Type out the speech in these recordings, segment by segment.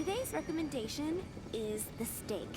Today's recommendation is the steak.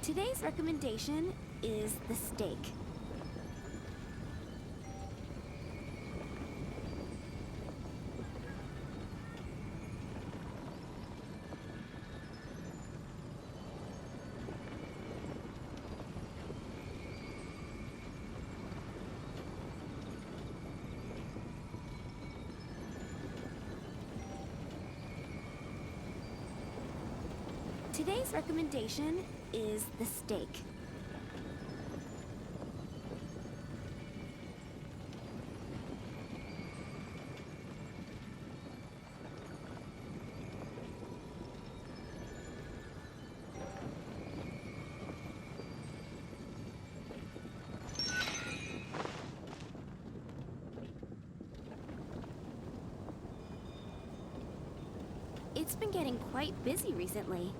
Today's recommendation is the steak. Today's recommendation is the steak. It's been getting quite busy recently.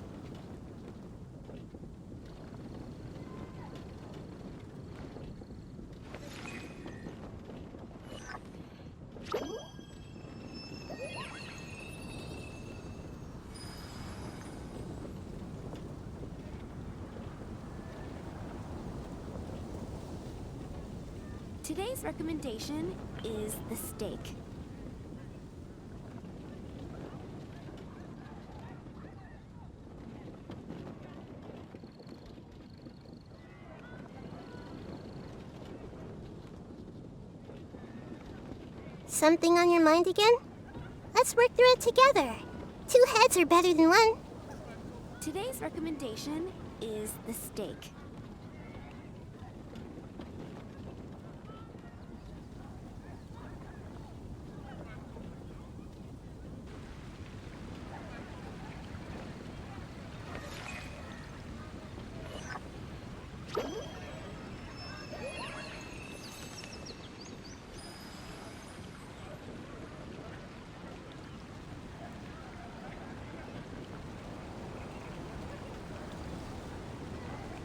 Today's recommendation is the steak. Something on your mind again? Let's work through it together. 2 heads are better than 1. Today's recommendation is the steak.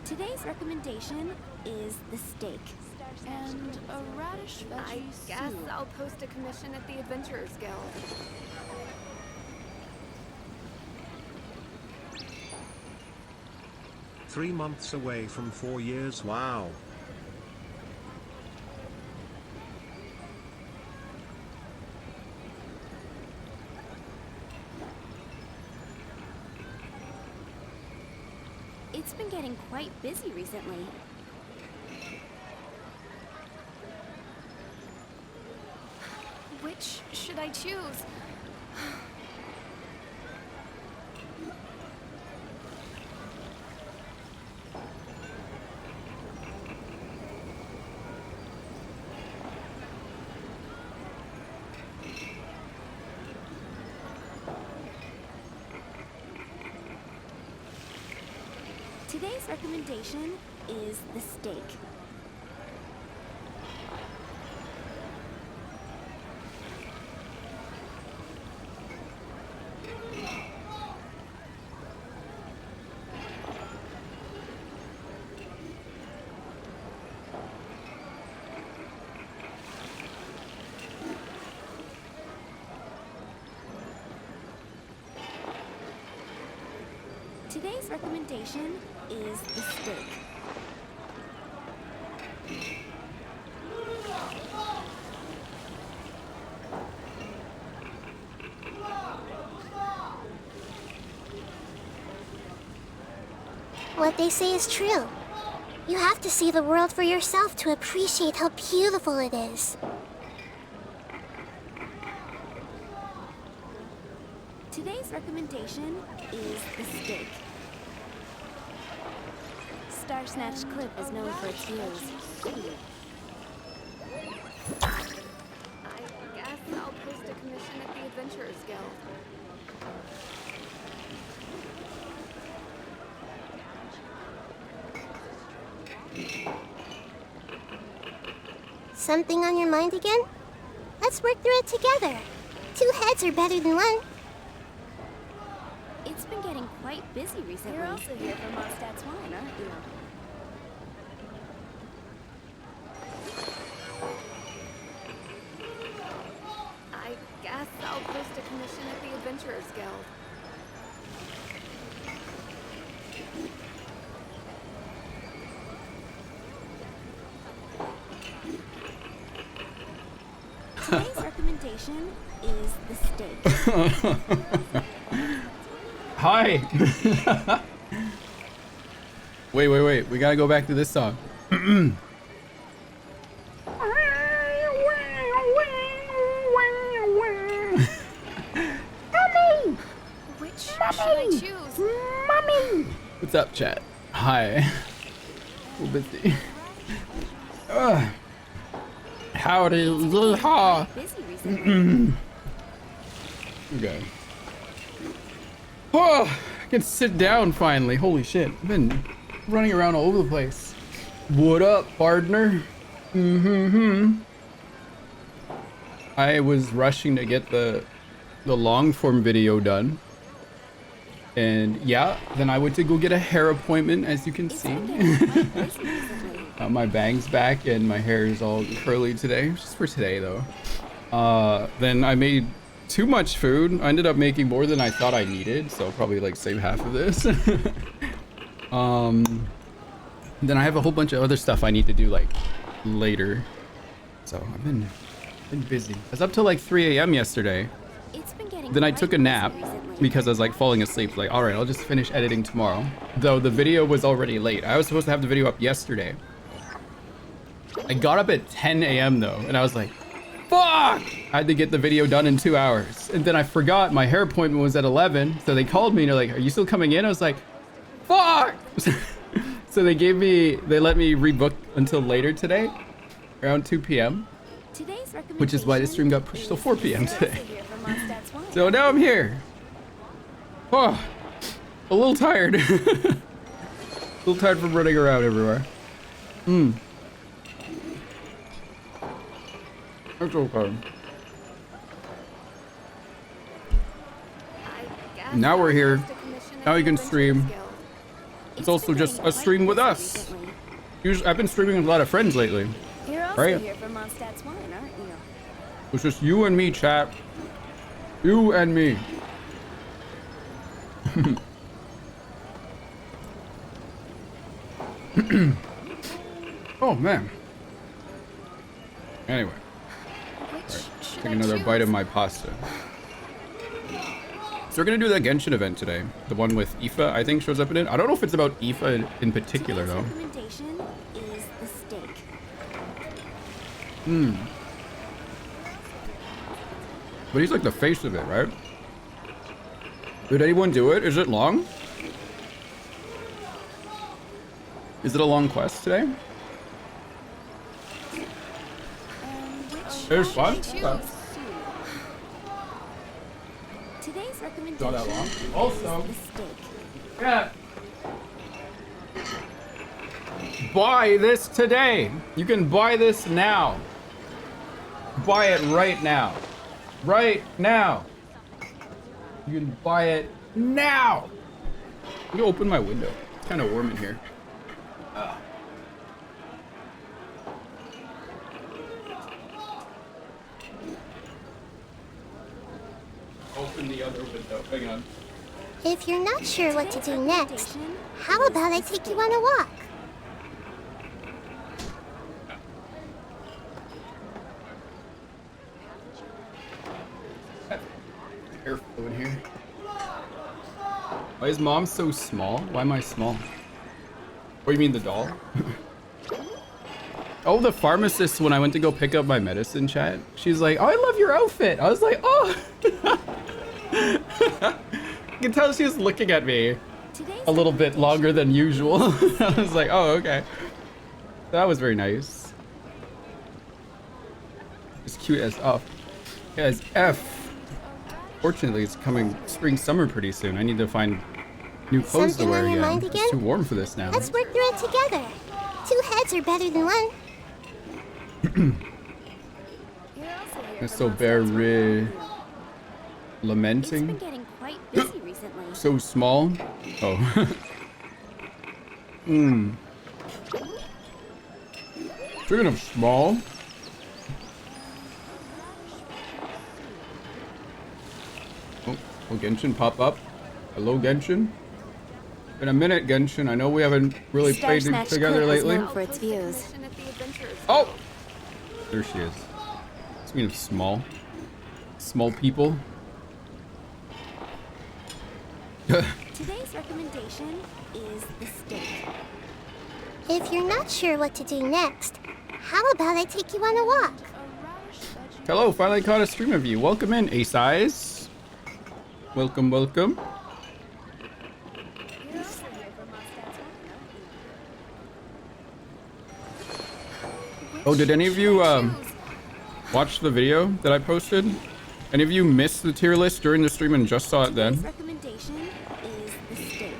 Today's recommendation is the steak. And a radish veggie I guess soup. I'll post a commission at the Adventurers Guild. 3 months away from 4 years. Wow. It's been getting quite busy recently. Which should I choose? Today's recommendation is the steak. Today's recommendation is the steak. What they say is true. You have to see the world for yourself to appreciate how beautiful it is. Today's recommendation is the steak. Star Snatch Clip is known for its views. I guess I'll post a commission at the Adventurers Guild. Something on your mind again? Let's work through it together. Two heads are better than one. It's been getting quite busy recently. You're also here for Mondstadt's wine, aren't you? I guess I'll post a commission at the Adventurers Guild. Today's recommendation is the steak. Hi. Wait. We gotta go back to this song. Which should I choose? What's up, chat? Hi. A little busy. Howdy, yeehaw. Busy recently. Okay. Oh, I can sit down finally. Holy shit. I've been running around all over the place. What up, partner? I was rushing to get the long form video done. And yeah, then I went to go get a hair appointment, as you can see. My bang's back and my hair is all curly today, just for today though. Then I made too much food. I ended up making more than I thought I needed, so I'll probably like save half of this. Then I have a whole bunch of other stuff I need to do like later. So I've been busy. I was up till like 3 a.m. yesterday. It's been getting Then I quite took a busy nap recently. because I was like falling asleep. Like, all right, I'll just finish editing tomorrow. Though the video was already late. I was supposed to have the video up yesterday. I got up at 10 a.m. though, and I was like, fuck! I had to get the video done in 2 hours. And then I forgot my hair appointment was at 11. So they called me and they're like, are you still coming in? I was like, fuck! So they let me rebook until later today, around 2 p.m. Today's Which is why the stream got pushed till 4 p.m. is today. also here for Mondstadt's wine. So now I'm here. Oh, a little tired. A little tired from running around everywhere. That's okay. I guess Now we're I'll here. post a commission at Now the you can Adventurers stream. Guild. It's also been just getting a stream quite with busy us. recently. Usually, I've been streaming with a lot of friends lately. You're also Right. here for Mondstadt's wine, aren't you? It's just you and me, chat. You and me. Oh man. Anyway, Which should take I another choose? bite of my pasta. So we're gonna do the Genshin event today. The one with IFA, I think, shows up in it. I don't know if it's about IFA in particular Today's though. recommendation is the steak. But he's like the face of it, right? Did anyone do it? Is it long? Is it a long quest today? Which It was should I fun. choose? Okay. Today's recommendation Not that long. Also, is the steak. yeah. Buy this today. You can buy this now. Buy it right now. Right now. You can buy it now. I'm gonna open my window. It's kind of warm in here. Open the other window. Hang on. If you're not sure what to Today's do next, recommendation how is about I the take you steak. on a walk? Airflow in here. Why is mom so small? Why am I small? What, you mean the doll? Oh, the pharmacist, when I went to go pick up my medicine, chat, she's like, oh, I love your outfit. I was like, oh. I can tell she was looking at me Today's a little bit longer than usual. I was like, oh, okay. That was very nice. It's cute as F. Yeah, as F. Fortunately, it's coming spring, summer pretty soon. I need to find new clothes to Something wear on your again. mind It's again? too warm for this now. Let's work through it together. Two heads are better than one. It's so very lamenting. It's been getting quite busy recently. So small. Oh. Speaking of small. Oh, will Genshin pop up? Hello, Genshin. Been a minute, Genshin. I know we haven't really played Snatch together Clip is lately. known for its views. Commission at the Adventurers Oh! Guild. There she is. Speaking of small. Small people. Today's recommendation is the steak. If you're not sure what to do next, how about I take you on a walk? A radish veggie. Hello, finally caught a stream of you. Welcome in, Ace Eyes. Welcome, welcome. Oh, did any of you watch the video that I posted? Any of you missed the tier list during the stream and just saw it Today's then? recommendation is the steak.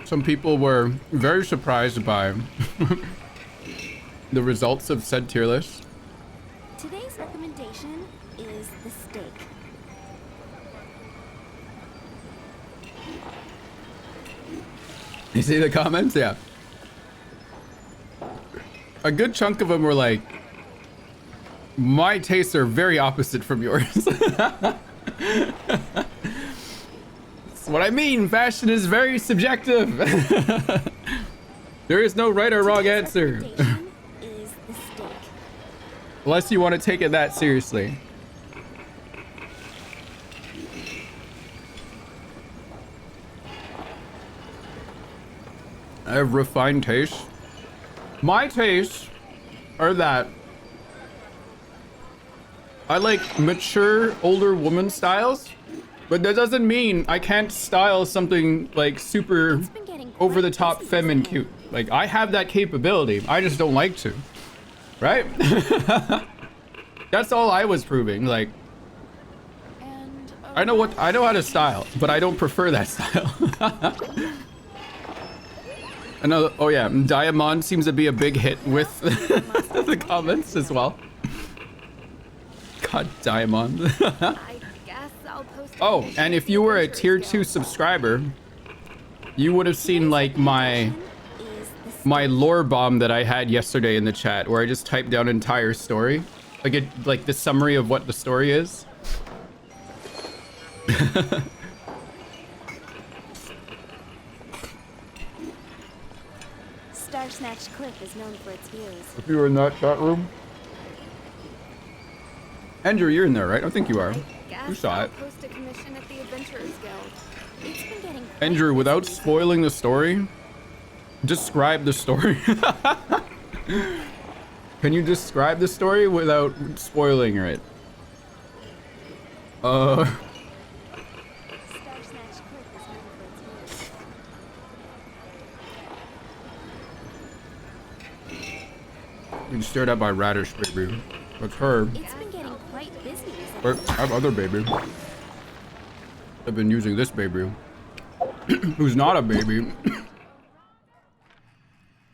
Some people were very surprised by the results of said tier list. Today's recommendation is the steak. You see the comments? Yeah. A good chunk of them were like, my tastes are very opposite from yours. That's what I mean. Fashion is very subjective. There is no right or wrong Today's answer. recommendation is the steak. Unless you want to take it that seriously. I have refined tastes. My tastes are that I like mature older woman styles, but that doesn't mean I can't style something like super It's been getting over the quite top busy femme and recently. cute. Like I have that capability. I just don't like to. Right? That's all I was proving. Like And I know how to style, but I don't prefer that style. Another, oh yeah, Diamond seems to be a big hit with the comments as well. God, Diamond. I guess I'll post a Oh, commission and at if the you were a Adventurers tier Guild. 2 subscriber, you would have seen like my Is the steak. my lore bomb that I had yesterday in the chat, where I just typed down entire story, like the summary of what the story is. Star Snatch Clip is known for its views. If you were in that chat room, Andrew, you're in there, right? I think you are. Guess You saw I'll it. post a commission at the Adventurers Guild. It's been getting quite Andrew, busy without recently. spoiling the story, describe the story. Can you describe the story without spoiling it? Star Snatch Clip is known for its views. Being stared at by Radish Baby. That's her. It's been getting quite busy recently. But I have other baby. I've been using this baby. Who's not a baby.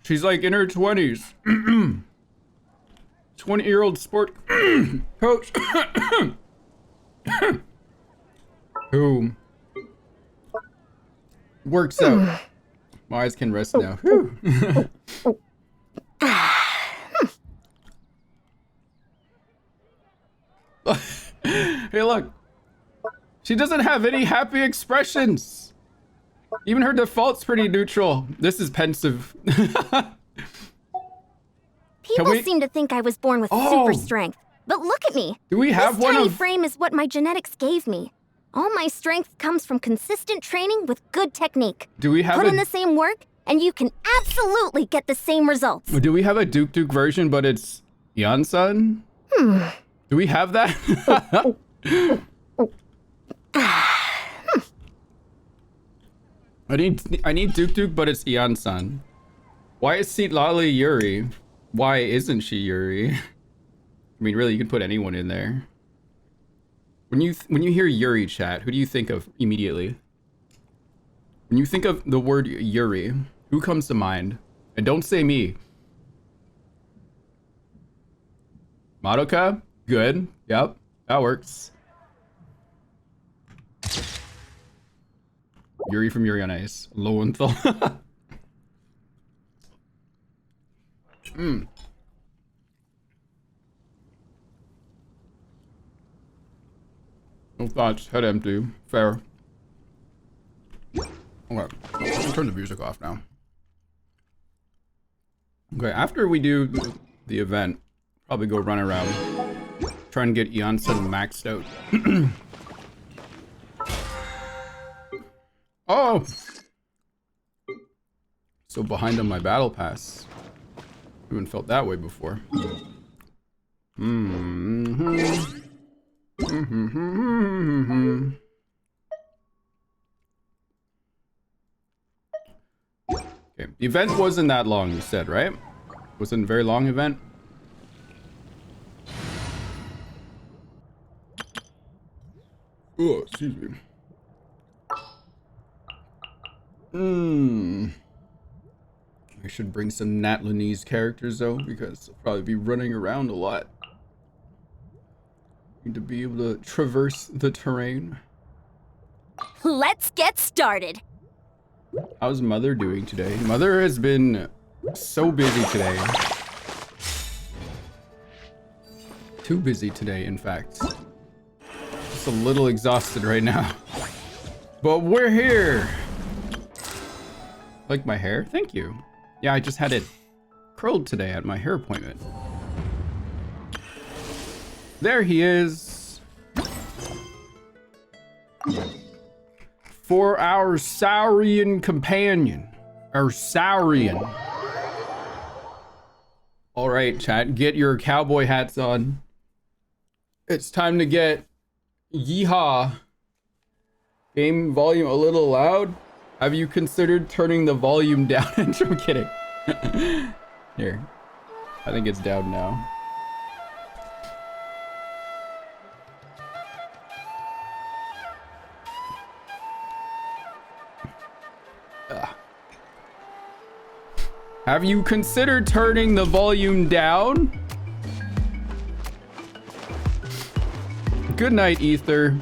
She's like in her 20s. 20-year-old sport coach. Who works out. My eyes can rest now. Whew. Hey, look. She doesn't have any happy expressions. Even her default's pretty neutral. This is pensive. People we- seem to think I was born with Oh. super strength. But look at me. Do we have This one tiny of... frame is what my genetics gave me. All my strength comes from consistent training with good technique. Do we have Put in a... the same work, and you can absolutely get the same results. Do we have a Duke Duke version, but it's Yansan? Do we have that? I need Duke Duke, but it's Yansan. Why is Seat Lali Yuri? Why isn't she Yuri? I mean, really, you could put anyone in there. When you hear Yuri, chat, who do you think of immediately? When you think of the word Yuri, who comes to mind? And don't say me. Madoka? Good. Yep, that works. Yuri from Yuri on Ice. Lowenthal. No thoughts. Head empty. Fair. Okay. I'll turn the music off now. Okay, after we do the event, probably go run around. Try and get Eonson maxed out. Oh! So behind on my battle pass. Haven't felt that way before. Okay, the event wasn't that long, you said, right? Wasn't a very long event? Oh, excuse me. I should bring some Natlanese characters though, because I'll probably be running around a lot. Need to be able to traverse the terrain. Let's get started. How's Mother doing today? Mother has been so busy today. Too busy today, in fact. Just a little exhausted right now. But we're here! Like my hair? Thank you. Yeah, I just had it curled today at my hair appointment. There he is. For our Saurian companion. Our Saurian. Alright, chat, get your cowboy hats on. It's time to get Yeehaw. Game volume a little loud. Have you considered turning the volume down? I'm kidding. Here. I think it's down now. Have you considered turning the volume down? Good night, Ether.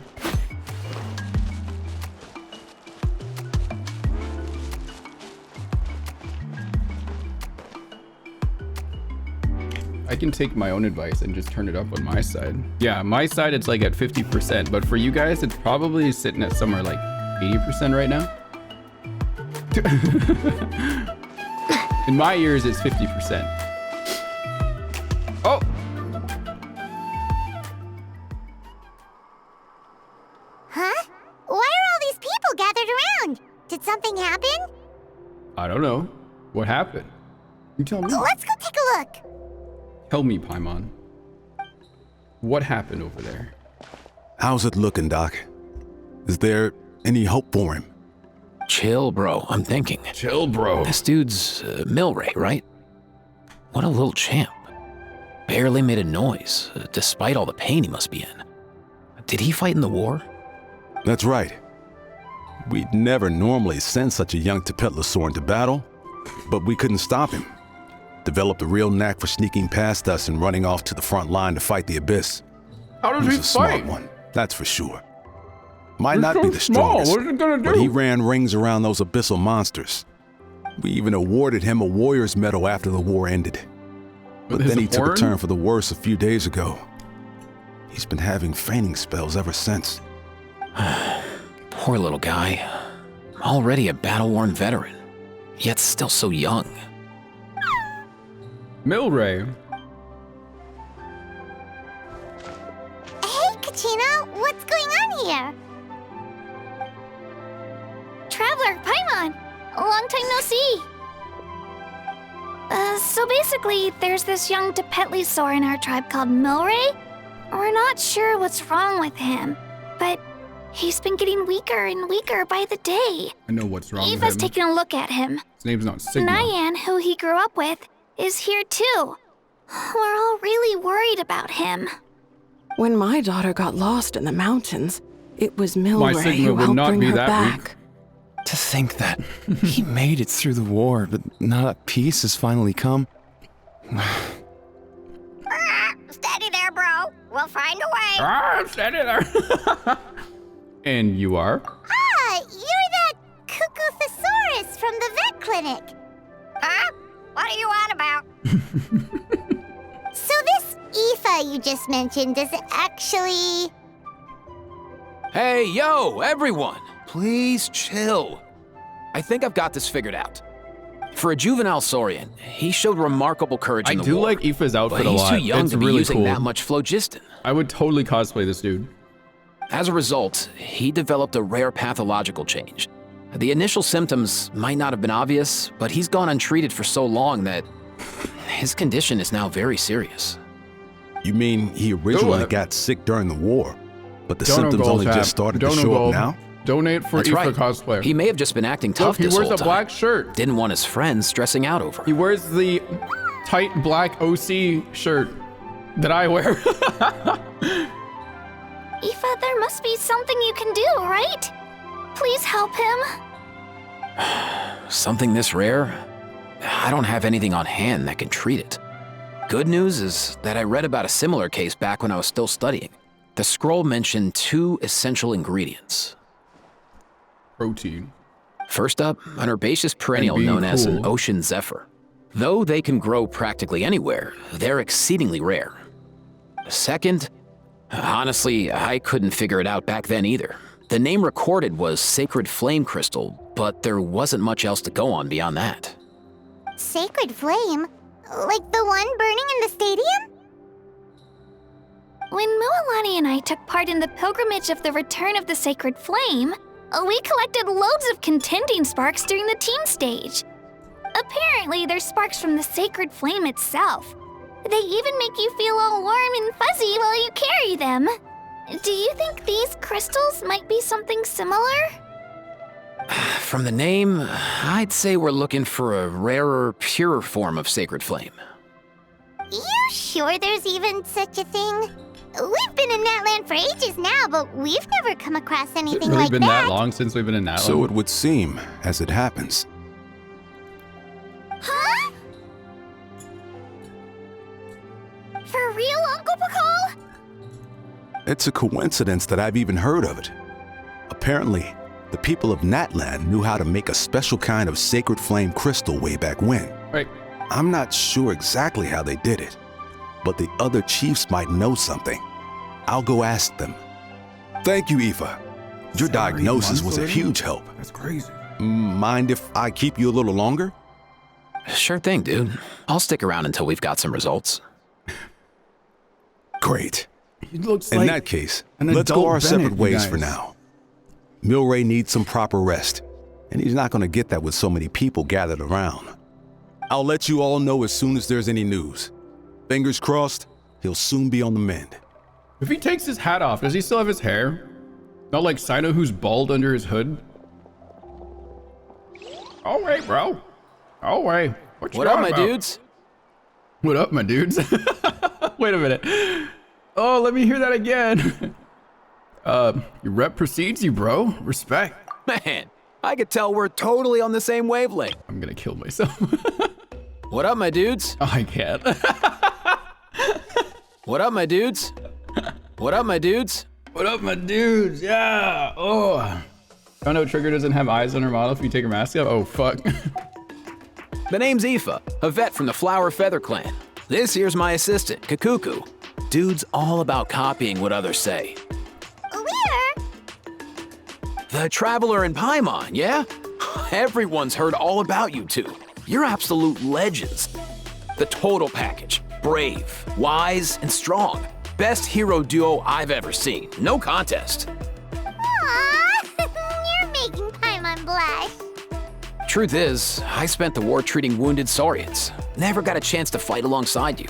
I can take my own advice and just turn it up on my side. Yeah, my side it's like at 50%, but for you guys it's probably sitting at somewhere like 80% right now. In my ears it's 50%. Oh! Huh? Why are all these people gathered around? Did something happen? I don't know. What happened? You tell me. Let's go take a look. Tell me, Paimon. What happened over there? How's it looking, Doc? Is there any hope for him? Chill, bro. I'm thinking. Chill, bro. This dude's Milray, right? What a little champ. Barely made a noise, despite all the pain he must be in. Did he fight in the war? That's right. We'd never normally send such a young Tepetlosaur into battle, but we couldn't stop him. Developed a real knack for sneaking past us and running off to the front line to fight the Abyss. How does He he was a smart fight? one, that's for sure. Might He's not so be the small. strongest, What is it gonna but do? he ran rings around those abyssal monsters. We even awarded him a Warrior's Medal after the war ended. But With then his he took a horn? turn for the worse a few days ago. He's been having fainting spells ever since. Poor little guy. Already a battle-worn veteran, yet still so young. Milray. Hey, Kachina, what's going on here? Traveler, Paimon, long time no see. So basically, there's this young Tepetlosaur in our tribe called Milray. We're not sure what's wrong with him, but he's been getting weaker and weaker by the day. I know what's wrong with Eva's him. taking a look at him. His name's not Sigma. Nyan, who he grew up with, is here too. We're all really worried about him. When my daughter got lost in the mountains, it was Milray Sigma who would helped not bring be her that back. To think that he made it through the war, but now that peace has finally come. Steady there, bro. We'll find a way. Ah, steady there. And you are? Ah, you're that cuckoo thesaurus from the vet clinic. Huh? What are you on about? So this IFA you just mentioned, does it actually... Hey, yo, everyone! Please chill. I think I've got this figured out. For a juvenile Saurian, he showed remarkable courage in the war. I do like Aoife's outfit but a he's lot. too young It's to be really using cool. that much phlogiston. I would totally cosplay this dude. As a result, he developed a rare pathological change. The initial symptoms might not have been obvious, but he's gone untreated for so long that his condition is now very serious. You mean he originally got sick during the war, but the Dono symptoms gold only tap. just started to Dono show gold. up now? Donate for That's IFA right. cosplayer. He may have just been acting tough Look, he this wears whole a time. black shirt. Didn't want his friends stressing out over He him. wears the tight black OC shirt that I wear. Aoife, there must be something you can do, right? Please help him. Something this rare? I don't have anything on hand that can treat it. Good news is that I read about a similar case back when I was still studying. The scroll mentioned 2 essential ingredients. Protein. First up, an herbaceous perennial being known as an cool. ocean zephyr. Though they can grow practically anywhere, they're exceedingly rare. Second, honestly, I couldn't figure it out back then either. The name recorded was Sacred Flame Crystal, but there wasn't much else to go on beyond that. Sacred flame? Like the one burning in the stadium? When Mualani and I took part in the pilgrimage of the Return of the Sacred Flame, we collected loads of contending sparks during the team stage. Apparently, they're sparks from the Sacred Flame itself. They even make you feel all warm and fuzzy while you carry them. Do you think these crystals might be something similar? From the name, I'd say we're looking for a rarer, purer form of Sacred Flame. You sure there's even such a thing? We've been in Natland for ages now, but we've never come across Has it anything really like been that. that long since we've been in Natland? So it would seem, as it happens. Huh? For real, Uncle Pakal? It's a coincidence that I've even heard of it. Apparently, the people of Natland knew how to make a special kind of sacred flame crystal way back when. Right. I'm not sure exactly how they did it, but the other chiefs might know something. I'll go ask them. Thank you, Aoife. Your 7 or 8 diagnosis months was a already? huge help. That's crazy. Mind if I keep you a little longer? Sure thing, dude. I'll stick around until we've got some results. Great. He looks In like that case, an let's go adult our separate Bennett, you ways for guys. now. Milray needs some proper rest, and he's not going to get that with so many people gathered around. I'll let you all know as soon as there's any news. Fingers crossed, he'll soon be on the mend. If he takes his hat off, does he still have his hair? Not like Sino, who's bald under his hood. Oh wait, bro. Oh wait. What up, my dudes? What up, my dudes? Wait a minute. Oh, let me hear that again. Your rep precedes you, bro. Respect. Man, I could tell we're totally on the same wavelength. I'm gonna kill myself. What up, my dudes? Oh, I can't. What up, my dudes? What up, my dudes? What up, my dudes? Yeah. Oh. Oh no, Trigger doesn't have eyes on her model if you take her mask off. Oh, fuck. The name's Aoife, a vet from the Flower Feather clan. This here's my assistant, Kakuku. Dude's all about copying what others say. Where? The Traveler in Paimon, yeah? Everyone's heard all about you two. You're absolute legends. The total package. Brave, wise, and strong. Best hero duo I've ever seen. No contest. Aww, you're making Paimon blush. Truth is, I spent the war treating wounded Saurians. Never got a chance to fight alongside you.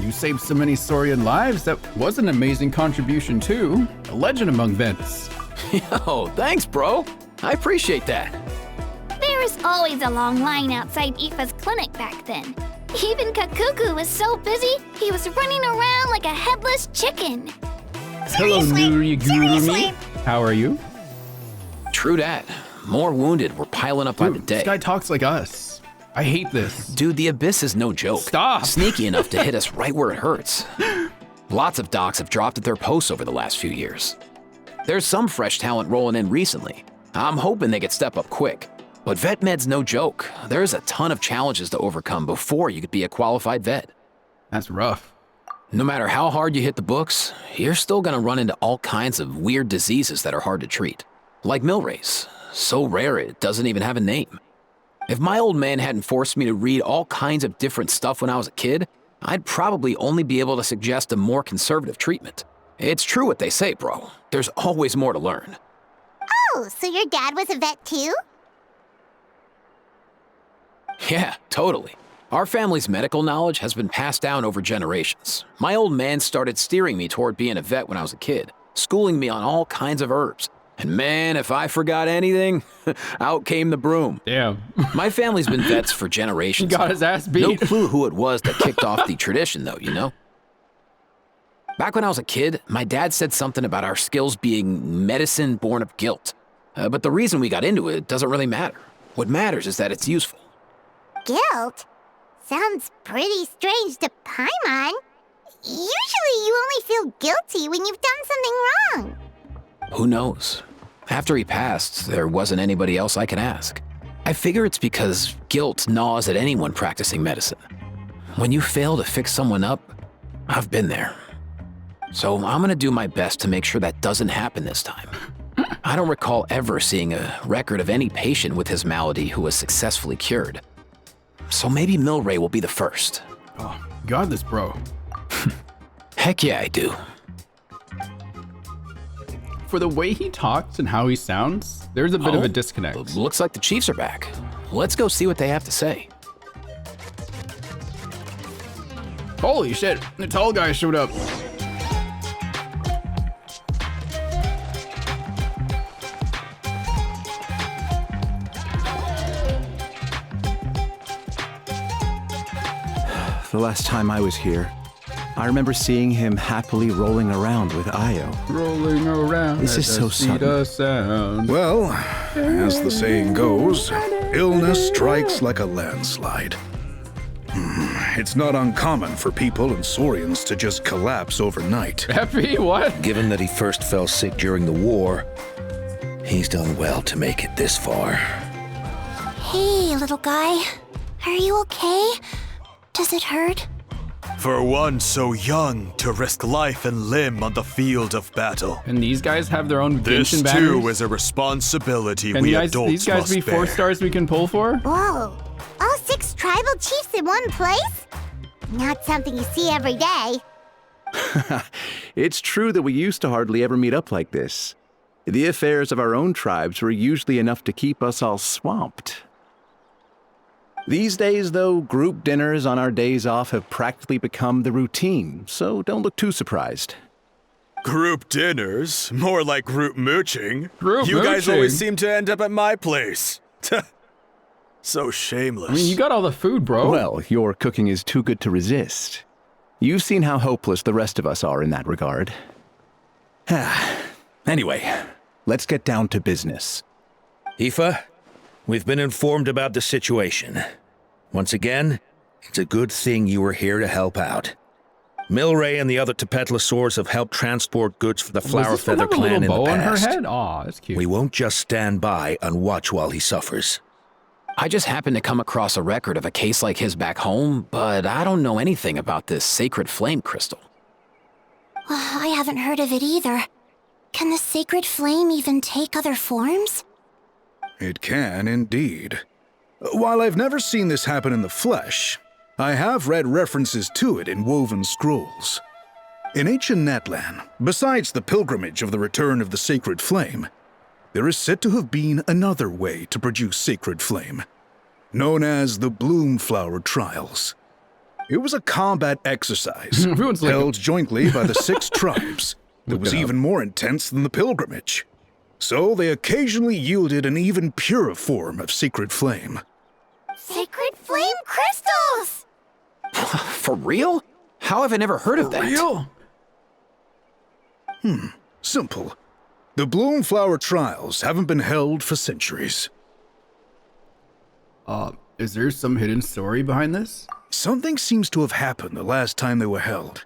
You saved so many Saurian lives. That was an amazing contribution too. A legend among vets. Yo, thanks, bro. I appreciate that. There was always a long line outside Aoife's clinic back then. Even Kakuku was so busy, he was running around like a headless chicken. Hello, Nurigurumi. How are you? True that. More wounded were piling up by the day. This guy talks like us. I hate this. Dude, the Abyss is no joke. Stop. Sneaky enough to hit us right where it hurts. Lots of docs have dropped at their posts over the last few years. There's some fresh talent rolling in recently. I'm hoping they could step up quick. But vet med's no joke. There's a ton of challenges to overcome before you could be a qualified vet. That's rough. No matter how hard you hit the books, you're still gonna run into all kinds of weird diseases that are hard to treat. Like Milray's. So rare it doesn't even have a name. If my old man hadn't forced me to read all kinds of different stuff when I was a kid, I'd probably only be able to suggest a more conservative treatment. It's true what they say, bro. There's always more to learn. Oh, so your dad was a vet too? Yeah, totally. Our family's medical knowledge has been passed down over generations. My old man started steering me toward being a vet when I was a kid, schooling me on all kinds of herbs. And man, if I forgot anything, out came the broom. Damn. My family's been vets for generations. He got his ass beat. No clue who it was that kicked off the tradition, though, you know? Back when I was a kid, my dad said something about our skills being medicine born of guilt. But the reason we got into it doesn't really matter. What matters is that it's useful. Guilt? Sounds pretty strange to Paimon. Usually you only feel guilty when you've done something wrong. Who knows? After he passed, there wasn't anybody else I could ask. I figure it's because guilt gnaws at anyone practicing medicine. When you fail to fix someone up, I've been there. So I'm gonna do my best to make sure that doesn't happen this time. I don't recall ever seeing a record of any patient with his malady who was successfully cured. So maybe Milray will be the first. Oh, God, this bro. Heck yeah, I do. For the way he talks and how he sounds, there's a bit of a disconnect. Looks like the Chiefs are back. Let's go see what they have to say. Holy shit, the tall guy showed up. The last time I was here, I remember seeing him happily rolling around with Io. Rolling around. This is so sudden. Well, as the saying goes, illness strikes like a landslide. It's not uncommon for people and Saurians to just collapse overnight. Happy? What? Given that he first fell sick during the war, he's done well to make it this far. Hey, little guy. Are you okay? Does it hurt? For one so young to risk life and limb on the field of battle. And these guys have their own This Genshin too banners? is a responsibility Can we guys, adults these guys must be 4 bear. stars we can pull for? Whoa. All 6 tribal chiefs in one place? Not something you see every day. It's true that we used to hardly ever meet up like this. The affairs of our own tribes were usually enough to keep us all swamped. These days, though, group dinners on our days off have practically become the routine, so don't look too surprised. Group dinners? More like group mooching. Group you guys mooching? always seem to end up at my place. So shameless. I mean, you got all the food, bro. Well, your cooking is too good to resist. You've seen how hopeless the rest of us are in that regard. Anyway, let's get down to business. IFA, we've been informed about the situation. Once again, it's a good thing you were here to help out. Milray and the other Tepetlosaurs have helped transport goods for the Flower Feather clan in the bow on her past. head? Aw, that's cute. We won't just stand by and watch while he suffers. I just happened to come across a record of a case like his back home, but I don't know anything about this sacred flame crystal. I haven't heard of it either. Can the sacred flame even take other forms? It can indeed. While I've never seen this happen in the flesh, I have read references to it in woven scrolls. In ancient Natlan, besides the pilgrimage of the return of the sacred flame, there is said to have been another way to produce sacred flame, known as the Bloomflower Trials. It was a combat exercise held jointly by the 6 tribes that was even more intense than the pilgrimage. So they occasionally yielded an even purer form of sacred flame. Sacred flame crystals! For real? How have I never heard of that? Real? Simple. The Bloomflower trials haven't been held for centuries. Is there some hidden story behind this? Something seems to have happened the last time they were held.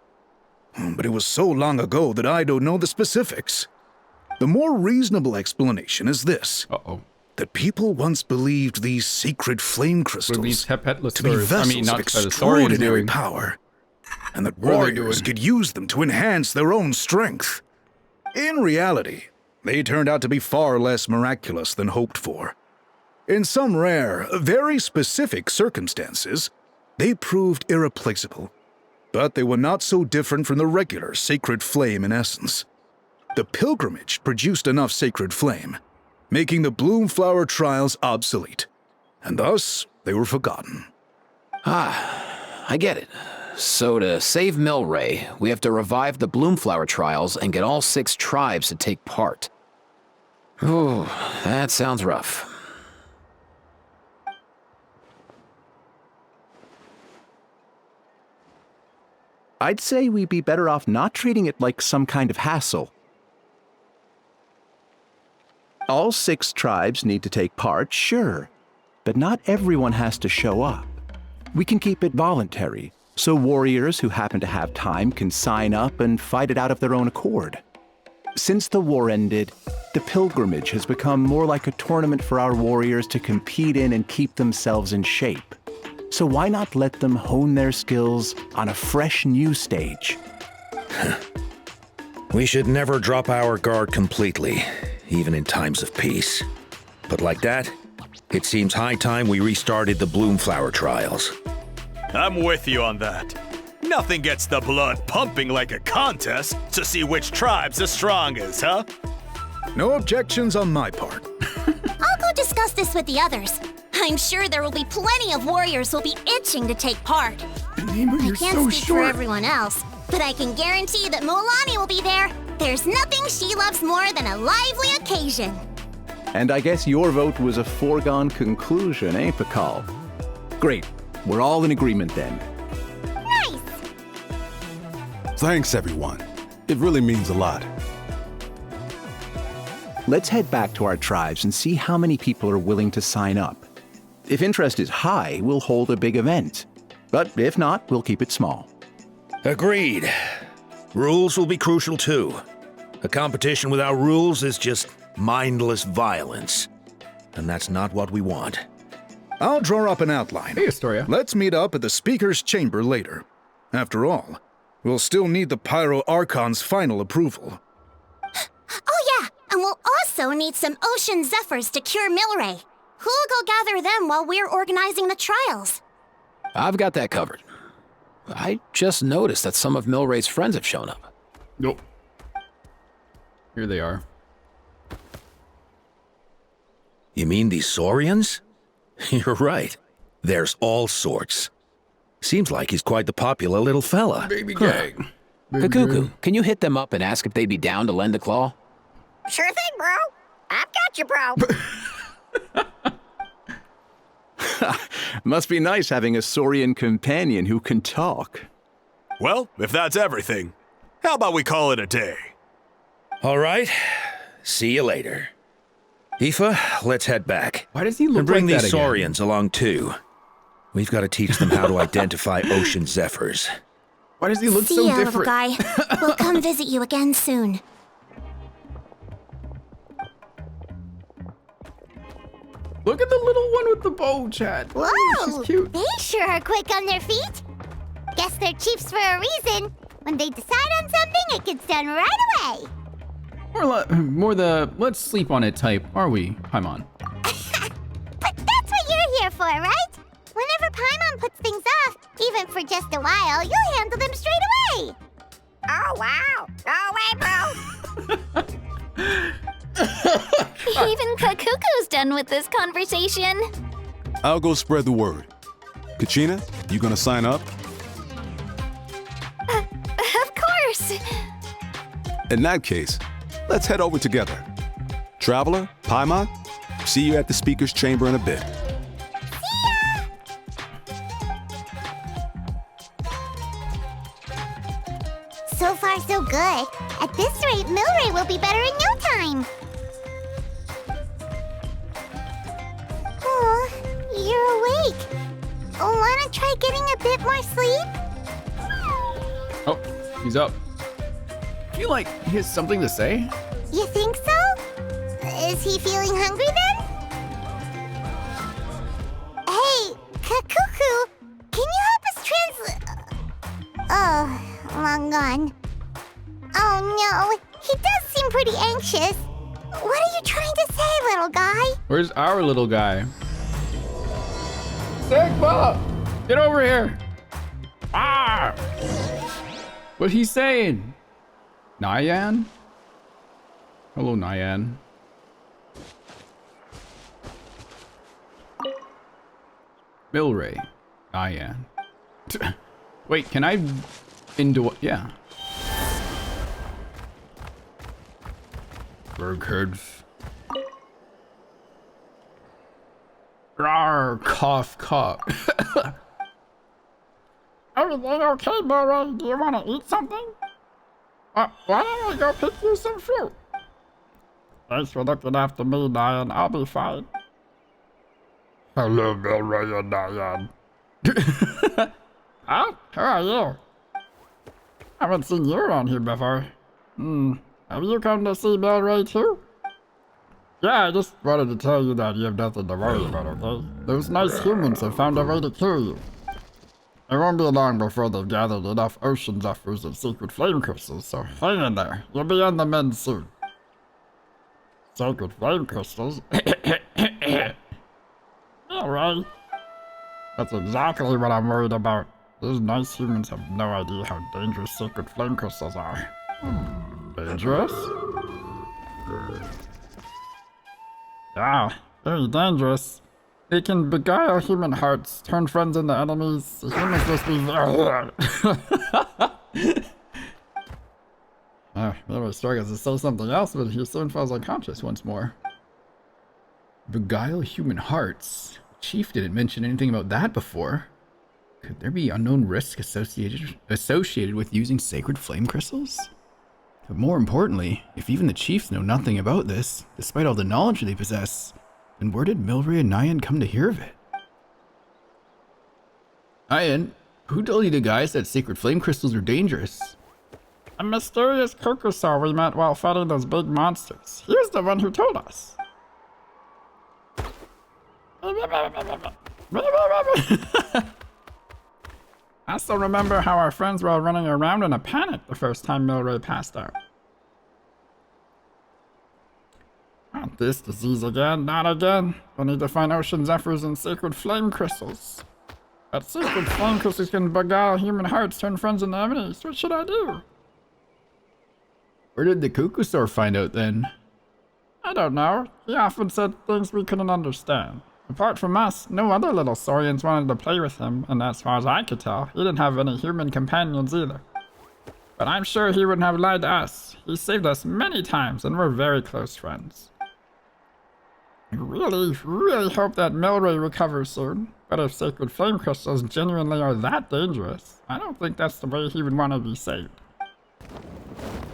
But it was so long ago that I don't know the specifics. The more reasonable explanation is this. That people once believed these sacred flame crystals to be vessels of extraordinary power, and that warriors could use them to enhance their own strength. In reality, they turned out to be far less miraculous than hoped for. In some rare, very specific circumstances, they proved irreplaceable, but they were not so different from the regular sacred flame in essence. The pilgrimage produced enough sacred flame, making the Bloomflower trials obsolete, and thus they were forgotten. I get it. So to save Milray, we have to revive the Bloomflower trials and get all 6 tribes to take part. Ooh, that sounds rough. I'd say we'd be better off not treating it like some kind of hassle. All 6 tribes need to take part, sure, but not everyone has to show up. We can keep it voluntary, so warriors who happen to have time can sign up and fight it out of their own accord. Since the war ended, the pilgrimage has become more like a tournament for our warriors to compete in and keep themselves in shape. So why not let them hone their skills on a fresh new stage? We should never drop our guard completely, even in times of peace. But like that, it seems high time we restarted the Bloomflower trials. I'm with you on that. Nothing gets the blood pumping like a contest to see which tribe's the strongest, huh? No objections on my part. I'll go discuss this with the others. I'm sure there will be plenty of warriors who'll be itching to take part. I can't speak for everyone else, but I can guarantee that Mulani will be there. There's nothing she loves more than a lively occasion. And I guess your vote was a foregone conclusion, eh, Pakal? Great. We're all in agreement then. Nice! Thanks, everyone. It really means a lot. Let's head back to our tribes and see how many people are willing to sign up. If interest is high, we'll hold a big event. But if not, we'll keep it small. Agreed. Rules will be crucial too. A competition without rules is just mindless violence. And that's not what we want. I'll draw up an outline. Hey, Astoria. Let's meet up at the Speaker's Chamber later. After all, we'll still need the Pyro Archon's final approval. Oh yeah, and we'll also need some Ocean Zephyrs to cure Milray. Who'll go gather them while we're organizing the trials? I've got that covered. I just noticed that some of Milray's friends have shown up. Nope. Here they are. You mean these Saurians? You're right. There's all sorts. Seems like he's quite the popular little fella. Baby gang. Kakuku, can you hit them up and ask if they'd be down to lend a claw? Sure thing, bro. I've got you, bro. Must be nice having a Saurian companion who can talk. Well, if that's everything, how about we call it a day? All right. See you later. IFA, let's head back. Why does he look and bring like these that again? Saurians along too. We've got to teach them how to identify ocean zephyrs. Why does he look See so ya, different? little guy. We'll come visit you again soon. Look at the little one with the bow, Chad. Whoa! She's cute. They sure are quick on their feet. Guess they're chiefs for a reason. When they decide on something, it gets done right away. More the let's sleep on it type, are we, Paimon? But that's what you're here for, right? Whenever Paimon puts things off, even for just a while, you'll handle them straight away. Oh, wow. No way, bro. Even Kakuku's done with this conversation. I'll go spread the word. Kachina, you gonna sign up? Of course. In that case, let's head over together. Traveler, Paimon, see you at the Speaker's Chamber in a bit. good. At this rate, Milray will be better in no time. Oh, you're awake. Wanna try getting a bit more sleep? Oh, he's up. I feel like he has something to say. You think so? Is he feeling hungry then? Hey, Kakuku, can you help us Oh, long gone. Oh no, he does seem pretty anxious. What are you trying to say, little guy? Where's our little guy? Sigma! Get over here! Ah! What's he saying? Nyan? Hello, Nyan. Milray. Nyan. Wait, can I into yeah. Bergherds. Rawr, cough, cough. Everything okay, Milray? Do you want to eat something? Why don't we go pick you some fruit? Thanks for looking after me, Nyan. I'll be fine. Hello, Milray and Nyan. Huh? Who are you? I haven't seen you around here before. Have you come to see Milray too? Yeah, I just wanted to tell you that you have nothing to worry about, okay? Those nice humans have found a way to kill you. It won't be long before they've gathered enough ocean zephyrs and secret flame crystals, so hang in there. You'll be on the mend soon. Sacred flame crystals? Alright. That's exactly what I'm worried about. These nice humans have no idea how dangerous sacred flame crystals are. Dangerous? Yeah, very dangerous. They can beguile human hearts, turn friends into enemies. Humans must be very... Milray struggles to say something else, but he soon falls unconscious once more. Beguile human hearts? Chief didn't mention anything about that before. Could there be unknown risk associated with using sacred flame crystals? But more importantly, if even the chiefs know nothing about this, despite all the knowledge they possess, then where did Milray and Nyan come to hear of it? Nyan, who told you the guys that sacred flame crystals are dangerous? A mysterious Kokusaur we met while fighting those big monsters. He was the one who told us. I still remember how our friends were all running around in a panic the first time Milray passed out. Not this disease again, not again. We need to find ocean zephyrs and sacred flame crystals. But sacred flame crystals can beguile human hearts, turn friends into enemies. What should I do? Where did the Kokusaur find out then? I don't know. He often said things we couldn't understand. Apart from us, no other little saurians wanted to play with him, and as far as I could tell, he didn't have any human companions either. But I'm sure he wouldn't have lied to us. He saved us many times, and we're very close friends. I really, really hope that Milray recovers soon. But if sacred flame crystals genuinely are that dangerous, I don't think that's the way he would want to be saved.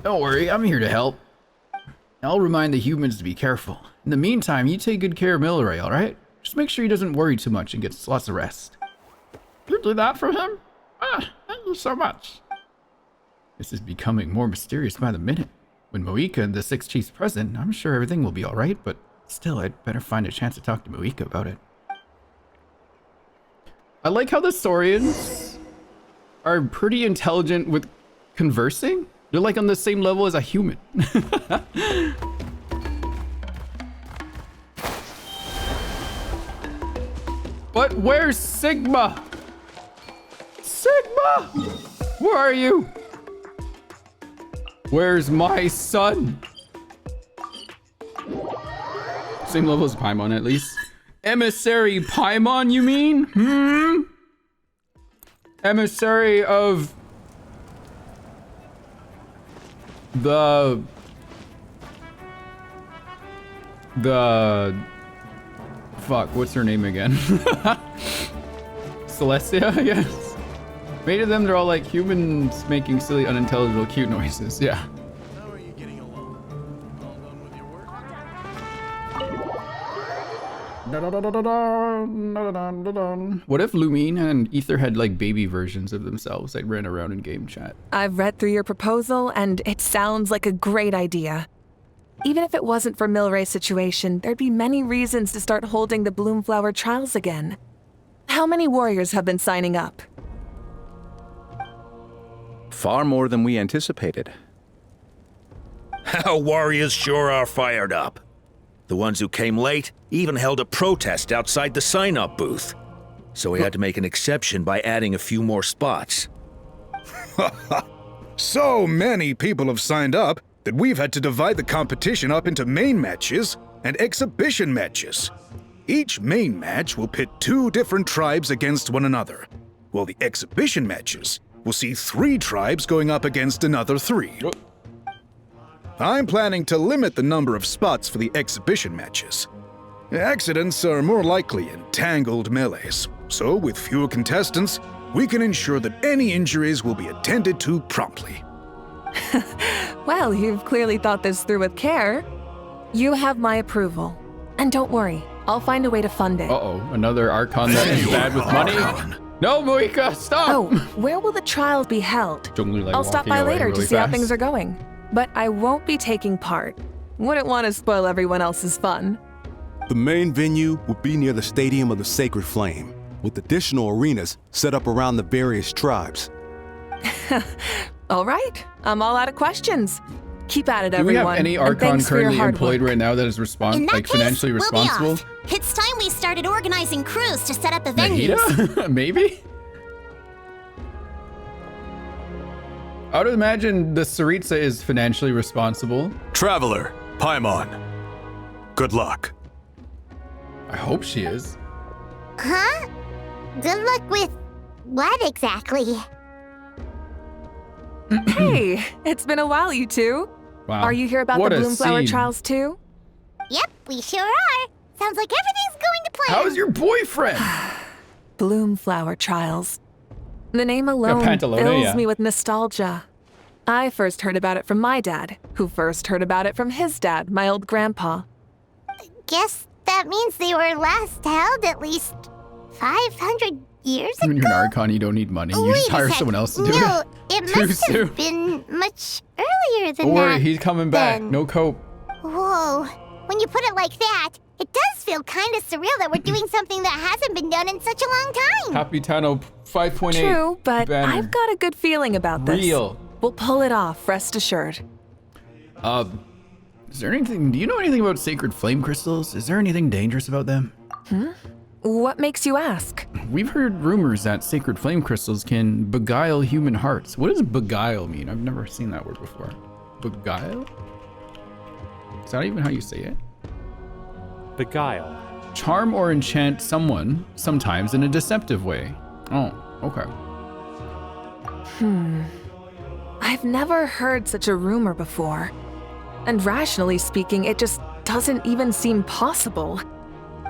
Don't worry, I'm here to help. I'll remind the humans to be careful. In the meantime, you take good care of Milray, alright? Just make sure he doesn't worry too much and gets lots of rest. You do that for him? Thank you so much. This is becoming more mysterious by the minute. When Moika and the 6 chiefs present, I'm sure everything will be alright, but still, I'd better find a chance to talk to Moika about it. I like how the Saurians are pretty intelligent with conversing. They're like on the same level as a human. But where's Sigma? Sigma! Where are you? Where's my son? Same level as Paimon, at least. Emissary Paimon, you mean? Emissary of... The... Fuck, what's her name again? Celestia, I guess? Many of them, they're all like humans making silly, unintelligible, cute noises. Yeah. What if Lumine and Ether had like baby versions of themselves that ran around in game chat? I've read through your proposal, and it sounds like a great idea. Even if it wasn't for Milray's situation, there'd be many reasons to start holding the Bloomflower trials again. How many warriors have been signing up? Far more than we anticipated. Our warriors sure are fired up. The ones who came late even held a protest outside the sign-up booth. So we had to make an exception by adding a few more spots. So many people have signed up that we've had to divide the competition up into main matches and exhibition matches. Each main match will pit 2 different tribes against one another, while the exhibition matches will see 3 tribes going up against another 3. I'm planning to limit the number of spots for the exhibition matches. Accidents are more likely in tangled melees, so with fewer contestants, we can ensure that any injuries will be attended to promptly. Well, you've clearly thought this through with care. You have my approval. And don't worry, I'll find a way to fund it. Uh-oh, another Archon that is bad with money? No, Moika, stop! Oh, where will the trials be held? I'll stop by later to see how things are going. But I won't be taking part. Wouldn't want to spoil everyone else's fun. The main venue will be near the Stadium of the Sacred Flame, with additional arenas set up around the various tribes. All right, I'm all out of questions. Keep at it, everyone. Do we have any Archon currently employed right now that is financially responsible? We'll be off. It's time we started organizing crews to set up the venues. Nahida? Maybe? I would imagine the Saritsa is financially responsible. Traveler, Paimon. Good luck. I hope she is. Huh? Good luck with what exactly? Hey, it's been a while, you two. Wow. Are you here about the Bloomflower trials too? Yep, we sure are. Sounds like everything's going to plan. How's your boyfriend? Bloomflower trials. The name alone fills me with nostalgia. I first heard about it from my dad, who first heard about it from his dad, my old grandpa. Guess that means they were last held at least 500 years ago? When you're an Archon, you don't need money. You just hire someone else to do it. No, it must have been much earlier than that. Don't worry, he's coming back. No cope. Whoa. When you put it like that, it does feel kind of surreal that we're doing something that hasn't been done in such a long time. Capitano 5.8. True, but banner. I've got a good feeling about this. Real. We'll pull it off, rest assured. Is there anything, do you know anything about sacred flame crystals? Is there anything dangerous about them? What makes you ask? We've heard rumors that sacred flame crystals can beguile human hearts. What does beguile mean? I've never seen that word before. Beguile? Is that even how you say it? Beguile. Charm or enchant someone, sometimes in a deceptive way. Oh, okay. I've never heard such a rumor before. And rationally speaking, it just doesn't even seem possible.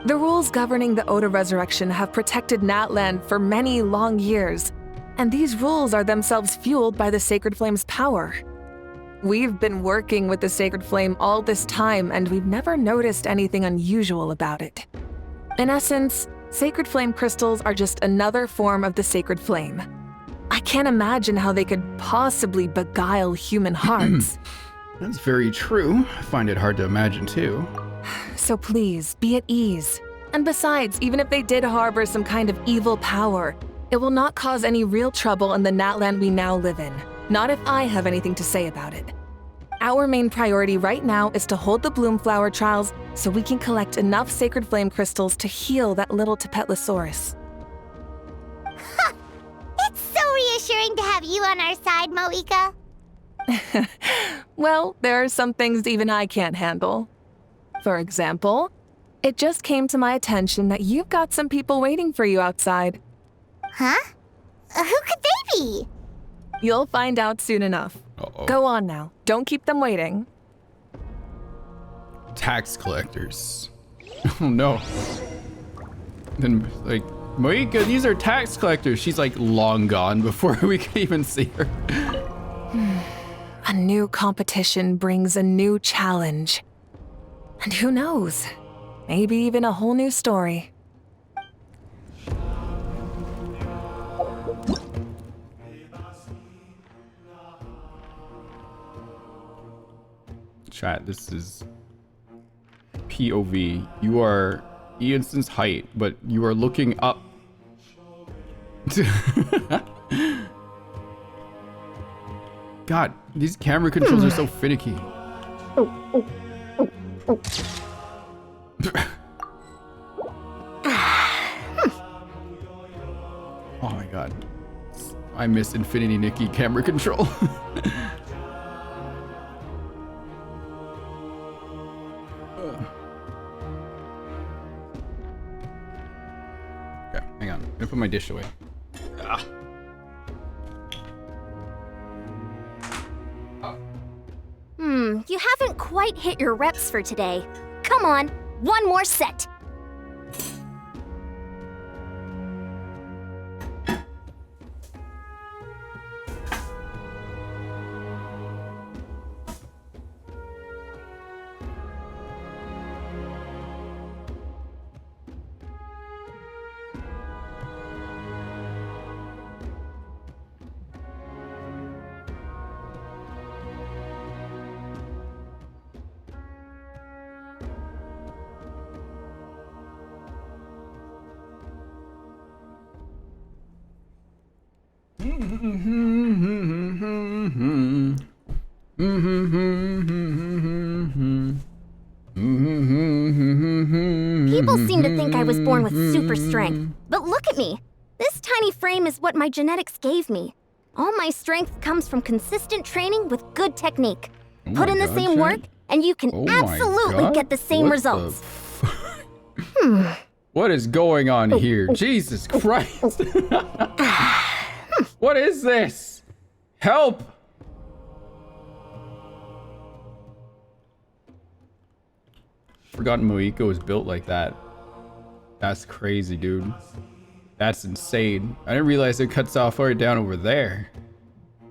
The rules governing the Oda Resurrection have protected Natlan for many long years, and these rules are themselves fueled by the Sacred Flame's power. We've been working with the Sacred Flame all this time, and we've never noticed anything unusual about it. In essence, Sacred Flame crystals are just another form of the Sacred Flame. I can't imagine how they could possibly beguile human hearts. That's very true. I find it hard to imagine too. So please, be at ease. And besides, even if they did harbor some kind of evil power, it will not cause any real trouble in the Natlan we now live in. Not if I have anything to say about it. Our main priority right now is to hold the Bloomflower trials so we can collect enough Sacred Flame crystals to heal that little Tepetlosaurus. It's so reassuring to have you on our side, Moika. Well, there are some things even I can't handle. For example, it just came to my attention that you've got some people waiting for you outside. Huh? Who could they be? You'll find out soon enough. Go on now. Don't keep them waiting. Tax collectors. Oh no. Then, like, Moika, these are tax collectors. She's like long gone before we can even see her. A new competition brings a new challenge. And who knows? Maybe even a whole new story. Chat, this is POV. You are Eanson's height, but you are looking up. God, these camera controls are so finicky. Oh my god. I miss Infinity Nikki camera control. Okay, hang on. I'm gonna put my dish away. You haven't quite hit your reps for today. Come on, one more set. People seem to think I was born with super strength, but look at me. This tiny frame is what my genetics gave me. All my strength comes from consistent training with good technique. Put in the same work, and you can absolutely get the same results. What is going on here? Jesus Christ. What is this? Help! Forgotten Moika was built like that. That's crazy, dude. That's insane. I didn't realize it cuts off right down over there.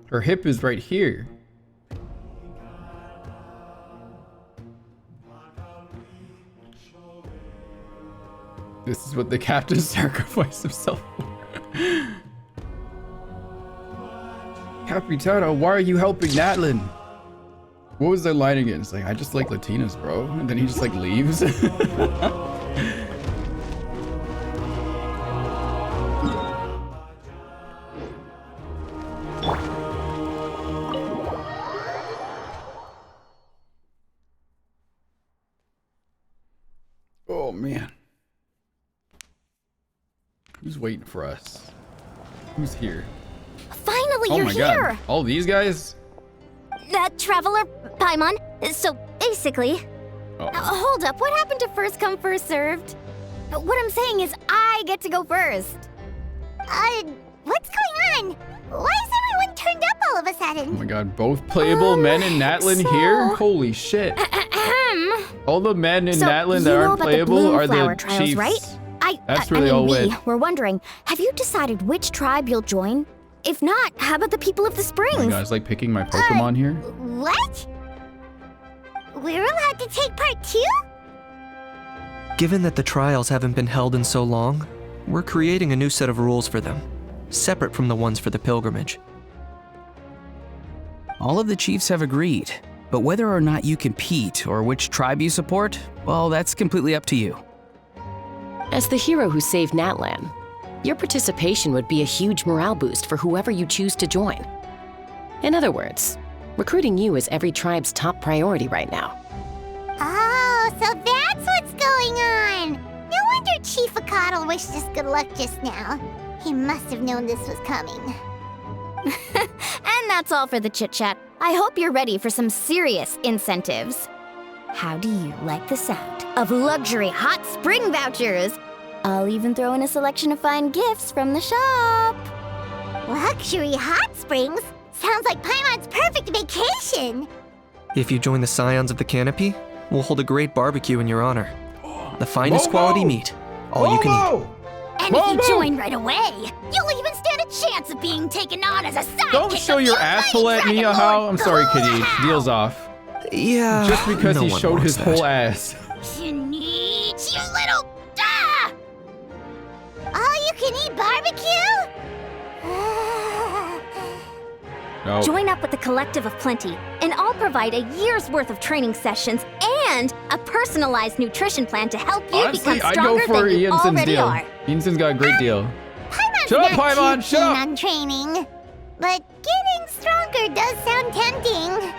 Her hip is right here. This is what the captain sacrificed himself for. Capitano, why are you helping Natlin? What was their line again? It's like, I just like Latinas, bro. And then he just like leaves. Oh man. Who's waiting for us? Who's here? Finally, Oh you're my here! god. All these guys? Traveler Paimon. So basically, hold up. What happened to first come, first served? What I'm saying is, I get to go first. What's going on? Why is everyone turned up all of a Oh sudden? my god, both playable men in Natlin here? Holy shit. All the men in Natlin that aren't playable are the Bloomflower trials, chiefs. right? That's really all we lit. were wondering, have you decided which tribe you'll join? If not, how about the people of the springs? Oh my god, it's like picking my Pokemon here. What? We're allowed to take part too? Given that the trials haven't been held in so long, we're creating a new set of rules for them, separate from the ones for the pilgrimage. All of the chiefs have agreed, but whether or not you compete or which tribe you support, well, that's completely up to you. As the hero who saved Natlan, your participation would be a huge morale boost for whoever you choose to join. In other words, recruiting you is every tribe's top priority right now. Oh, so that's what's going on. No wonder Chief Akatl wished us good luck just now. He must have known this was coming. And that's all for the chit-chat. I hope you're ready for some serious incentives. How do you like the sound of luxury hot spring vouchers? I'll even throw in a selection of fine gifts from the shop. Luxury hot springs? Sounds like Paimon's perfect vacation. If you join the Scions of the Canopy, we'll hold a great barbecue in your honor. The finest quality meat, all you can eat. And if you join right away, you'll even stand a chance of being taken on as a sidekick. Don't show your asshole at me, how? I'm sorry, Kitty. Deal's off. Yeah. Just because no he one showed wants his that. whole ass. You little... Ah! All-you-can-eat barbecue? No. Join up with the Collective of Plenty, and I'll provide a year's worth of training sessions and a personalized nutrition plan to help you Honestly, become I'd go stronger for than you Ianson's already deal. are. Ianson's got a great deal. Paimon's Shut up, not Paimon, too shut keen up! on training, but getting stronger does sound tempting.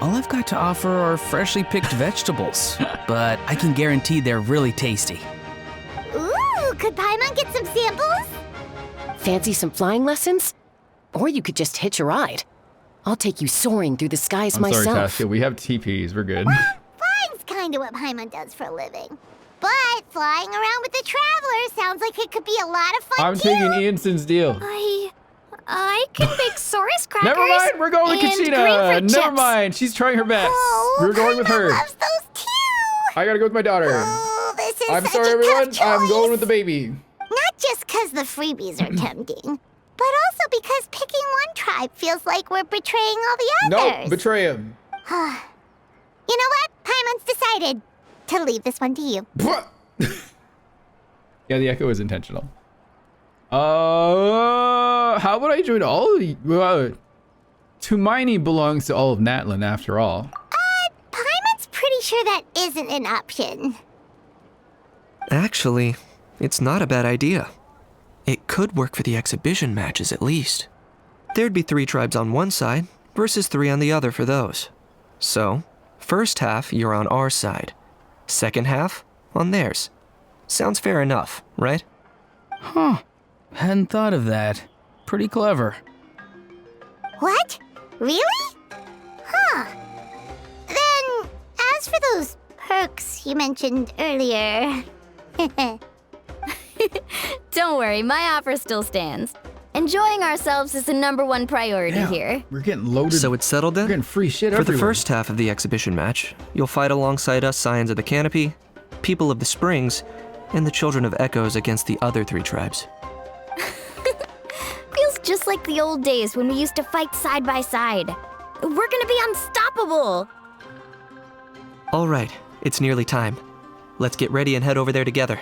All I've got to offer are freshly picked vegetables, but I can guarantee they're really tasty. Ooh, could Paimon get some samples? Fancy some flying lessons? Or you could just hitch a ride. I'll take you soaring through the skies I'm sorry, myself. Tasha. We have TPs. We're good. Flying's kind of what Paimon does for a living. But flying around with the Traveler sounds like it could be a lot of fun I'm taking Ianson's deal. I can bake Saurus crackers. Never mind. We're going with and green Kachina. fruit Never chips. mind. She's trying her best. We're going with her. loves those too. I gotta go with my daughter. Oh, this is I'm such sorry, a everyone. tough I'm choice. going with the baby. Not just because the freebies are tempting, but also because picking one tribe feels like we're betraying all the others. Nope. Betray him. You know what? Paimon's decided to leave this one to you. Yeah, the echo is intentional. How would I join all of you? Tumaini belongs to all of Natlan after all. Paimon's pretty sure that isn't an option. Actually, it's not a bad idea. It could work for the exhibition matches at least. There'd be 3 tribes on one side versus 3 on the other for those. So, first half you're on our side. Second half on theirs. Sounds fair enough, right? Huh. Hadn't thought of that. Pretty clever. What? Really? Huh. Then, as for those perks you mentioned earlier... Don't worry, my offer still stands. Enjoying ourselves is the #1 priority here. We're getting loaded. So it's settled then? We're getting free shit For everywhere. the first half of the exhibition match, you'll fight alongside us Scions of the Canopy, People of the Springs, and the Children of Echoes against the other 3 tribes. Feels just like the old days when we used to fight side by side. We're gonna be unstoppable. All right, it's nearly time. Let's get ready and head over there together.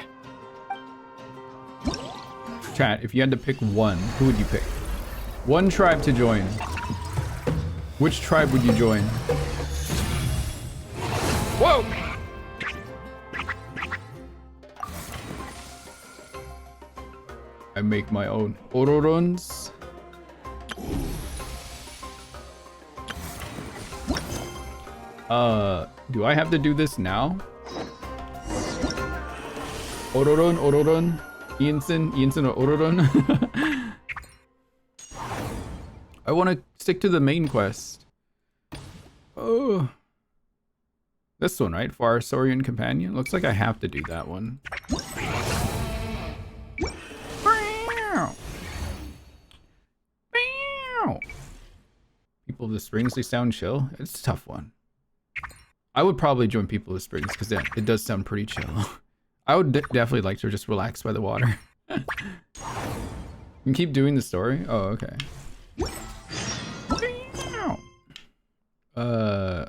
Chat, if you had to pick one, who would you pick? One tribe to join. Which tribe would you join? Whoa! I make my own Ororons. Do I have to do this now? Ororon. Ianson or Ororon. I want to stick to the main quest. Oh. This one, right? For our Saurian companion? Looks like I have to do that one. People of the Springs, they sound chill. It's a tough one. I would probably join People of the Springs because it does sound pretty chill. I would definitely like to just relax by the water. You can keep doing the story? Oh, okay. Oh,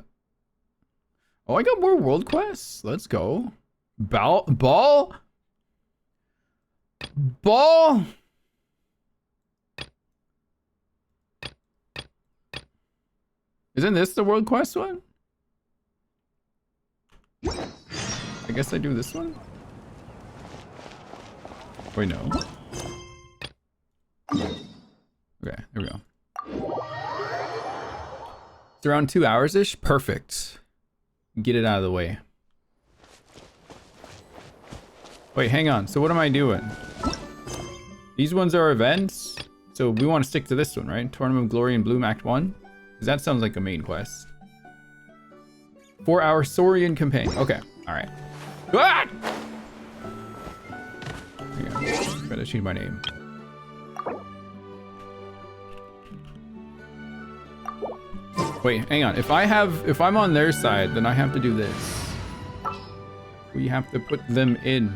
I got more world quests. Let's go. Ball? Isn't this the world quest one? I guess I do this one? Wait, no. Okay, there we go. It's around 2 hours-ish? Perfect. Get it out of the way. Wait, hang on. So what am I doing? These ones are events? So we want to stick to this one, right? Tournament of Glory and Bloom Act 1? Because that sounds like a main quest. 4-hour Saurian campaign. Okay, alright. Ah! Gotta change my name. Wait, hang on. If I'm on their side, then I have to do this. We have to put them in.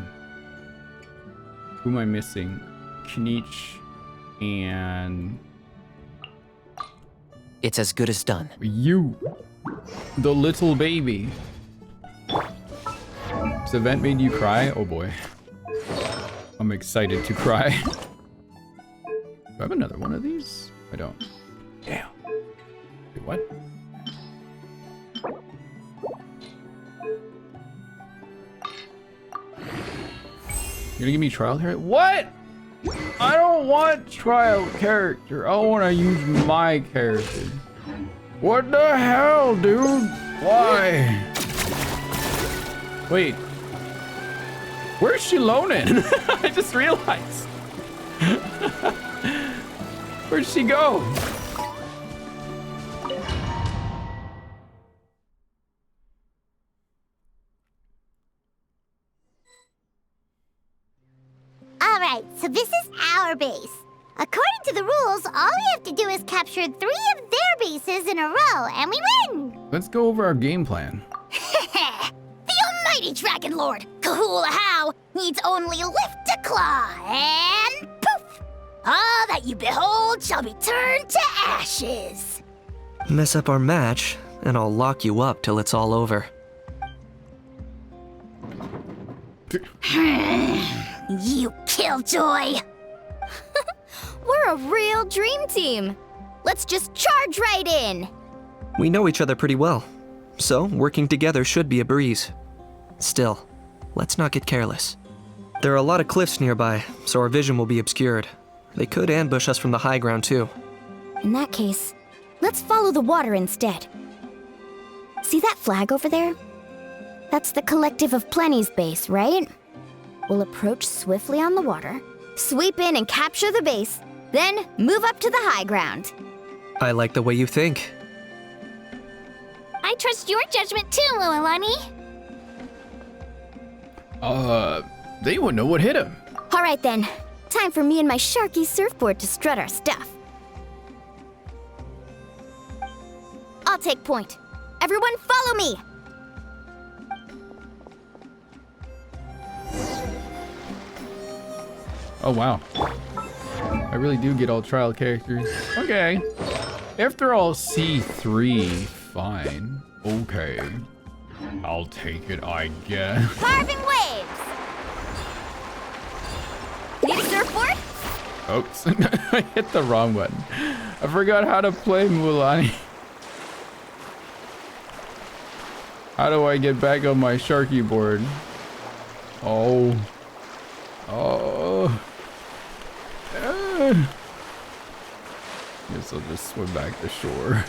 Who am I missing? Knich and... It's as good as done. You, the little baby. This event made you cry? Oh boy. I'm excited to cry. Do I have another one of these? I don't. Damn. Wait, what? You're gonna give me trial character? What? I don't want trial character. I want to use my character. What the hell, dude? Why? Wait. Where's she loaning? I just realized. Where'd she go? Alright, so this is our base. According to the rules, all we have to do is capture 3 of their bases in a row, and we win! Let's go over our game plan. The almighty Dragon Lord, Kahula How, needs only lift a claw, and poof! All that you behold shall be turned to ashes. Mess up our match, and I'll lock you up till it's all over. You killjoy! We're a real dream team. Let's just charge right in. We know each other pretty well, so working together should be a breeze. Still, let's not get careless. There are a lot of cliffs nearby, so our vision will be obscured. They could ambush us from the high ground too. In that case, let's follow the water instead. See that flag over there? That's the Collective of Plenty's base, right? We'll approach swiftly on the water, sweep in and capture the base, then move up to the high ground. I like the way you think. I trust your judgment too, Mualani. They wouldn't know what hit him. All right then, time for me and my Sharky surfboard to strut our stuff. I'll take point. Everyone follow me! Oh wow. I really do get all trial characters. Okay. If they're all C3, fine. Okay. I'll take it, I guess. Carving waves! Need a surfboard? Oops. I hit the wrong button. I forgot how to play Mualani. How do I get back on my Sharky board? Oh. Oh. Guess I'll just swim back to shore.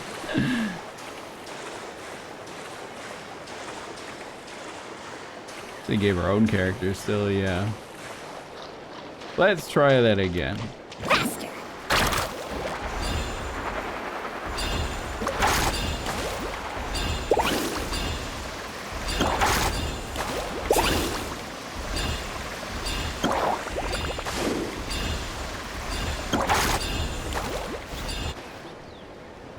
They gave our own character still, yeah. Let's try that again. Faster!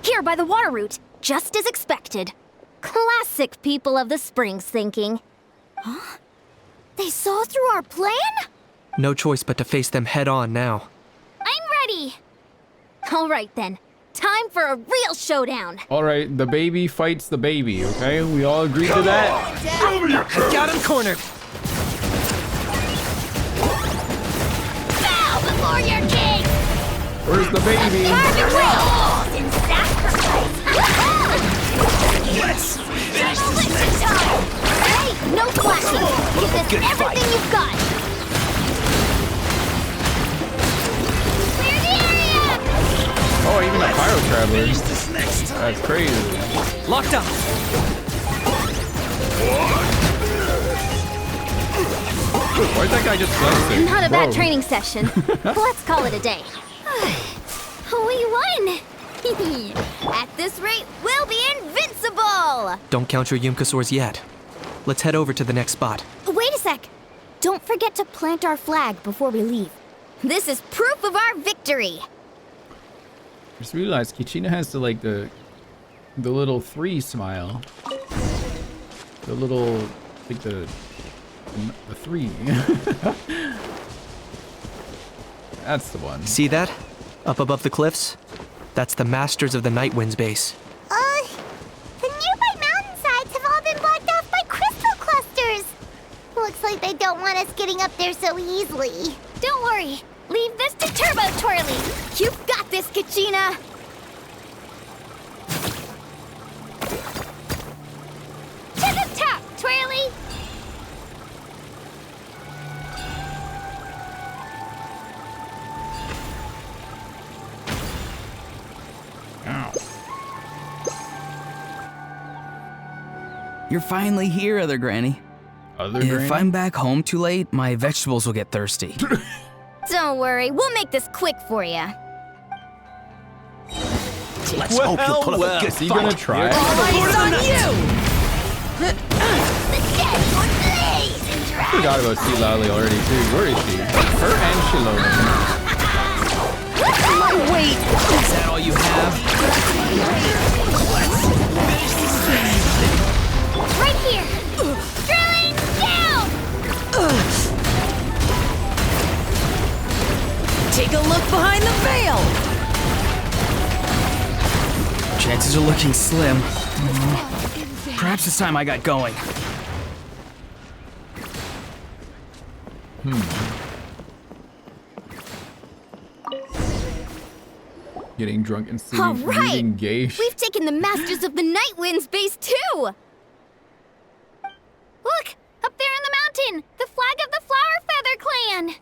Here by the water route, just as expected. Classic people of the Springs thinking. Huh? They saw through our plan? No choice but to face them head on now. I'm ready! All right then, time for a real showdown. All right, the baby fights the baby, okay? We all agree to that? Got him cornered! Bow before your king! Where's the baby? Perfect rules in sacrifice! Let's finish this next time! Hey, no flashing! Give this Good everything fight. you've got! Clear the area! Oh, even a Pyro Traveler. That's crazy. Locked up! Why'd that guy just flexing? Not a bad Whoa. training session. Let's call it a day. We won! At this rate, we'll be invincible! Don't count your Yumkasaurs yet. Let's head over to the next spot. Wait a sec. Don't forget to plant our flag before we leave. This is proof of our victory. Just realized Kichina has the little 3 smile. The little, like the 3. That's the one. See that? Up above the cliffs? That's the Masters of the Night Wind's base. The nearby mountainsides have all been blocked off by crystal clusters. Looks like they don't want us getting up there so easily. Don't worry. Leave this to Turbo Twirly. You've got this, Kachina! To the top, Twirly! You're finally here, Other Granny. Other If Granny? I'm back home too late, my vegetables will get thirsty. Don't worry, we'll make this quick for you. Let's hope you'll put up a good Is he gonna try? Eyes on you! I forgot about Sea Lally already too. Where is she? Her and Shilona. My weight! Is that all you have? Right here! Drilling down! Take a look behind the veil! Chances are looking slim. Perhaps it's time I got going. Getting drunk and All reading right! gay. We've taken the Masters of the Night Wind's base too! Look! Up there in the mountain! The flag of the Flower Feather Clan!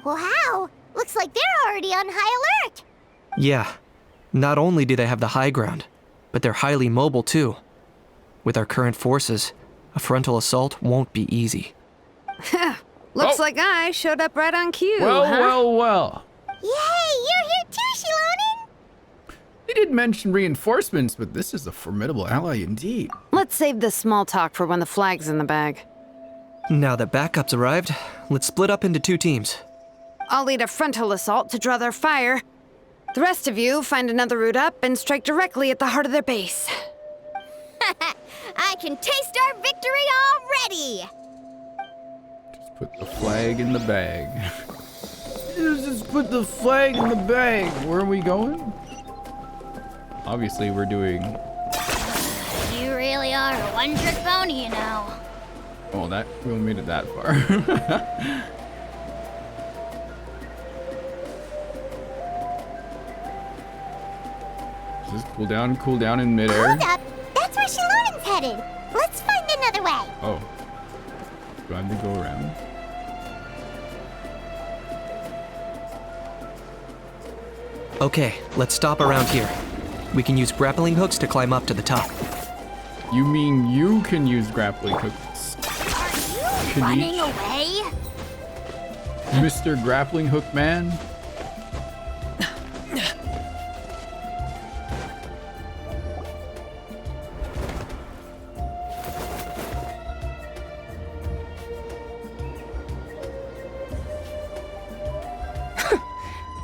Wow! Looks like they're already on high alert. Yeah. Not only do they have the high ground, but they're highly mobile too. With our current forces, a frontal assault won't be easy. Looks like I showed up right on cue, Well, huh? well. Yay! You're here too, Shilonen! They did mention reinforcements, but this is a formidable ally indeed. Let's save this small talk for when the flag's in the bag. Now that backup's arrived, let's split up into 2 teams. I'll lead a frontal assault to draw their fire. The rest of you find another route up and strike directly at the heart of their base. I can taste our victory already! Just put the flag in the bag. Just put the flag in the bag. Where are we going? Obviously, we're doing. You really are a one-trick pony, you know. Oh, that we only made it that far. Just cool down in midair. Hold up! That's where Shilonen's headed. Let's find another way. Oh. Do I have to go around? Okay, let's stop around here. We can use grappling hooks to climb up to the top. You mean you can use grappling hooks? Can Running you, away? Mr. Grappling Hook Man?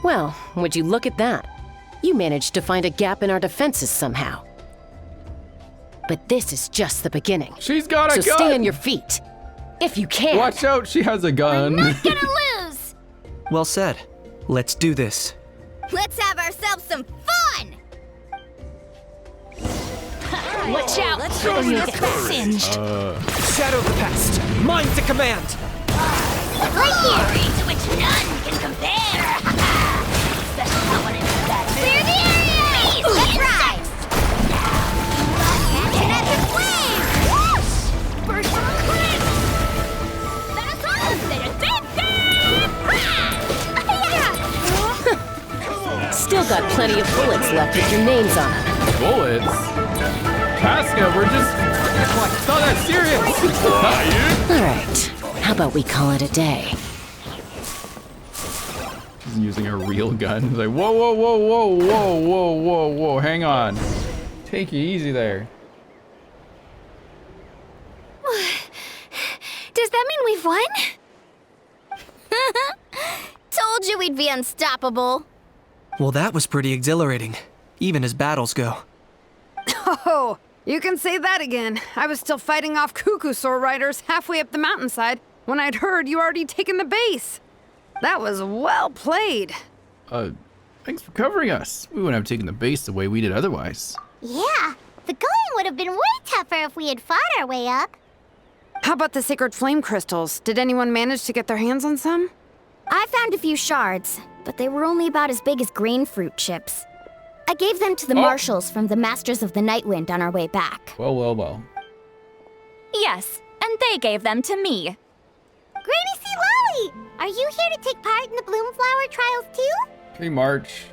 Well, would you look at that? You managed to find a gap in our defenses somehow. But this is just the beginning. She's got a gun! So stay on your feet. If you can. Watch out, she has a gun. Gonna lose! Well said. Let's do this. Let's have ourselves some fun! Watch out! Let's Or you this get fast. singed. Shadow the past! Mine to command! Right here! To which none can compare! Special someone in that. Clear the area! That's right! Catching at the flame! Whoosh! Burst on the cliff! That's all! Still got plenty of bullets left with your names on them. Bullets? Casca, we're just... It's not that serious! Alright, how about we call it a day? He's using a real gun. He's like, whoa, whoa, whoa, whoa, whoa, whoa, whoa, whoa, hang on. Take it easy there. Does that mean we've won? Told you we'd be unstoppable. Well, that was pretty exhilarating, even as battles go. Oh, you can say that again. I was still fighting off Cuckoosaur riders halfway up the mountainside when I'd heard you already taken the base. That was well played. Thanks for covering us. We wouldn't have taken the base the way we did otherwise. Yeah, the going would have been way tougher if we had fought our way up. How about the sacred flame crystals? Did anyone manage to get their hands on some? I found a few shards, but they were only about as big as grain fruit chips. I gave them to the marshals from the Masters of the Nightwind on our way back. Well. Yes, and they gave them to me. Granny C. Lolly! Are you here to take part in the Bloomflower trials too? Hey, March.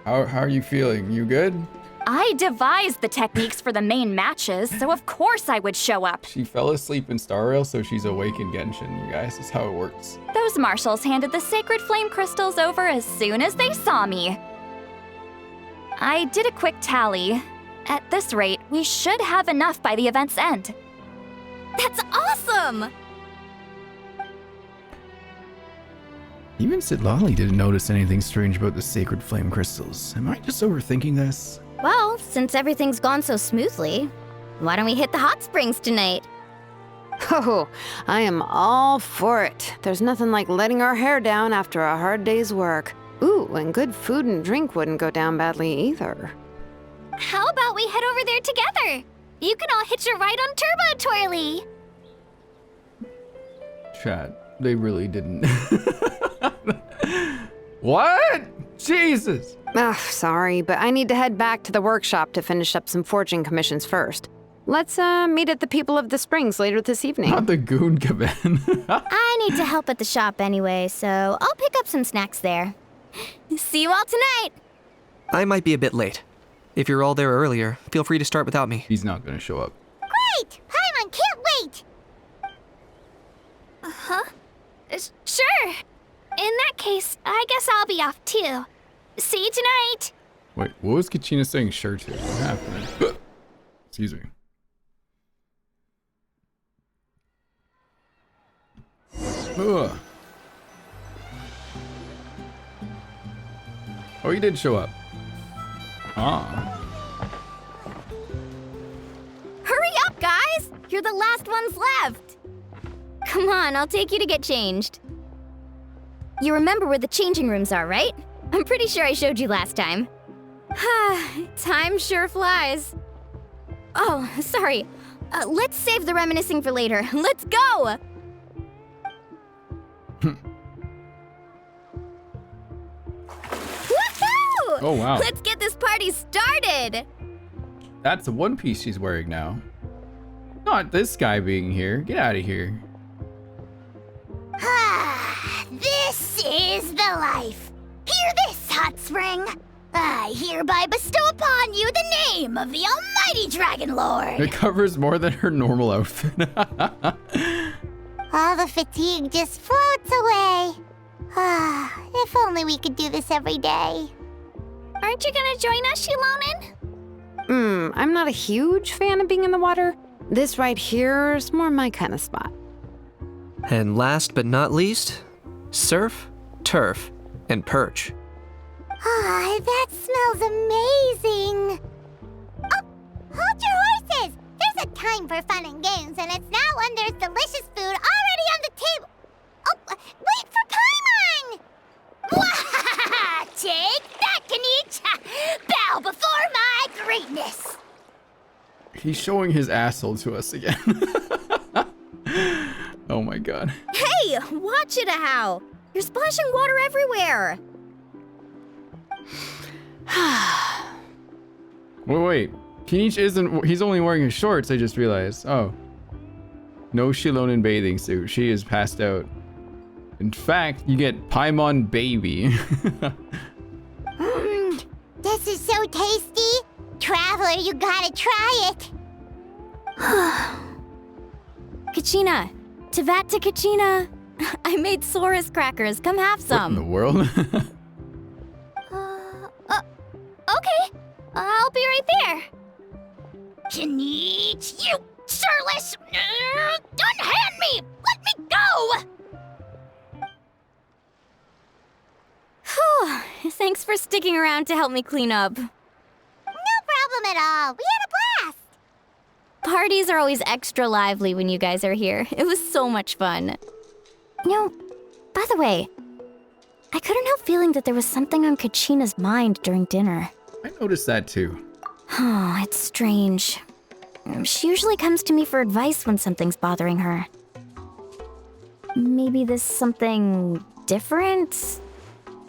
How are you feeling? You good? I devised the techniques for the main matches, so of course I would show up. She fell asleep in Star Rail, so she's awake in Genshin, you guys. That's how it works. Those marshals handed the sacred flame crystals over as soon as they saw me. I did a quick tally. At this rate, we should have enough by the event's end. That's awesome! Even Sitlali didn't notice anything strange about the sacred flame crystals. Am I just overthinking this? Well, since everything's gone so smoothly, why don't we hit the hot springs tonight? Oh, I am all for it. There's nothing like letting our hair down after a hard day's work. Ooh, and good food and drink wouldn't go down badly either. How about we head over there together? You can all hitch a ride on Turbo Twirly. Chat, they really didn't. What? Jesus! Ugh, sorry, but I need to head back to the workshop to finish up some forging commissions first. Let's meet at the People of the Springs later this evening. Not the Goon Cabin. I need to help at the shop anyway, so I'll pick up some snacks there. See you all tonight! I might be a bit late. If you're all there earlier, feel free to start without me. He's not gonna show up. Great! Paimon can't wait! Uh-huh. Sure. In that case, I guess I'll be off too. See you tonight! Wait, what was Kachina saying sure to? What happened? Excuse me. Ugh. Oh, he did show up. Ah. Hurry up, guys! You're the last ones left! Come on, I'll take you to get changed. You remember where the changing rooms are, right? I'm pretty sure I showed you last time. Time sure flies. Oh, sorry. Let's save the reminiscing for later. Let's go! Woohoo! Oh, wow. Let's get this party started! That's the one piece she's wearing now. Not this guy being here. Get out of here. This is the life. Hear this, Hot Spring. I hereby bestow upon you the name of the Almighty Dragon Lord. It covers more than her normal outfit. All the fatigue just floats away. If only we could do this every day. Aren't you gonna join us, Shilonen? I'm not a huge fan of being in the water. This right here is more my kind of spot. And last but not least, surf, turf, and perch. That smells amazing. Oh, hold your horses. There's a time for fun and games, and it's now when there's delicious food already on the table. Oh, wait for Paimon! Wahahaha! Take that, Kanich! Bow before my greatness! He's showing his asshole to us again. Oh my god. Hey, watch it, How! You're splashing water everywhere! Wait. Kinich isn't. He's only wearing his shorts, I just realized. Oh. No Shilonen bathing suit. She is passed out. In fact, you get Paimon Baby. This is so tasty! Traveler, you gotta try it! Kachina! Tavat to Kachina! I made Sora's crackers. Come have some. What in the world? Okay. I'll be right there. Kanich, you shirtless! Unhand me! Let me go! Whew. Thanks for sticking around to help me clean up. No problem at all. We had a blast. Parties are always extra lively when you guys are here. It was so much fun. You know, by the way, I couldn't help feeling that there was something on Kachina's mind during dinner. I noticed that too. Oh, it's strange. She usually comes to me for advice when something's bothering her. Maybe this something different?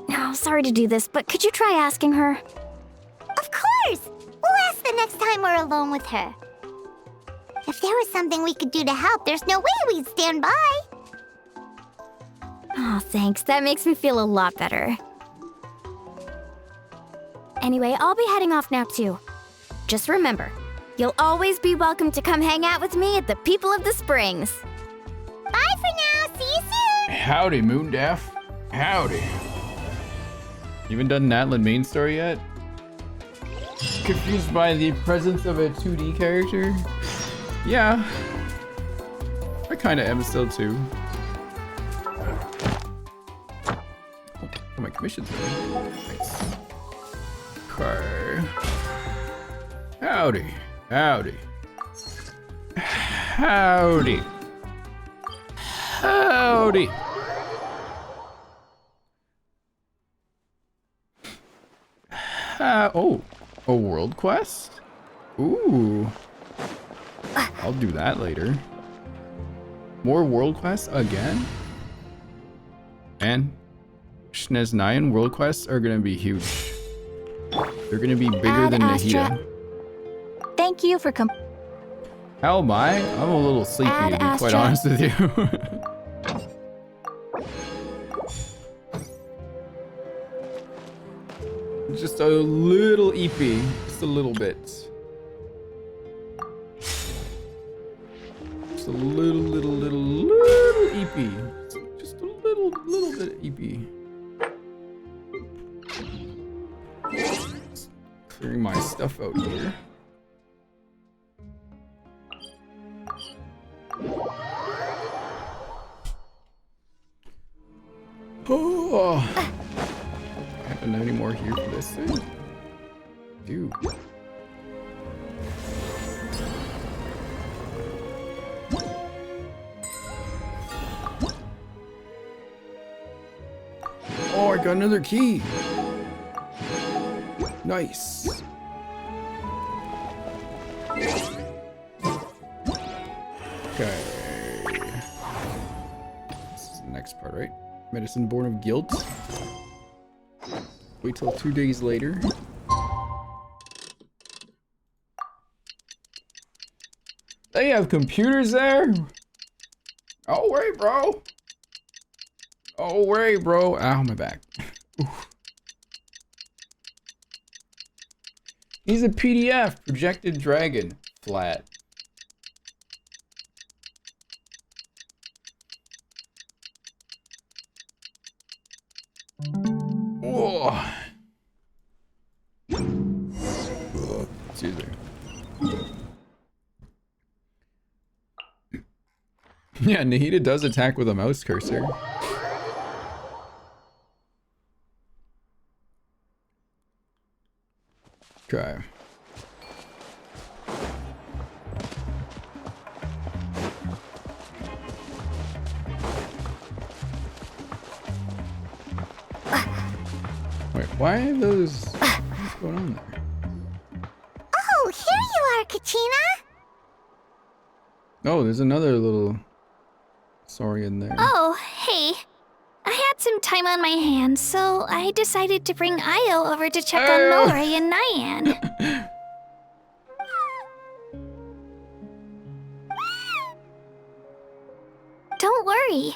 Oh, sorry to do this, but could you try asking her? Of course! We'll ask the next time we're alone with her. If there was something we could do to help, there's no way we'd stand by. Oh, thanks. That makes me feel a lot better. Anyway, I'll be heading off now too. Just remember, you'll always be welcome to come hang out with me at the People of the Springs. Bye for now. See you soon. Howdy, Moondaff. Howdy. You haven't done Natlan main story yet? Confused by the presence of a 2D character? Yeah. I kinda am still too. Oh, my commission's ready. Nice. Okay. Howdy. Howdy. Howdy. Howdy. Oh, a world quest? Ooh. I'll do that later. More world quests again? And Shneznayan world quests are gonna be huge. They're gonna be bigger than Nahida. Thank you for How am I? I'm a little sleepy, to be quite Astra. honest with you. Just a little eepy. Just a little bit. Just a little eepy. Just a little bit eepy. Just clearing my stuff out here. Oh. Haven't any more here for this thing? Dude. Oh, I got another key. Nice. Okay. This is the next part, right? Medicine born of guilt. Wait till 2 days later. They have computers there? Oh, wait, bro. Oh, wait, bro. Ow, my back. Oof. He's a PDF. Projected dragon. Flat. Whoa. Excuse me. Yeah, Nahida does attack with a mouse cursor. Okay. Wait, why are those... What's going on there? Oh, here you are, Kachina. Oh, there's another little... Saurian there. Oh, hey. I had some time on my hands, so I decided to bring Io over to check on Milray and Nyan. Don't worry.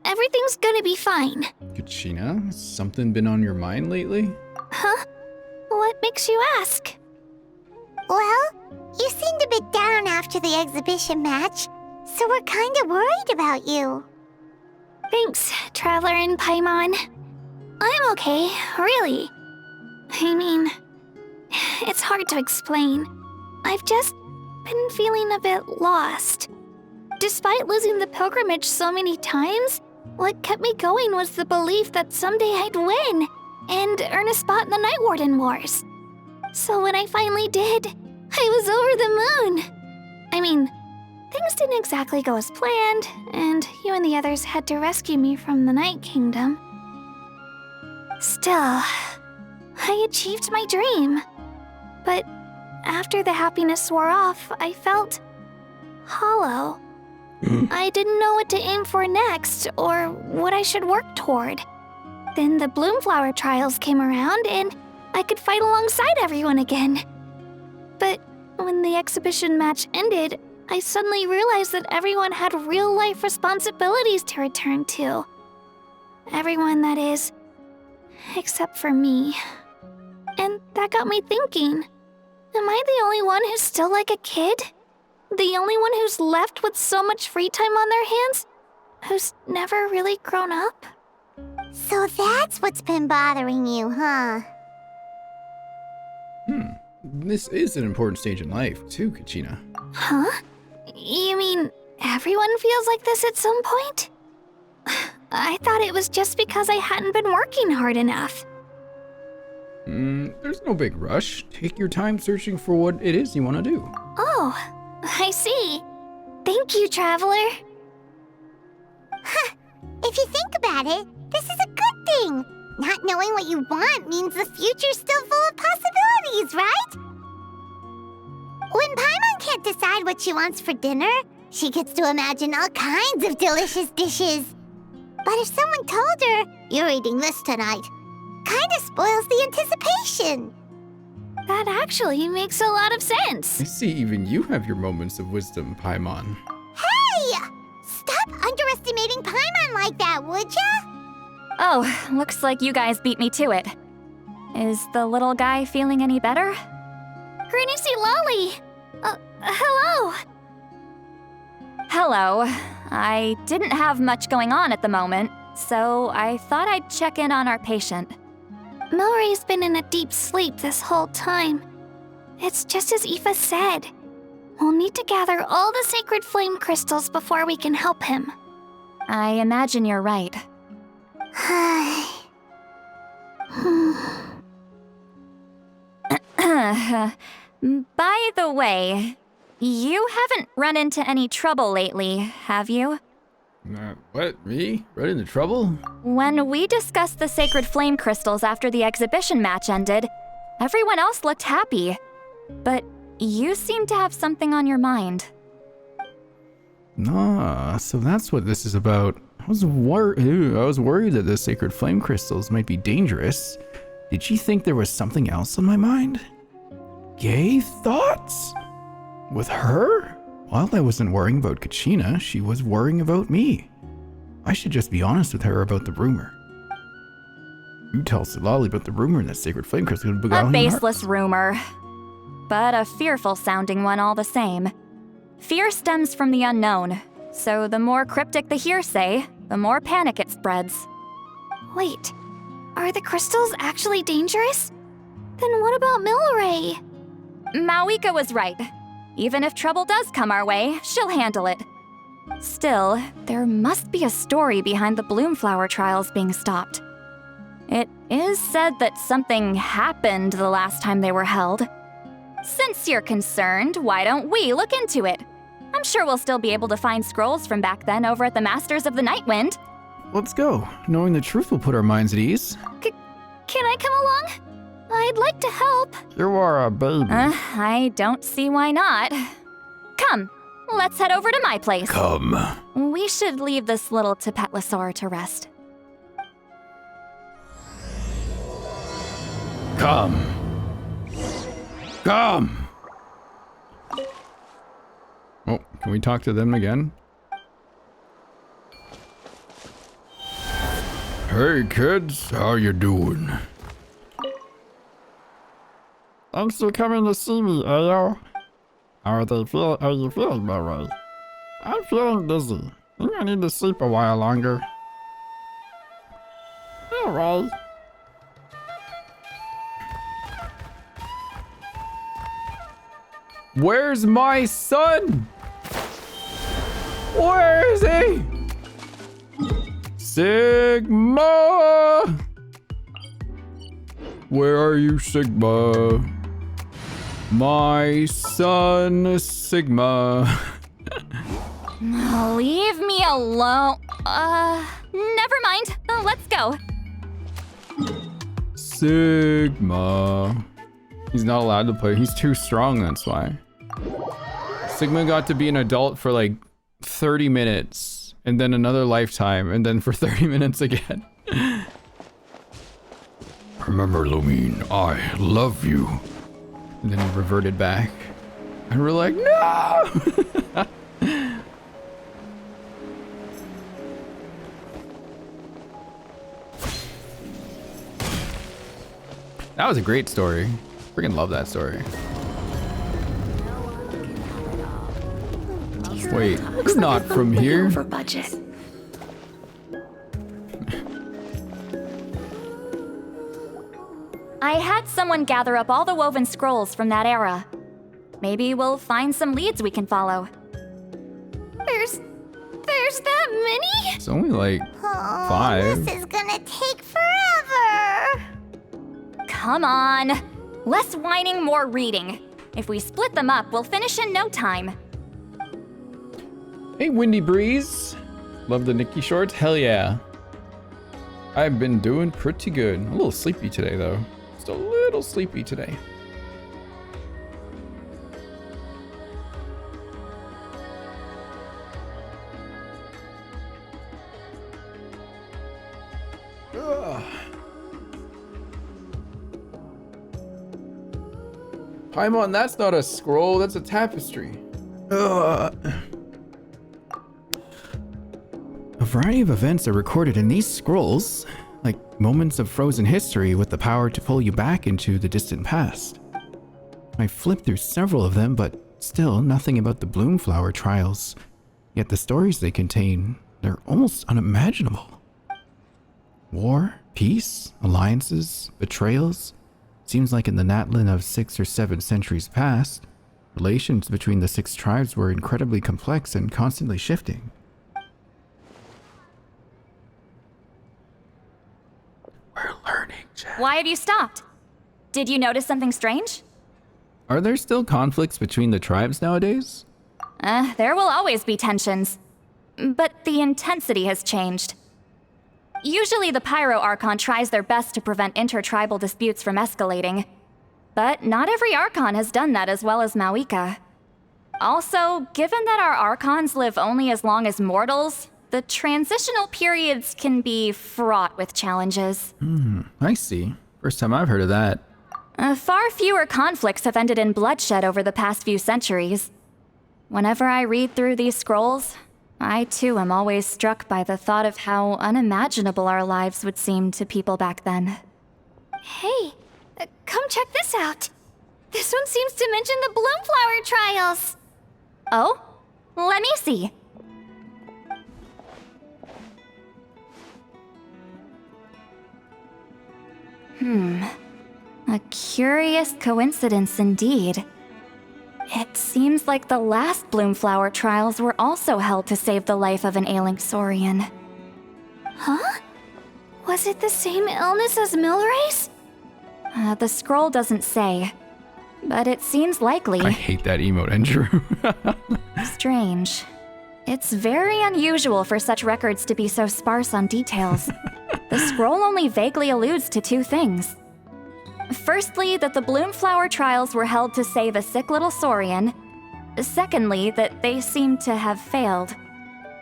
Everything's gonna be fine. Kachina, has something been on your mind lately? Huh? What makes you ask? Well, you seemed a bit down after the exhibition match, so we're kind of worried about you. Thanks, Traveler and Paimon. I'm okay, really. I mean, it's hard to explain. I've just been feeling a bit lost. Despite losing the pilgrimage so many times, what kept me going was the belief that someday I'd win and earn a spot in the Night Warden Wars. So when I finally did, I was over the moon. I mean, things didn't exactly go as planned, and you and the others had to rescue me from the Night Kingdom. Still, I achieved my dream. But after the happiness wore off, I felt hollow. I didn't know what to aim for next or what I should work toward. Then the Bloomflower trials came around and I could fight alongside everyone again. But when the exhibition match ended, I suddenly realized that everyone had real-life responsibilities to return to. Everyone, that is, except for me. And that got me thinking, am I the only one who's still like a kid? The only one who's left with so much free time on their hands? Who's never really grown up? So that's what's been bothering you, huh? This is an important stage in life, too, Kachina. Huh? You mean everyone feels like this at some point? I thought it was just because I hadn't been working hard enough. There's no big rush. Take your time searching for what it is you want to do. Oh, I see. Thank you, Traveler. Huh. If you think about it, this is a good thing. Not knowing what you want means the future's still full of possibilities, right? When Paimon can't decide what she wants for dinner, she gets to imagine all kinds of delicious dishes. But if someone told her, "You're eating this tonight," kinda spoils the anticipation. That actually makes a lot of sense. I see even you have your moments of wisdom, Paimon. Hey! Stop underestimating Paimon like that, would ya? Oh, looks like you guys beat me to it. Is the little guy feeling any better? Granny C. Lolly! Hello! Hello. I didn't have much going on at the moment, so I thought I'd check in on our patient. Milray's been in a deep sleep this whole time. It's just as IFA said. We'll need to gather all the sacred flame crystals before we can help him. I imagine you're right. By the way, you haven't run into any trouble lately, have you? What, me? Run into trouble? When we discussed the sacred flame crystals after the exhibition match ended, everyone else looked happy. But you seem to have something on your mind. Ah, so that's what this is about. I was worried that the sacred flame crystals might be dangerous. Did she think there was something else on my mind? Gay thoughts? With her? While I wasn't worrying about Kachina, she was worrying about me. I should just be honest with her about the rumor. You tell Silali about the rumor that sacred flame crystal would be A baseless rumor, but a fearful-sounding one all the same. Fear stems from the unknown, so the more cryptic the hearsay, the more panic it spreads. Wait, are the crystals actually dangerous? Then what about Milray? Mawika was right. Even if trouble does come our way, she'll handle it. Still, there must be a story behind the Bloomflower trials being stopped. It is said that something happened the last time they were held. Since you're concerned, why don't we look into it? I'm sure we'll still be able to find scrolls from back then over at the Masters of the Nightwind. Let's go. Knowing the truth will put our minds at ease. Can I come along? I'd like to help. You are a baby. I don't see why not. Come, let's head over to my place. Come. We should leave this little Tapetlosaur to rest. Come. Come. Oh, can we talk to them again? Hey kids, how you doing? Thanks for coming to see me, Ayo. How are you feeling, Milray? I'm feeling dizzy. I think I need to sleep a while longer. Milray. Where's my son? Where is he? Sigma! Where are you, Sigma? My son, Sigma. Leave me alone. Never mind. Let's go. Sigma. He's not allowed to play. He's too strong, that's why. Sigma got to be an adult for like 30 minutes, and then another lifetime, and then for 30 minutes again. Remember, Lumine, I love you. And then he reverted back. And we're like, no! That was a great story. Freaking love that story. Wait, you're not from here. Over budget. I had someone gather up all the woven scrolls from that era. Maybe we'll find some leads we can follow. There's that many? It's only like Oh, 5. this is gonna take forever. Come on. Less whining, more reading. If we split them up, we'll finish in no time. Hey, Windy Breeze. Love the Nikki shorts? Hell yeah. I've been doing pretty good. A little sleepy today, though. Just a little sleepy today. Ugh. Paimon, that's not a scroll, that's a tapestry. Ugh. A variety of events are recorded in these scrolls, like moments of frozen history with the power to pull you back into the distant past. I flipped through several of them, but still nothing about the Bloomflower trials. Yet the stories they contain, they're almost unimaginable. War, peace, alliances, betrayals. Seems like in the Natlan of 6 or 7 centuries past, relations between the 6 tribes were incredibly complex and constantly shifting. We're learning, Jen. Why have you stopped? Did you notice something strange? Are there still conflicts between the tribes nowadays? There will always be tensions. But the intensity has changed. Usually the Pyro Archon tries their best to prevent intertribal disputes from escalating. But not every Archon has done that as well as Mawika. Also, given that our Archons live only as long as mortals, the transitional periods can be fraught with challenges. I see. First time I've heard of that. Far fewer conflicts have ended in bloodshed over the past few centuries. Whenever I read through these scrolls, I too am always struck by the thought of how unimaginable our lives would seem to people back then. Hey, come check this out. This one seems to mention the Bloomflower trials. Oh? Let me see. A curious coincidence indeed. It seems like the last Bloomflower trials were also held to save the life of an ailing Saurian. Huh? Was it the same illness as Milray's? The scroll doesn't say, but it seems likely. I hate that emote, Andrew. Strange. It's very unusual for such records to be so sparse on details. The scroll only vaguely alludes to 2 things. Firstly, that the Bloomflower trials were held to save a sick little Saurian. Secondly, that they seem to have failed.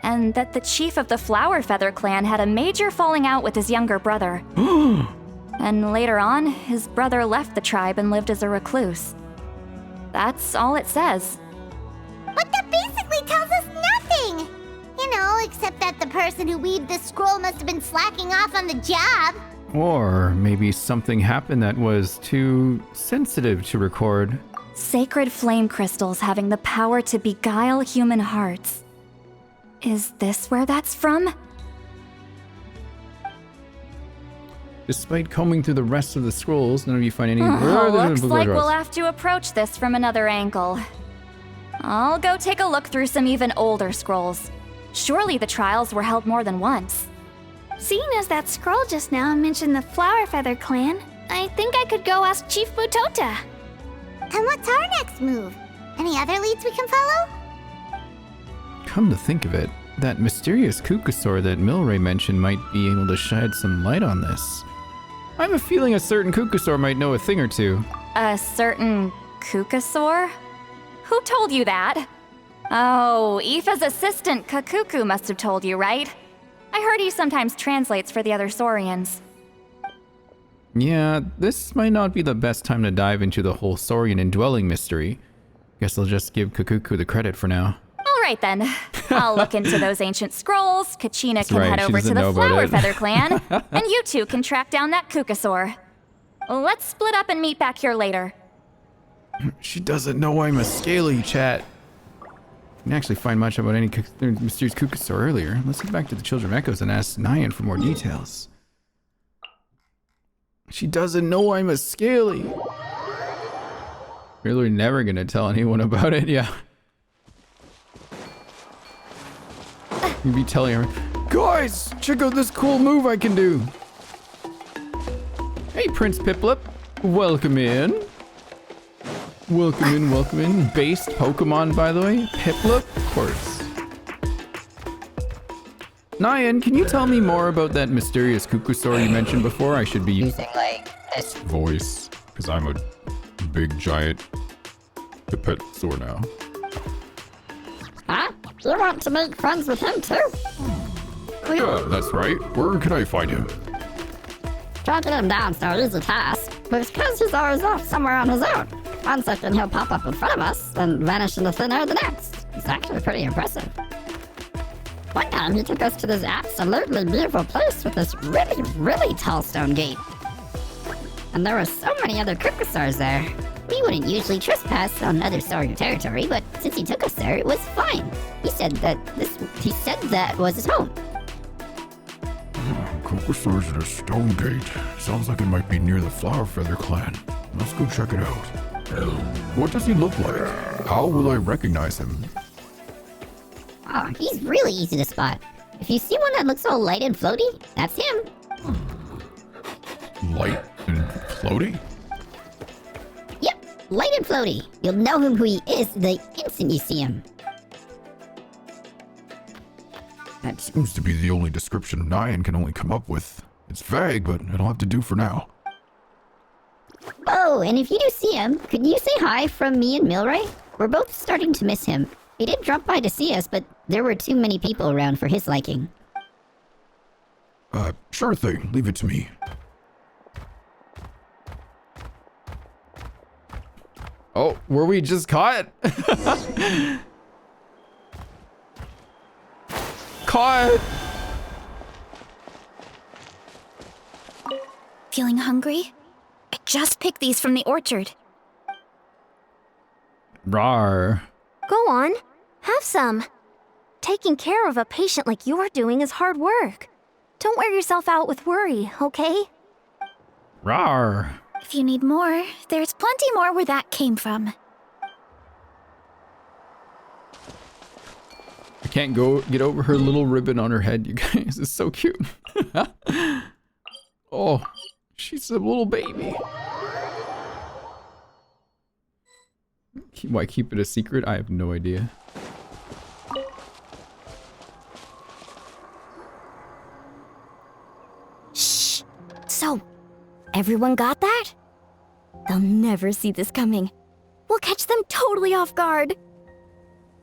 And that the chief of the Flower Feather clan had a major falling out with his younger brother. And later on, his brother left the tribe and lived as a recluse. That's all it says. But that basically tells us nothing! You know, except that the person who weaved this scroll must have been slacking off on the job. Or maybe something happened that was too sensitive to record. Sacred flame crystals having the power to beguile human hearts. Is this where that's from? Despite combing through the rest of the scrolls, none of you find any. Looks like we'll have to approach this from another angle. I'll go take a look through some even older scrolls. Surely the trials were held more than once. Seeing as that scroll just now mentioned the Flower Feather clan, I think I could go ask Chief Butota. And what's our next move? Any other leads we can follow? Come to think of it, that mysterious Kukusaur that Milray mentioned might be able to shed some light on this. I have a feeling a certain Kukusaur might know a thing or two. A certain Kukusaur? Who told you that? Oh, IFA's assistant, Kakuku, must have told you, right? I heard he sometimes translates for the other Saurians. Yeah, this might not be the best time to dive into the whole Saurian indwelling mystery. Guess I'll just give Kakuku the credit for now. All right then. I'll look into those ancient scrolls, Kachina can right, head she over to doesn't the know about Flower it. Feather Clan, and you two can track down that Kukusaur. Let's split up and meet back here later. She doesn't know I'm a scaly, chat. Didn't actually find much about any mysterious Kukusaur earlier. Let's get back to the Children of Echoes and ask Nyan for more details. She doesn't know I'm a scaly. Really never gonna tell anyone about it, yeah. You'd be telling her, guys, check out this cool move I can do. Hey, Prince Piplup, welcome in. Welcome in. Based Pokemon, by the way. Piplup, of course. Nyan, can you tell me more about that mysterious Kukusaur you mentioned before? I should be using like this voice, because I'm a big giant Piplusaur now. Huh? You want to make friends with him too? Yeah, that's right. Where can I find him? Tracking him down's no easy task, but it's because he's always off somewhere on his own. One second he'll pop up in front of us, then vanish into thin air the next. It's actually pretty impressive. One time he took us to this absolutely beautiful place with this really, really tall stone gate. And there were so many other Kukusaurs there. We wouldn't usually trespass on other Saurian territory, but since he took us there, it was fine. He said that was his home. Kukusaur's at a stone gate. Sounds like it might be near the Flower Feather Clan. Let's go check it out. What does he look like? How will I recognize him? Oh, he's really easy to spot. If you see one that looks all light and floaty, that's him. Light and floaty? Yep, light and floaty. You'll know who he is the instant you see him. That seems to be the only description Nyan can only come up with. It's vague, but it'll have to do for now. Oh, and if you do see him, could you say hi from me and Milray? We're both starting to miss him. He did drop by to see us, but there were too many people around for his liking. Sure thing. Leave it to me. Oh, were we just caught? Caught! Feeling hungry? I just picked these from the orchard. Rawr. Go on, have some. Taking care of a patient like you're doing is hard work. Don't wear yourself out with worry, okay? Rawr. If you need more, there's plenty more where that came from. I can't get over her little ribbon on her head, you guys. It's so cute. Oh, she's a little baby. Why keep it a secret? I have no idea. Shh. So, everyone got that? They'll never see this coming. We'll catch them totally off guard.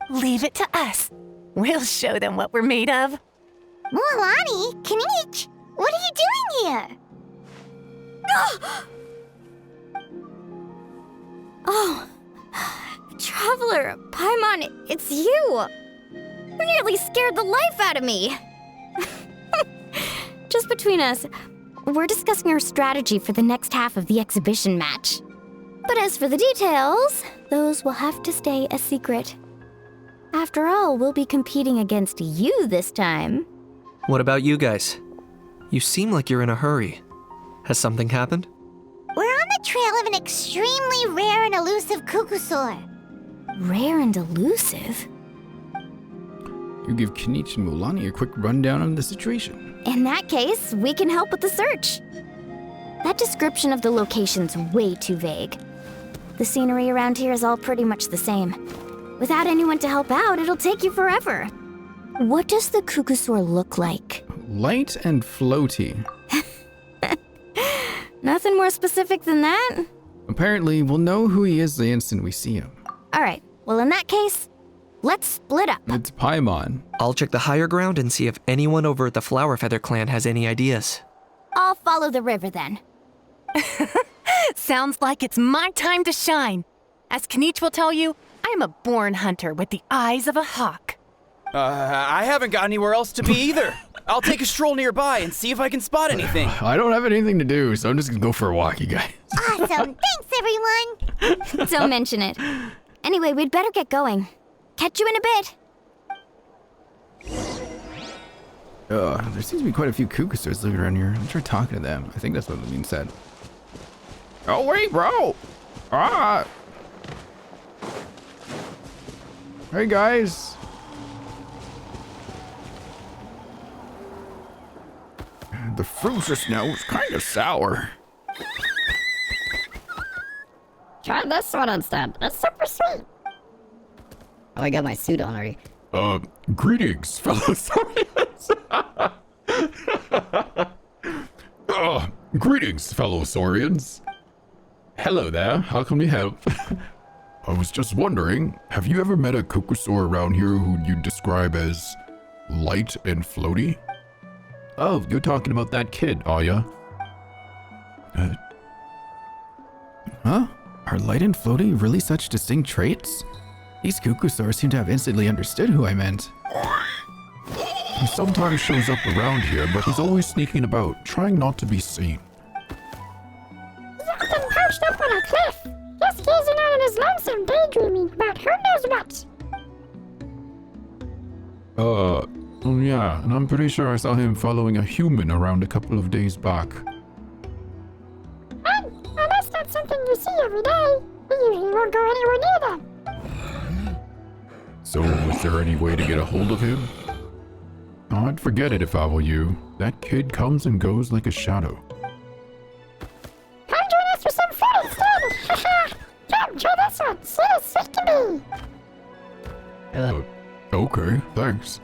Leave it to us. We'll show them what we're made of. Mualani, Kanich, what are you doing here? Oh, Traveler, Paimon, it's you! You nearly scared the life out of me! Just between us, we're discussing our strategy for the next half of the exhibition match. But as for the details, those will have to stay a secret. After all, we'll be competing against you this time. What about you guys? You seem like you're in a hurry. Has something happened? We're on the trail of an extremely rare and elusive Kukusaur. Rare and elusive? You give Kanich and Mualani a quick rundown of the situation. In that case, we can help with the search. That description of the location's way too vague. The scenery around here is all pretty much the same. Without anyone to help out, it'll take you forever. What does the Kukusaur look like? Light and floaty. Nothing more specific than that? Apparently, we'll know who he is the instant we see him. Alright, well in that case, let's split up. It's Paimon. I'll check the higher ground and see if anyone over at the Flower Feather clan has any ideas. I'll follow the river then. Sounds like it's my time to shine. As Knight will tell you, I am a born hunter with the eyes of a hawk. I haven't got anywhere else to be either. I'll take a stroll nearby and see if I can spot anything. I don't have anything to do, so I'm just gonna go for a walk, you guys. Awesome. Thanks, everyone. Don't mention it. Anyway, we'd better get going. Catch you in a bit. There seems to be quite a few Kukusors living around here. I'll try talking to them. I think that's what being said. Oh, wait, bro! Hey, guys. The fruit just now is kind of sour. Try this one instead. It's super sweet. Oh, I got my suit on already. Greetings, fellow Saurians. Greetings, fellow Saurians. Hello there. How can we help? I was just wondering, have you ever met a Kukusaur around here who you'd describe as light and floaty? Oh, you're talking about that kid, are ya? Huh? Are light and floaty really such distinct traits? These Kukusaurs seem to have instantly understood who I meant. He sometimes shows up around here, but he's always sneaking about, trying not to be seen. He's often perched up on a cliff, just gazing out in his lonesome, daydreaming about who knows what. Oh yeah, and I'm pretty sure I saw him following a human around a couple of days back. Well, that's not something you see every day. We usually won't go anywhere near them. So, was there any way to get a hold of him? I'd forget it if I were you. That kid comes and goes like a shadow. Come join us for some food instead. Haha. Come, try this one. See how sweet can be. Okay, thanks.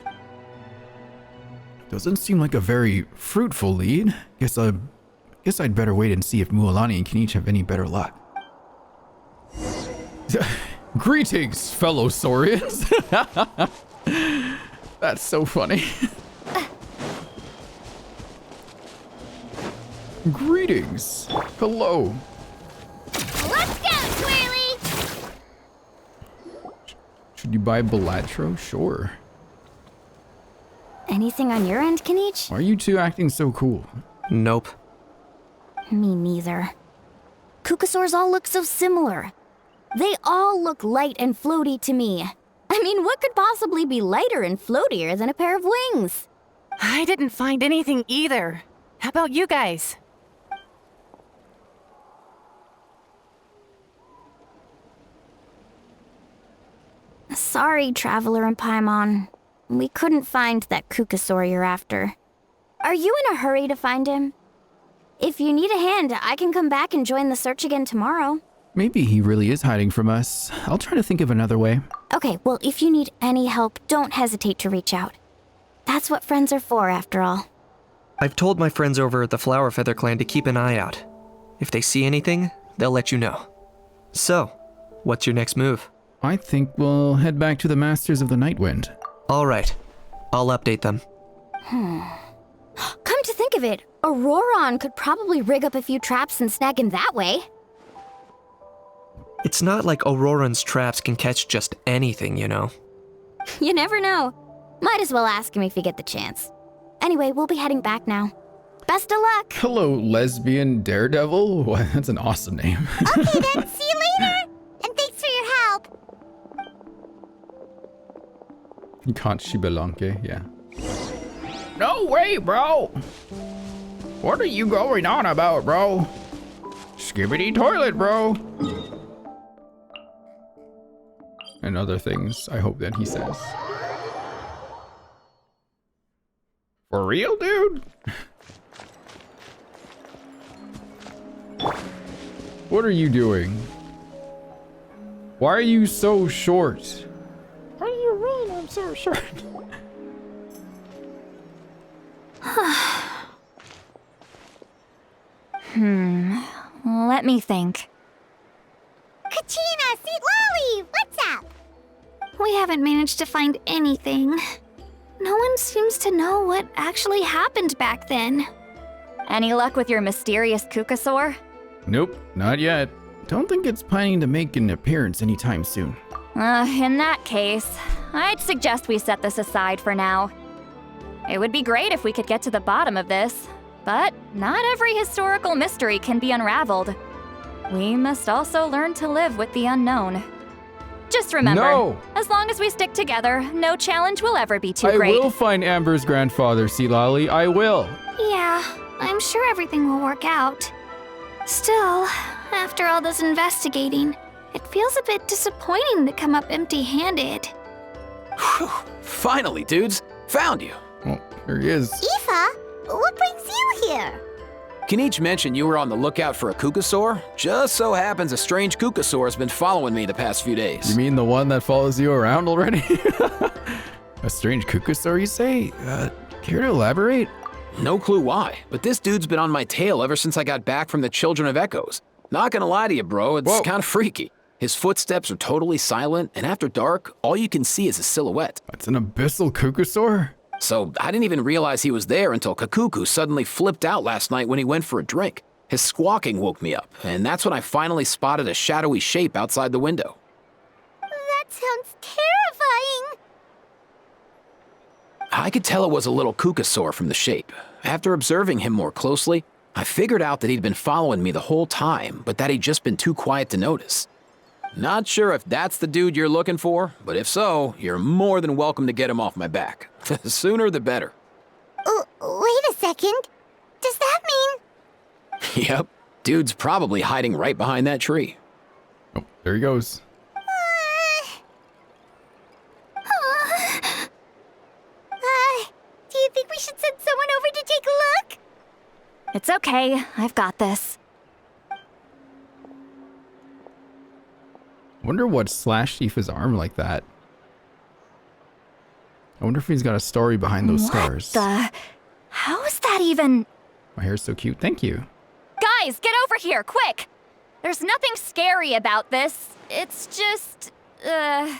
Doesn't seem like a very fruitful lead. Guess I'd better wait and see if Mualani and Knight have any better luck. Greetings, fellow Saurians. That's so funny. Greetings. Hello. Let's go, Twirly! Should you buy Balatro? Sure. Anything on your end, Knight? Why are you two acting so cool? Nope. Me neither. Kukusaurs all look so similar. They all look light and floaty to me. I mean, what could possibly be lighter and floatier than a pair of wings? I didn't find anything either. How about you guys? Sorry, Traveler and Paimon. We couldn't find that Kukusaur you're after. Are you in a hurry to find him? If you need a hand, I can come back and join the search again tomorrow. Maybe he really is hiding from us. I'll try to think of another way. Okay, well, if you need any help, don't hesitate to reach out. That's what friends are for, after all. I've told my friends over at the Flower Feather clan to keep an eye out. If they see anything, they'll let you know. So, what's your next move? I think we'll head back to the Masters of the Nightwind. All right. I'll update them. Come to think of it, Auroron could probably rig up a few traps and snag him that way. It's not like Auroran's traps can catch just anything, you know. You never know. Might as well ask him if you get the chance. Anyway, we'll be heading back now. Best of luck! Hello, lesbian daredevil? Why, that's an awesome name. Okay then, see you later! And thanks for your help! Can't she belonge? Yeah. No way, bro! What are you going on about, bro? Skibbity toilet, bro! And other things, I hope that he says. For real, dude? What are you doing? Why are you so short? What do you mean I'm so short? Let me think. Kachina, Seat Lolly, what's up? We haven't managed to find anything. No one seems to know what actually happened back then. Any luck with your mysterious Kukasaur? Nope, not yet. Don't think it's planning to make an appearance anytime soon. In that case, I'd suggest we set this aside for now. It would be great if we could get to the bottom of this, but not every historical mystery can be unraveled. We must also learn to live with the unknown. Just remember, No! as long as we stick together, no challenge will ever be too great. I will find Amber's grandfather, Sealali. I will. Yeah, I'm sure everything will work out. Still, after all this investigating, it feels a bit disappointing to come up empty-handed. Finally, dudes. Found you. Oh, there he is. Ifa, what brings you here? Can each mention you were on the lookout for a Kukasaur? Just so happens a strange Kukasaur has been following me the past few days. You mean the one that follows you around already? A strange Kukasaur, you say? Care to elaborate? No clue why, but this dude's been on my tail ever since I got back from the Children of Echoes. Not gonna lie to you, bro, it's kind of freaky. His footsteps are totally silent, and after dark, all you can see is his silhouette. That's an abyssal Kukasaur? So I didn't even realize he was there until Kakuku suddenly flipped out last night when he went for a drink. His squawking woke me up, and that's when I finally spotted a shadowy shape outside the window. That sounds terrifying. I could tell it was a little Kukasaur from the shape. After observing him more closely, I figured out that he'd been following me the whole time, but that he'd just been too quiet to notice. Not sure if that's the dude you're looking for, but if so, you're more than welcome to get him off my back. The sooner the better. Wait a second. Does that mean... Yep, dude's probably hiding right behind that tree. Oh, there he goes. Do you think we should send someone over to take a look? It's okay, I've got this. Wonder what slashed Aoife's arm like that. I wonder if he's got a story behind those scars. How is that even... My hair's so cute, thank you. Guys, get over here, quick! There's nothing scary about this. It's just... The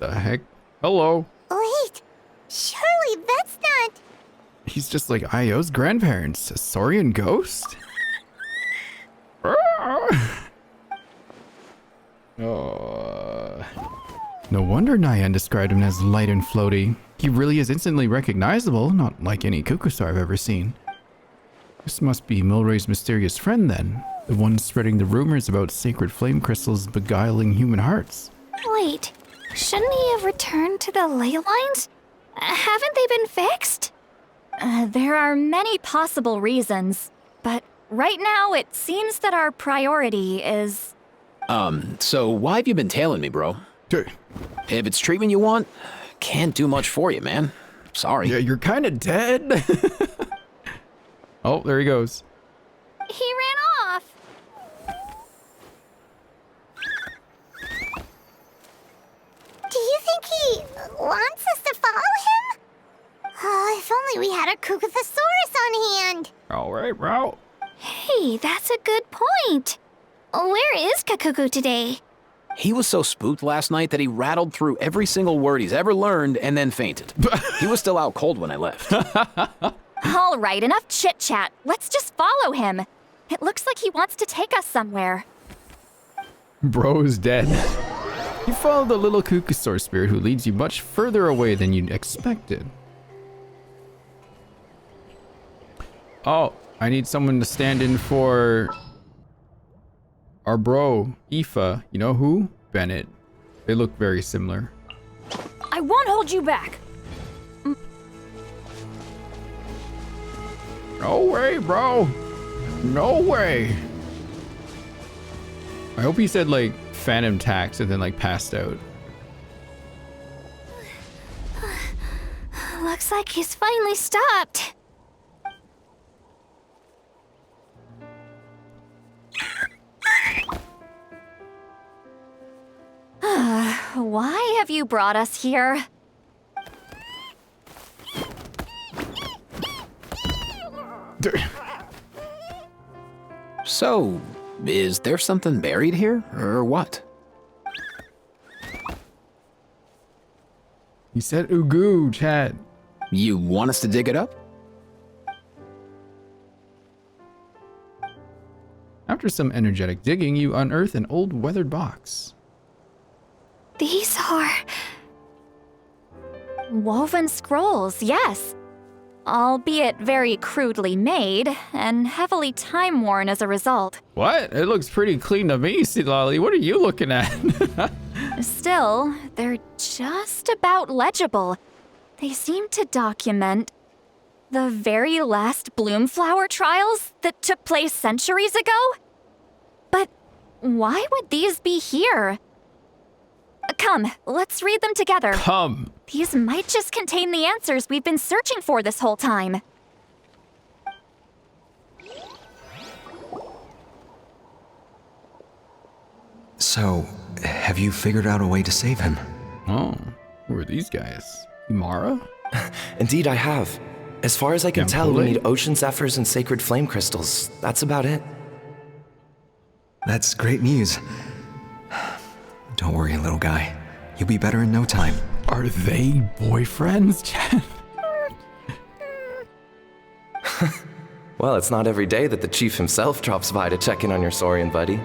heck? Hello. Wait, surely that's not... He's just like Io's grandparents, a saurian ghost? No wonder Nyan described him as light and floaty. He really is instantly recognizable, not like any Kukusar I've ever seen. This must be Milray's mysterious friend then, the one spreading the rumors about sacred flame crystals beguiling human hearts. Wait, shouldn't he have returned to the ley lines? Haven't they been fixed? There are many possible reasons, but right now it seems that our priority is... So why have you been tailing me, bro? If it's treatment you want, can't do much for you, man. Sorry. Yeah, you're kind of dead. Oh, there he goes. He ran off. Do you think he wants us to follow him? Oh, if only we had a Kukathosaurus on hand. All right, bro. Hey, that's a good point. Where is Kakuku today? He was so spooked last night that he rattled through every single word he's ever learned and then fainted. He was still out cold when I left. All right, enough chit-chat. Let's just follow him. It looks like he wants to take us somewhere. Bro is dead. You follow the little Kukusaur spirit who leads you much further away than you'd expected. Oh, I need someone to stand in for our bro, Aoife. You know who? Bennett. They look very similar. I won't hold you back. No way, bro. No way. I hope he said like phantom tax and then like passed out. Looks like he's finally stopped. Why have you brought us here? So, is there something buried here, or what? He said Ugu, Chad. You want us to dig it up? After some energetic digging, you unearth an old weathered box. These are woven scrolls, yes. Albeit very crudely made and heavily time-worn as a result. What? It looks pretty clean to me, Silali. What are you looking at? Still, they're just about legible. They seem to document the very last Bloomflower trials that took place centuries ago? But why would these be here? Come, let's read them together. Come. These might just contain the answers we've been searching for this whole time. So, have you figured out a way to save him? Oh, who are these guys? Imara? Indeed, I have. As far as I can tell, we need ocean zephyrs and sacred flame crystals. That's about it. That's great news. Don't worry, little guy. You'll be better in no time. Are they boyfriends, Chad? Well, it's not every day that the chief himself drops by to check in on your Saurian buddy.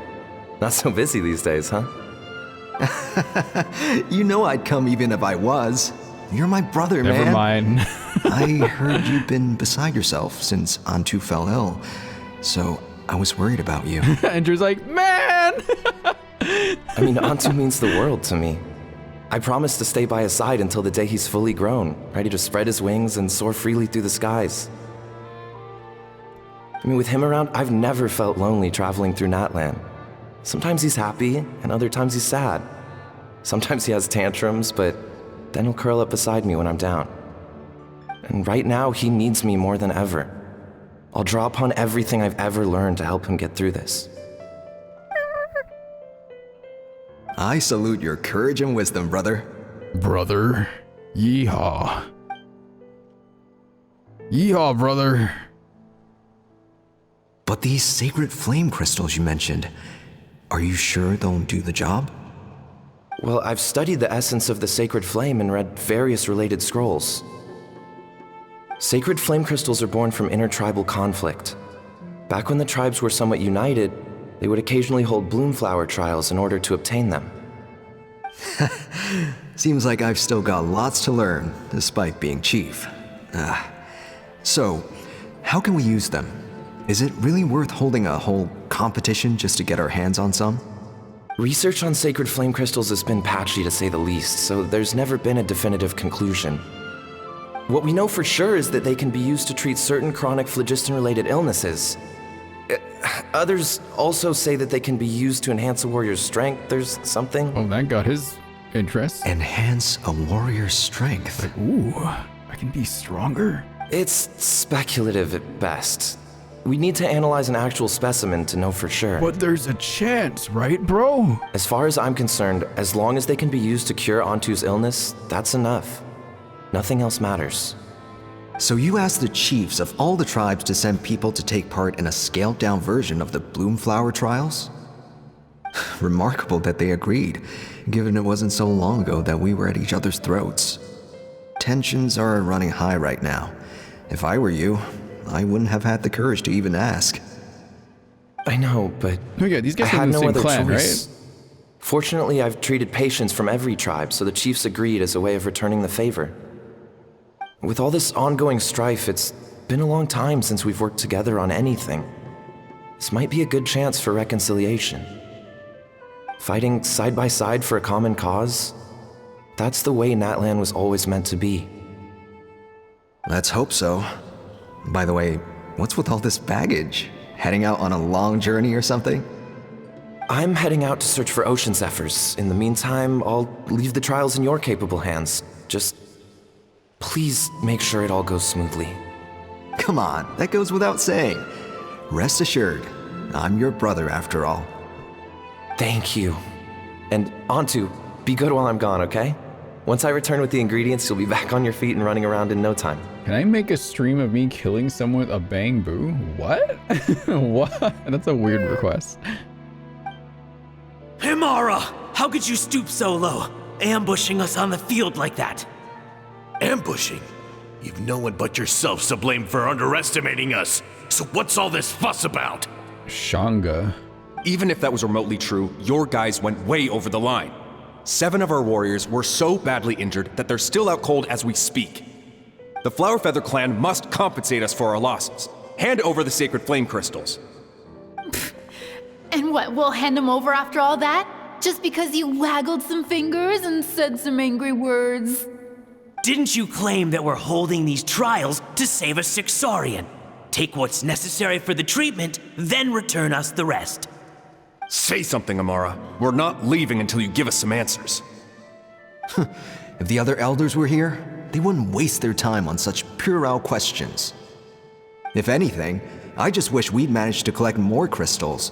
Not so busy these days, huh? You know I'd come even if I was. You're my brother, man. Never mind. I heard you've been beside yourself since Antu fell ill, so I was worried about you. Andrew's like, man! I mean, Antu means the world to me. I promised to stay by his side until the day he's fully grown, ready to spread his wings and soar freely through the skies. I mean, with him around, I've never felt lonely traveling through Natlan. Sometimes he's happy, and other times he's sad. Sometimes he has tantrums, but then he'll curl up beside me when I'm down. And right now, he needs me more than ever. I'll draw upon everything I've ever learned to help him get through this. I salute your courage and wisdom, brother. Brother. Yeehaw. Yeehaw, brother. But these sacred flame crystals you mentioned, are you sure they'll do the job? Well, I've studied the essence of the sacred flame and read various related scrolls. Sacred flame crystals are born from intertribal conflict. Back when the tribes were somewhat united, they would occasionally hold Bloomflower trials in order to obtain them. Seems like I've still got lots to learn, despite being chief. So, how can we use them? Is it really worth holding a whole competition just to get our hands on some? Research on sacred flame crystals has been patchy to say the least, so there's never been a definitive conclusion. What we know for sure is that they can be used to treat certain chronic phlogiston-related illnesses. Others also say that they can be used to enhance a warrior's strength. There's something. Oh, that got his interest. Enhance a warrior's strength. Like, ooh, I can be stronger. It's speculative at best. We need to analyze an actual specimen to know for sure. But there's a chance, right, bro? As far as I'm concerned, as long as they can be used to cure Antu's illness, that's enough. Nothing else matters. So you asked the chiefs of all the tribes to send people to take part in a scaled-down version of the Bloomflower trials? Remarkable that they agreed, given it wasn't so long ago that we were at each other's throats. Tensions are running high right now. If I were you, I wouldn't have had the courage to even ask. I know, but oh yeah, these guys I are had in the no same other clan, choice. right? Fortunately, I've treated patients from every tribe, so the chiefs agreed as a way of returning the favor. With all this ongoing strife, it's been a long time since we've worked together on anything. This might be a good chance for reconciliation. Fighting side by side for a common cause, that's the way Natlan was always meant to be. Let's hope so. By the way, what's with all this baggage? Heading out on a long journey or something? I'm heading out to search for ocean zephyrs. In the meantime, I'll leave the trials in your capable hands. Just please make sure it all goes smoothly. Come on, that goes without saying. Rest assured, I'm your brother after all. Thank you. And Antu, be good while I'm gone, okay? Once I return with the ingredients, you'll be back on your feet and running around in no time. Can I make a stream of me killing someone with a bamboo? What? What? That's a weird request. Imara, how could you stoop so low, ambushing us on the field like that? Ambushing? You've no one but yourselves to blame for underestimating us. So what's all this fuss about? Shanga. Even if that was remotely true, your guys went way over the line. 7 of our warriors were so badly injured that they're still out cold as we speak. The Flower Feather clan must compensate us for our losses. Hand over the sacred flame crystals. And what, we'll hand them over after all that? Just because you waggled some fingers and said some angry words? Didn't you claim that we're holding these trials to save a sick Saurian? Take what's necessary for the treatment, then return us the rest. Say something, Amara. We're not leaving until you give us some answers. If the other elders were here, they wouldn't waste their time on such puerile questions. If anything, I just wish we'd managed to collect more crystals.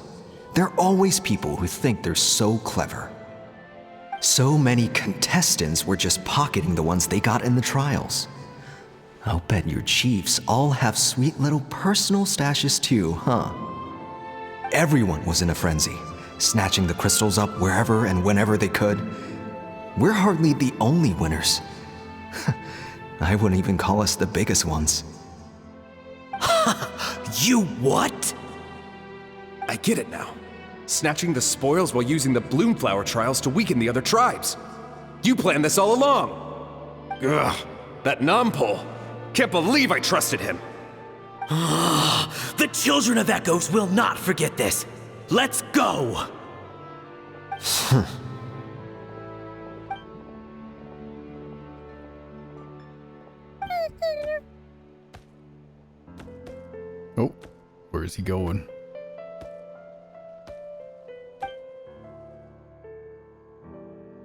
There are always people who think they're so clever. So many contestants were just pocketing the ones they got in the trials. I'll bet your chiefs all have sweet little personal stashes too, huh? Everyone was in a frenzy, snatching the crystals up wherever and whenever they could. We're hardly the only winners. I wouldn't even call us the biggest ones. You what? I get it now. Snatching the spoils while using the Bloomflower trials to weaken the other tribes. You planned this all along. Ugh, that Nampol. Can't believe I trusted him. The children of Echoes will not forget this. Let's go! Oh, where is he going?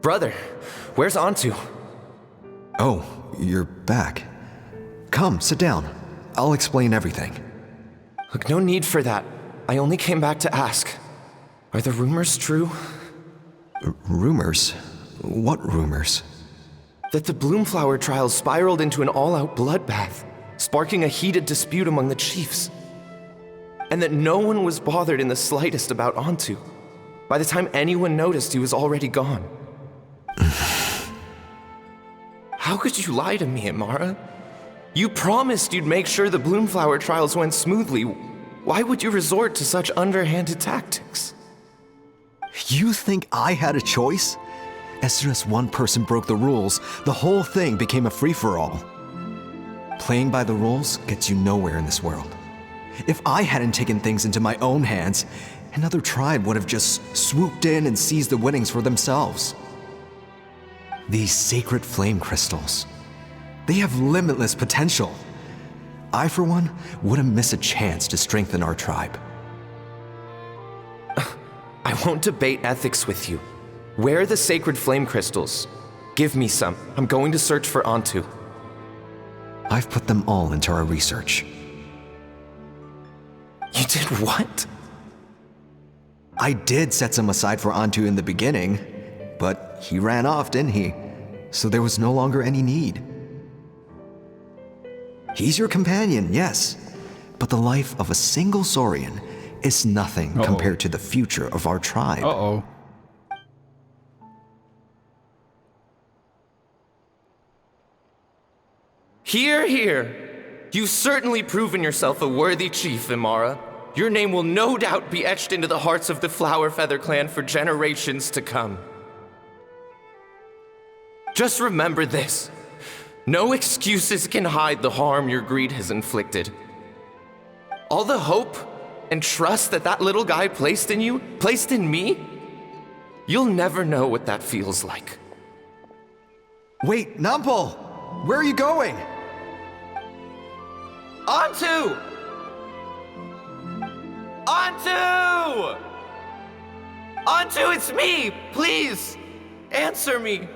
Brother, where's Antu? Oh, you're back. Come, sit down. I'll explain everything. Look, no need for that. I only came back to ask. Are the rumors true? Rumors? What rumors? That the Bloomflower trials spiraled into an all-out bloodbath, sparking a heated dispute among the chiefs. And that no one was bothered in the slightest about Antu. By the time anyone noticed, he was already gone. How could you lie to me, Imara? You promised you'd make sure the Bloomflower trials went smoothly. Why would you resort to such underhanded tactics? You think I had a choice? As soon as one person broke the rules, the whole thing became a free-for-all. Playing by the rules gets you nowhere in this world. If I hadn't taken things into my own hands, another tribe would have just swooped in and seized the winnings for themselves. These sacred flame crystals, they have limitless potential. I, for one, wouldn't miss a chance to strengthen our tribe. I won't debate ethics with you. Where are the sacred flame crystals? Give me some. I'm going to search for Antu. I've put them all into our research. You did what? I did set some aside for Antu in the beginning, but he ran off, didn't he? So there was no longer any need. He's your companion, yes, but the life of a single Saurian is nothing compared to the future of our tribe. Uh-oh. Hear, hear. You've certainly proven yourself a worthy chief, Imara. Your name will no doubt be etched into the hearts of the Flower Feather clan for generations to come. Just remember this. No excuses can hide the harm your greed has inflicted. All the hope and trust that little guy placed in you, placed in me, you'll never know what that feels like. Wait, Nampol! Where are you going? Antu! Antu! Antu, it's me! Please, answer me.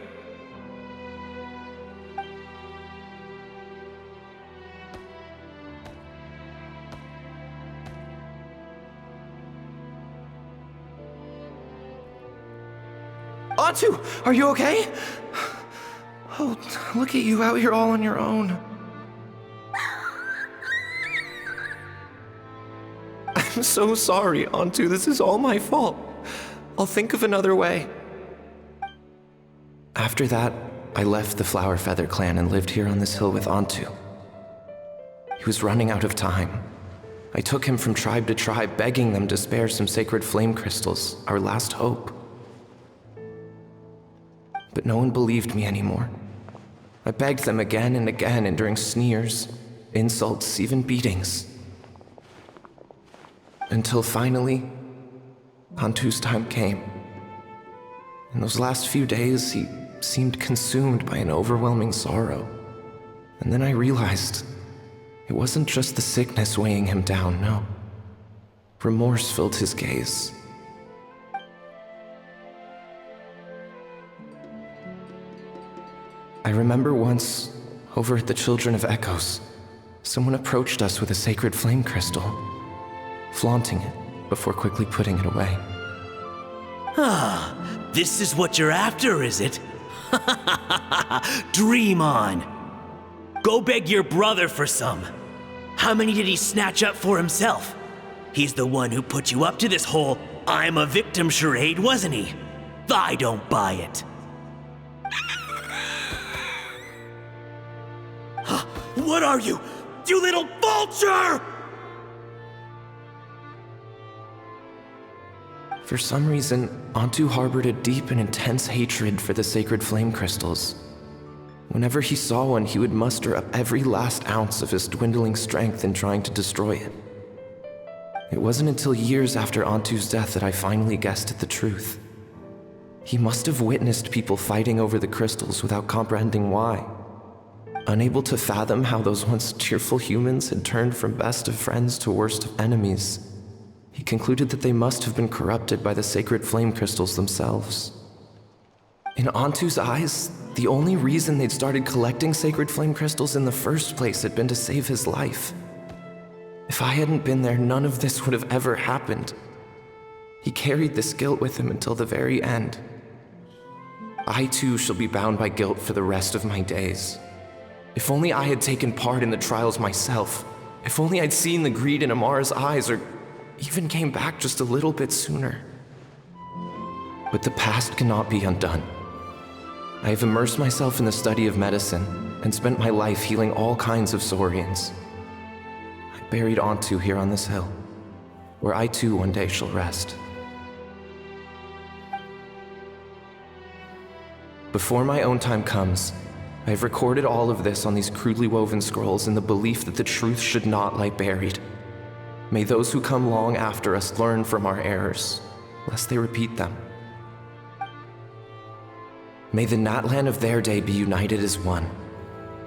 Antu, are you okay? Oh, look at you out here all on your own. I'm so sorry, Antu. This is all my fault. I'll think of another way. After that, I left the Flower Feather clan and lived here on this hill with Antu. He was running out of time. I took him from tribe to tribe, begging them to spare some sacred flame crystals, our last hope. But no one believed me anymore. I begged them again and again, enduring sneers, insults, even beatings. Until finally, Antu's time came. In those last few days, he seemed consumed by an overwhelming sorrow. And then I realized it wasn't just the sickness weighing him down, no. Remorse filled his gaze. I remember once, over at the Children of Echoes, someone approached us with a sacred flame crystal, flaunting it before quickly putting it away. Ah, this is what you're after, is it? Dream on. Go beg your brother for some. How many did he snatch up for himself? He's the one who put you up to this whole I'm a victim charade, wasn't he? I don't buy it. What are you? You little vulture! For some reason, Antu harbored a deep and intense hatred for the sacred flame crystals. Whenever he saw one, he would muster up every last ounce of his dwindling strength in trying to destroy it. It wasn't until years after Antu's death that I finally guessed at the truth. He must have witnessed people fighting over the crystals without comprehending why. Unable to fathom how those once cheerful humans had turned from best of friends to worst of enemies, he concluded that they must have been corrupted by the sacred flame crystals themselves. In Antu's eyes, the only reason they'd started collecting sacred flame crystals in the first place had been to save his life. If I hadn't been there, none of this would have ever happened. He carried this guilt with him until the very end. I too shall be bound by guilt for the rest of my days. If only I had taken part in the trials myself. If only I'd seen the greed in Amara's eyes, or even came back just a little bit sooner. But the past cannot be undone. I have immersed myself in the study of medicine and spent my life healing all kinds of saurians. I buried Antu here on this hill, where I too one day shall rest. Before my own time comes, I have recorded all of this on these crudely woven scrolls in the belief that the truth should not lie buried. May those who come long after us learn from our errors, lest they repeat them. May the Natlan of their day be united as one,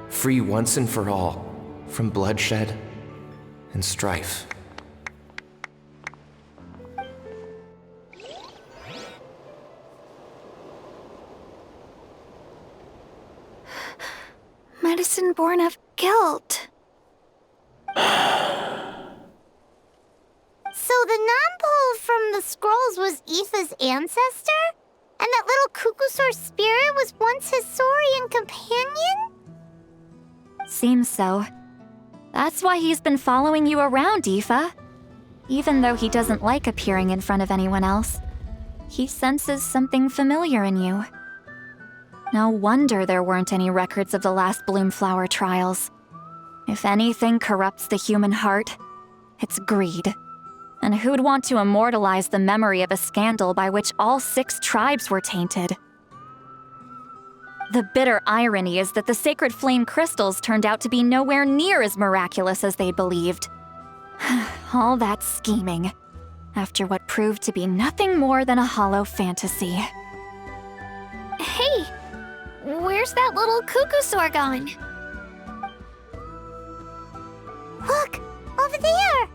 free once and for all from bloodshed and strife. Medicine born of guilt. So the non-pole from the scrolls was Aoife's ancestor? And that little Cuckoosaur spirit was once his saurian companion? Seems so. That's why he's been following you around, Aoife. Even though he doesn't like appearing in front of anyone else, he senses something familiar in you. No wonder there weren't any records of the last Bloomflower trials. If anything corrupts the human heart, it's greed. And who'd want to immortalize the memory of a scandal by which all 6 tribes were tainted? The bitter irony is that the sacred flame crystals turned out to be nowhere near as miraculous as they believed. All that scheming, after what proved to be nothing more than a hollow fantasy. Hey, where's that little Cuckoosaur gone? Look, over there!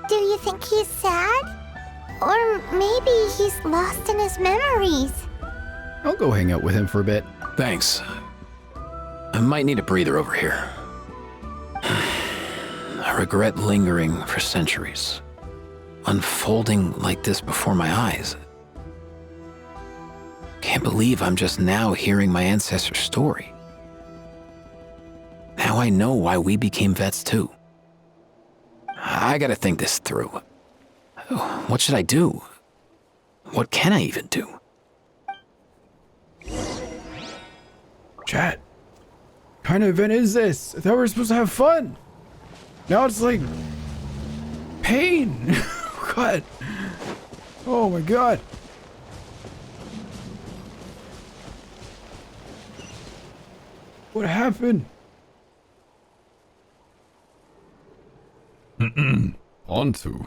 Do you think he's sad? Or maybe he's lost in his memories? I'll go hang out with him for a bit. Thanks. I might need a breather over here. I regret lingering for centuries, unfolding like this before my eyes. can't believe I'm just now hearing my ancestor's story. Now I know why we became vets too. I gotta think this through. What should I do? What can I even do? Chat. What kind of event is this? I thought we were supposed to have fun. Now it's like pain. God. Oh my god. What happened? Onto.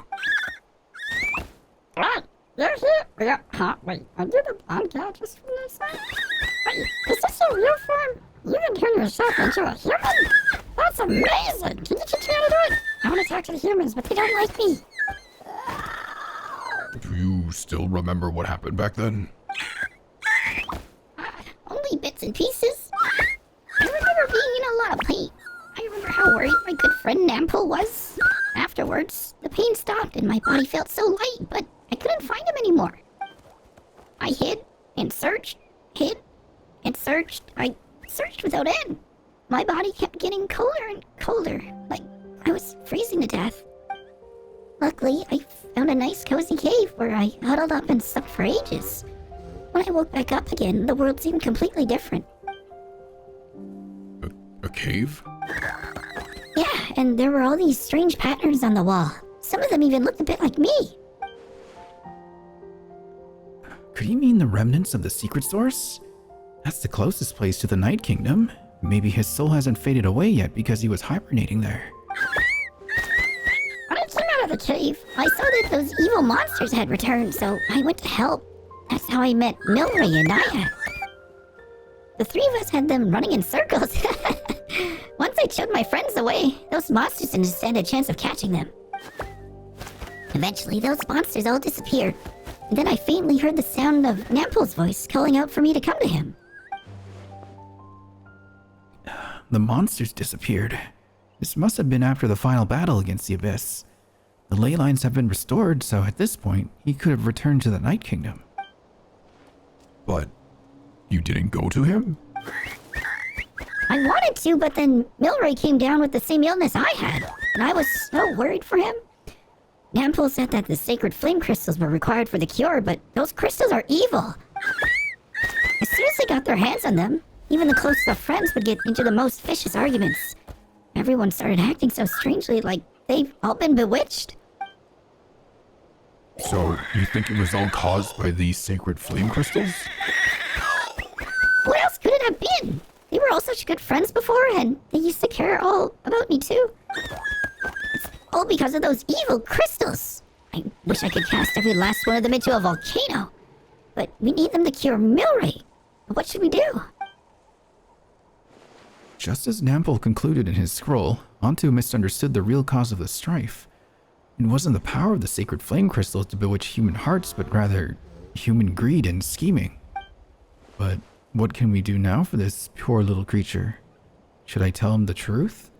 What? You're here? Yeah, huh, wait, are you the blonde gal just from this side? Wait, is this your real form? You can turn yourself into a human? That's amazing! Can you teach me how to do it? I want to talk to the humans, but they don't like me. Do you still remember what happened back then? Only bits and pieces. I remember being in a lot of pain. I remember how worried my good friend Nampul was. Afterwards, the pain stopped and my body felt so light, but I couldn't find him anymore. I hid and searched, hid and searched. I searched without end. My body kept getting colder and colder, like I was freezing to death. Luckily, I found a nice cozy cave where I huddled up and slept for ages. When I woke back up again, the world seemed completely different. A cave? Yeah, and there were all these strange patterns on the wall. Some of them even looked a bit like me. Could he mean the remnants of the secret source? That's the closest place to the Night Kingdom. Maybe his soul hasn't faded away yet because he was hibernating there. When I came out of the cave, I saw that those evil monsters had returned, so I went to help. That's how I met Milray and Naya. The three of us had them running in circles. Once I showed my friends the way, those monsters didn't stand a chance of catching them. Eventually, those monsters all disappeared. And then I faintly heard the sound of Nampul's voice calling out for me to come to him. The monsters disappeared. This must have been after the final battle against the Abyss. The ley lines have been restored, so at this point, he could have returned to the Night Kingdom. But you didn't go to him? I wanted to, but then Milray came down with the same illness I had, and I was so worried for him. Nampul said that the sacred flame crystals were required for the cure, but those crystals are evil. As soon as they got their hands on them, even the closest of friends would get into the most vicious arguments. Everyone started acting so strangely, like they've all been bewitched. So, you think it was all caused by these sacred flame crystals? What else could it have been? They were all such good friends before, and they used to care all about me too. It's all because of those evil crystals. I wish I could cast every last one of them into a volcano. But we need them to cure Milray. What should we do? Just as Nampul concluded in his scroll, Antu misunderstood the real cause of the strife. It wasn't the power of the sacred flame crystals to bewitch human hearts, but rather human greed and scheming. But what can we do now for this poor little creature? Should I tell him the truth?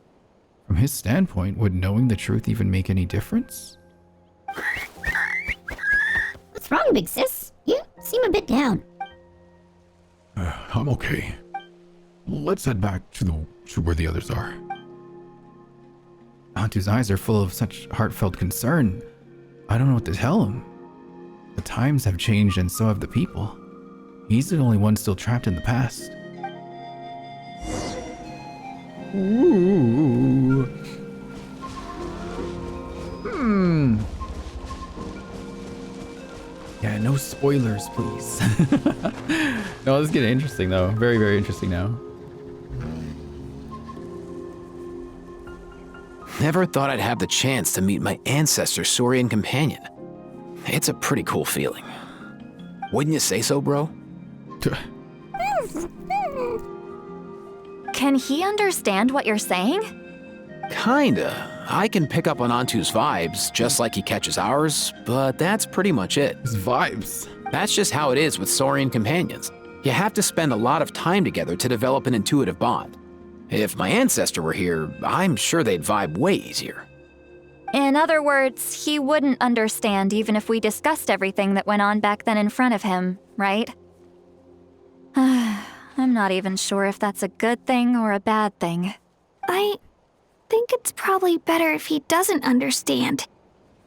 From his standpoint, would knowing the truth even make any difference? What's wrong, big sis? You seem a bit down. I'm okay. Let's head back to where the others are. Antu's eyes are full of such heartfelt concern. I don't know what to tell him. The times have changed and so have the people. He's the only one still trapped in the past. Ooh. Yeah, no spoilers, please. No, this is getting interesting though. Very, very interesting now. Never thought I'd have the chance to meet my ancestor Saurian companion. It's a pretty cool feeling. Wouldn't you say so, bro? Can he understand what you're saying? Kinda. I can pick up on Antu's vibes, just like he catches ours, but that's pretty much it. His vibes? That's just how it is with Saurian companions. You have to spend a lot of time together to develop an intuitive bond. If my ancestor were here, I'm sure they'd vibe way easier. In other words, he wouldn't understand even if we discussed everything that went on back then in front of him, right? I'm not even sure if that's a good thing or a bad thing. I think it's probably better if he doesn't understand.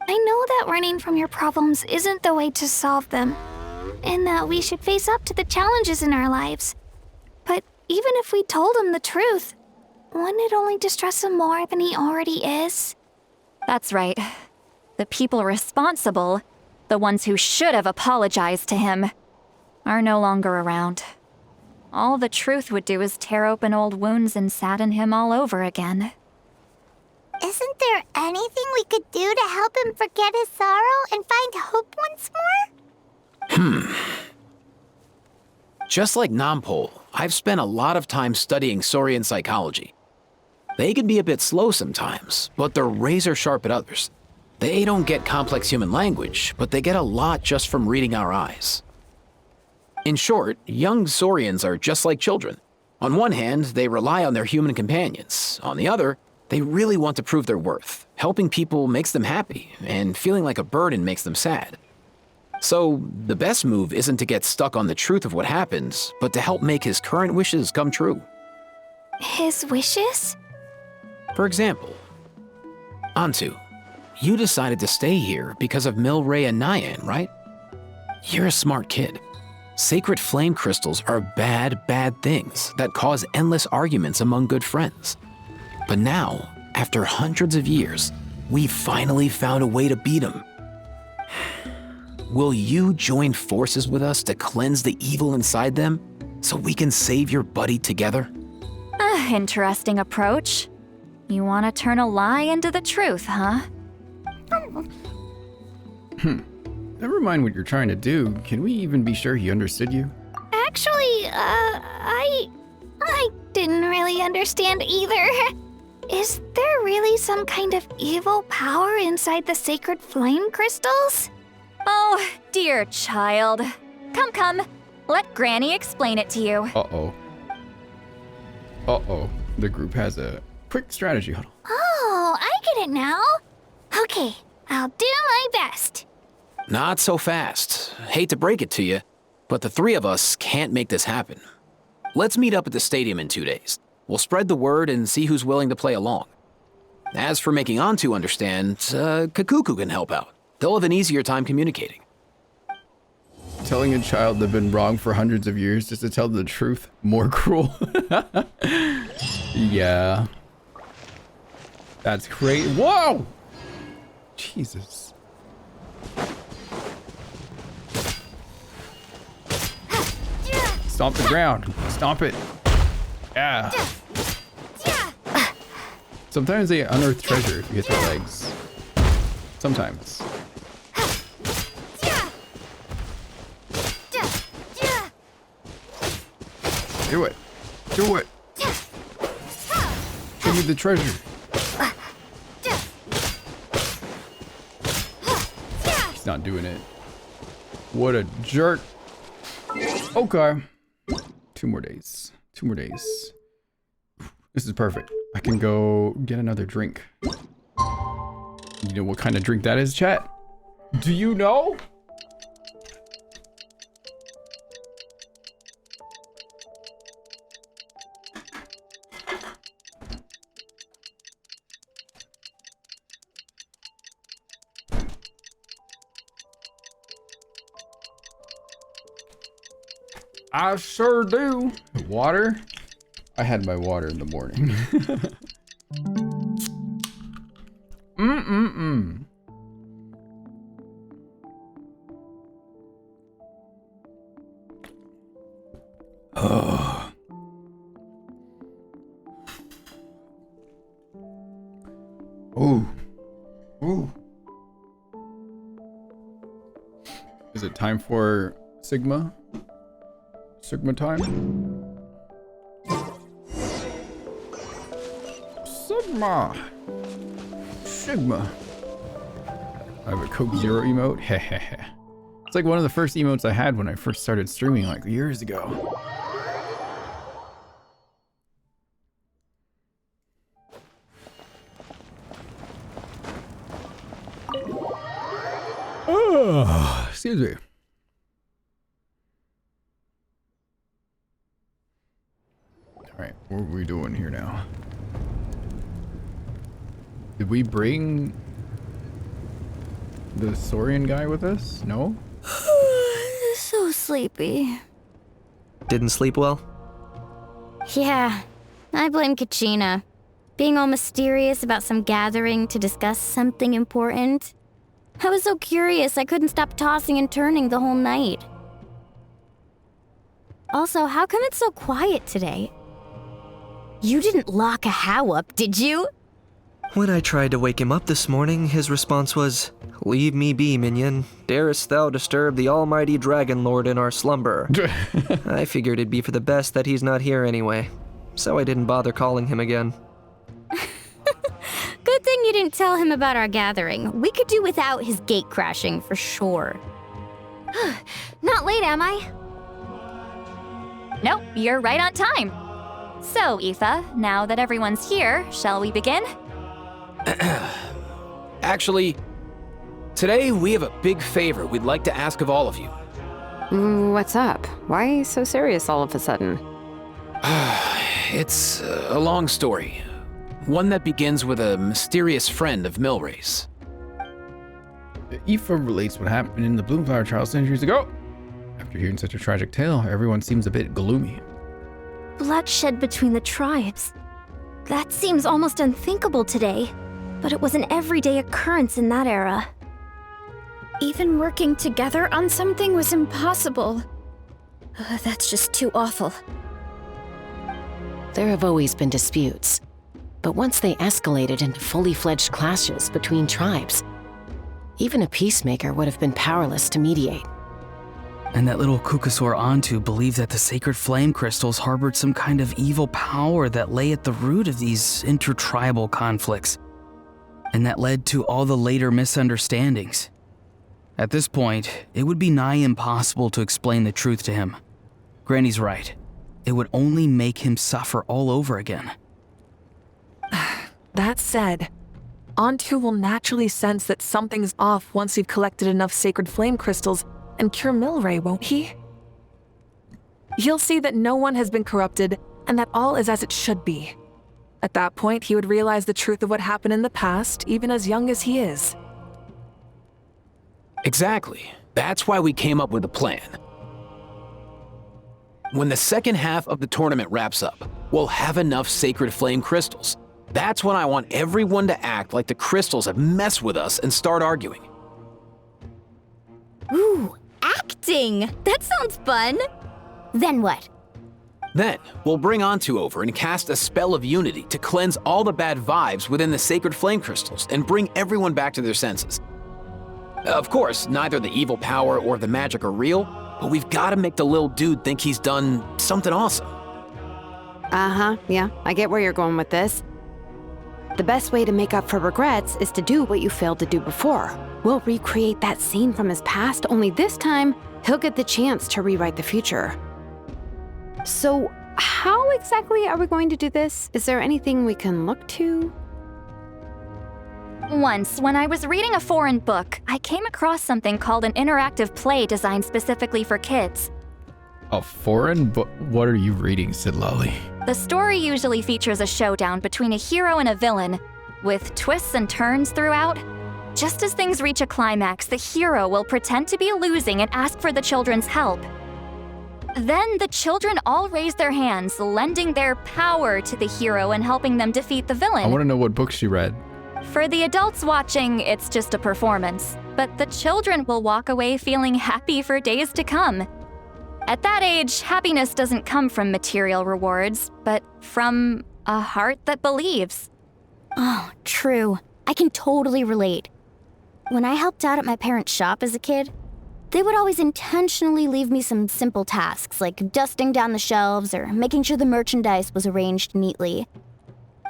I know that running from your problems isn't the way to solve them, and that we should face up to the challenges in our lives. But even if we told him the truth, wouldn't it only distress him more than he already is? That's right. The people responsible, the ones who should have apologized to him, are no longer around. All the truth would do is tear open old wounds and sadden him all over again. Isn't there anything we could do to help him forget his sorrow and find hope once more? Just like Nampol, I've spent a lot of time studying Saurian psychology. They can be a bit slow sometimes, but they're razor sharp at others. They don't get complex human language, but they get a lot just from reading our eyes. In short, young Saurians are just like children. On one hand, they rely on their human companions. On the other, they really want to prove their worth. Helping people makes them happy, and feeling like a burden makes them sad. So, the best move isn't to get stuck on the truth of what happens, but to help make his current wishes come true. His wishes? For example, Antu, you decided to stay here because of Milray and Nyan, right? You're a smart kid. Sacred flame crystals are bad, bad things that cause endless arguments among good friends. But now, after hundreds of years, we finally found a way to beat them. Will you join forces with us to cleanse the evil inside them so we can save your buddy together? Interesting approach. You want to turn a lie into the truth, huh? Never mind what you're trying to do. Can we even be sure he understood you? Actually, I didn't really understand either. Is there really some kind of evil power inside the sacred flame crystals? Oh, dear child. Come. Let Granny explain it to you. Uh-oh. The group has a quick strategy huddle. Oh, I get it now. Okay, I'll do my best. Not so fast. Hate to break it to you, but the three of us can't make this happen. Let's meet up at the stadium in 2 days. We'll spread the word and see who's willing to play along. As for making Antu understand, Kakuku can help out. They'll have an easier time communicating. Telling a child they've been wrong for hundreds of years just to tell the truth, more cruel. Yeah. That's great. Whoa! Jesus. Stomp the ground. Stomp it. Yeah. Sometimes they unearth treasure if you hit their legs. Sometimes. Do it. Do it. Show me the treasure. He's not doing it. What a jerk. Okay. 2 more days. 2 more days. This is perfect. I can go get another drink. You know what kind of drink that is, chat? Do you know? I sure do. Water? I had my water in the morning. Oh. Ooh. Ooh. Is it time for Sigma? Sigma time? Sigma! Sigma. I have a Coke Zero emote? Hehehe. It's like one of the first emotes I had when I first started streaming like years ago. Oh, excuse me. Alright, what are we doing here now? Did we bring the Saurian guy with us? No? So sleepy. Didn't sleep well? Yeah, I blame Kachina. Being all mysterious about some gathering to discuss something important. I was so curious I couldn't stop tossing and turning the whole night. Also, how come it's so quiet today? You didn't lock a How up, did you? When I tried to wake him up this morning, his response was, "Leave me be, minion. Darest thou disturb the almighty Dragon Lord in our slumber?" I figured it'd be for the best that he's not here anyway, so I didn't bother calling him again. Good thing you didn't tell him about our gathering. We could do without his gate crashing for sure. Not late, am I? Nope, you're right on time. So, Aoife, now that everyone's here, shall we begin? Actually, today we have a big favor we'd like to ask of all of you. What's up? Why so serious all of a sudden? It's a long story. One that begins with a mysterious friend of Milray's. Aoife relates what happened in the Bloomflower trial centuries ago. After hearing such a tragic tale, everyone seems a bit gloomy. Bloodshed between the tribes. That seems almost unthinkable today, but it was an everyday occurrence in that era. Even working together on something was impossible. That's just too awful. There have always been disputes, but once they escalated into fully fledged clashes between tribes, even a peacemaker would have been powerless to mediate. And that little Kukasaur Antu believed that the sacred flame crystals harbored some kind of evil power that lay at the root of these intertribal conflicts. And that led to all the later misunderstandings. At this point, it would be nigh impossible to explain the truth to him. Granny's right. It would only make him suffer all over again. That said, Antu will naturally sense that something's off once we've collected enough sacred flame crystals and cure Milray, won't he? He'll see that no one has been corrupted and that all is as it should be. At that point, he would realize the truth of what happened in the past, even as young as he is. Exactly. That's why we came up with a plan. When the second half of the tournament wraps up, we'll have enough sacred flame crystals. That's when I want everyone to act like the crystals have messed with us and start arguing. Ooh, acting! That sounds fun! Then what? Then, we'll bring Antu over and cast a spell of unity to cleanse all the bad vibes within the sacred flame crystals and bring everyone back to their senses. Of course, neither the evil power or the magic are real, but we've got to make the little dude think he's done something awesome. Yeah, I get where you're going with this. The best way to make up for regrets is to do what you failed to do before. We'll recreate that scene from his past, only this time, he'll get the chance to rewrite the future. So, how exactly are we going to do this? Is there anything we can look to? Once, when I was reading a foreign book, I came across something called an interactive play designed specifically for kids. A foreign book? What are you reading, Sidlali? The story usually features a showdown between a hero and a villain, with twists and turns throughout. Just as things reach a climax, the hero will pretend to be losing and ask for the children's help. Then the children all raise their hands, lending their power to the hero and helping them defeat the villain. I want to know what book she read. For the adults watching, it's just a performance, but the children will walk away feeling happy for days to come. At that age, happiness doesn't come from material rewards, but from a heart that believes. Oh, true. I can totally relate. When I helped out at my parents' shop as a kid, they would always intentionally leave me some simple tasks like dusting down the shelves or making sure the merchandise was arranged neatly.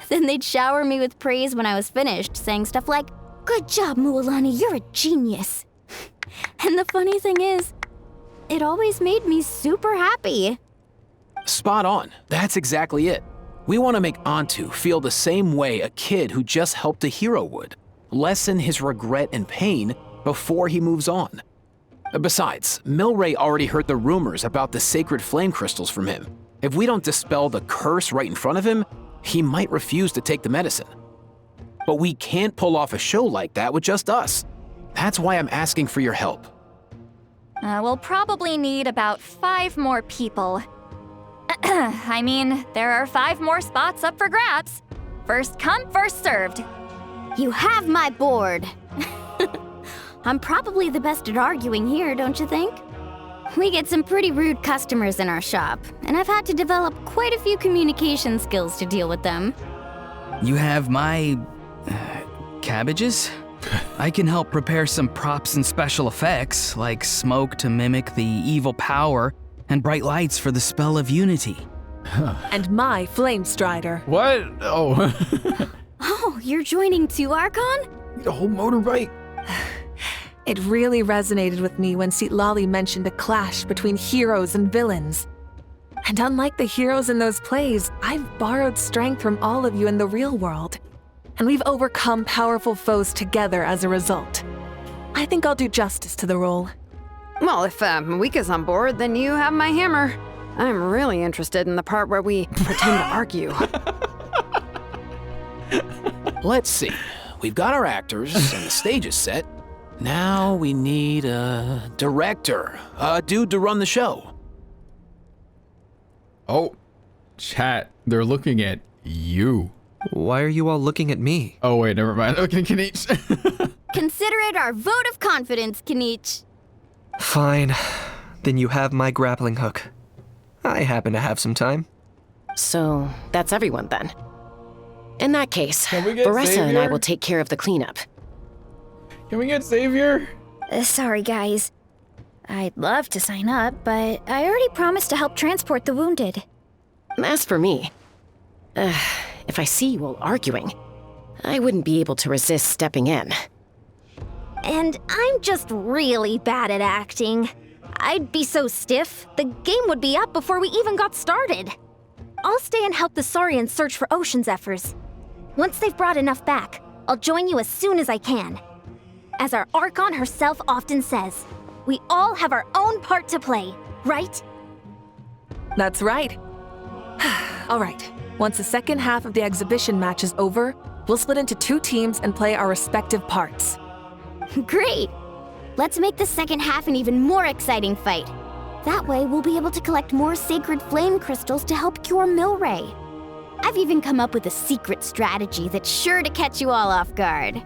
Then they'd shower me with praise when I was finished, saying stuff like, "Good job, Mualani, you're a genius." And the funny thing is, it always made me super happy. Spot on. That's exactly it. We want to make Antu feel the same way a kid who just helped a hero would. Lessen his regret and pain before he moves on. Besides, Milray already heard the rumors about the sacred flame crystals from him. If we don't dispel the curse right in front of him, he might refuse to take the medicine. But we can't pull off a show like that with just us. That's why I'm asking for your help. We'll probably need about 5 more people. I mean, there are 5 more spots up for grabs. First come, first served. You have my board. I'm probably the best at arguing here, don't you think? We get some pretty rude customers in our shop, and I've had to develop quite a few communication skills to deal with them. You have my... cabbages? I can help prepare some props and special effects, like smoke to mimic the evil power, and bright lights for the spell of unity. And my flame strider. What? Oh. Oh, you're joining too, Archon? The whole motorbike. It really resonated with me when Lali mentioned a clash between heroes and villains. And unlike the heroes in those plays, I've borrowed strength from all of you in the real world. And we've overcome powerful foes together as a result. I think I'll do justice to the role. Well, if Mawika's on board, then you have my hammer. I'm really interested in the part where we pretend to argue. Let's see. We've got our actors and the stage is set. Now we need a director, a dude to run the show. Oh, chat, they're looking at you. Why are you all looking at me? Oh wait, never mind. Okay, Kanich. Consider it our vote of confidence, Kanich. Fine. Then you have my grappling hook. I happen to have some time. So, that's everyone then. In that case, get Baressa and I Xavier? will take care of the cleanup. Can we get Xavier? Sorry, guys. I'd love to sign up, but I already promised to help transport the wounded. As for me, if I see you all arguing, I wouldn't be able to resist stepping in. And I'm just really bad at acting. I'd be so stiff, the game would be up before we even got started. I'll stay and help the Saurians search for Ocean Zephyrs. Once they've brought enough back, I'll join you as soon as I can. As our Archon herself often says, we all have our own part to play, right? That's right. All right. Once the second half of the exhibition match is over, we'll split into 2 teams and play our respective parts. Great! Let's make the second half an even more exciting fight. That way, we'll be able to collect more sacred flame crystals to help cure Milray. I've even come up with a secret strategy that's sure to catch you all off guard.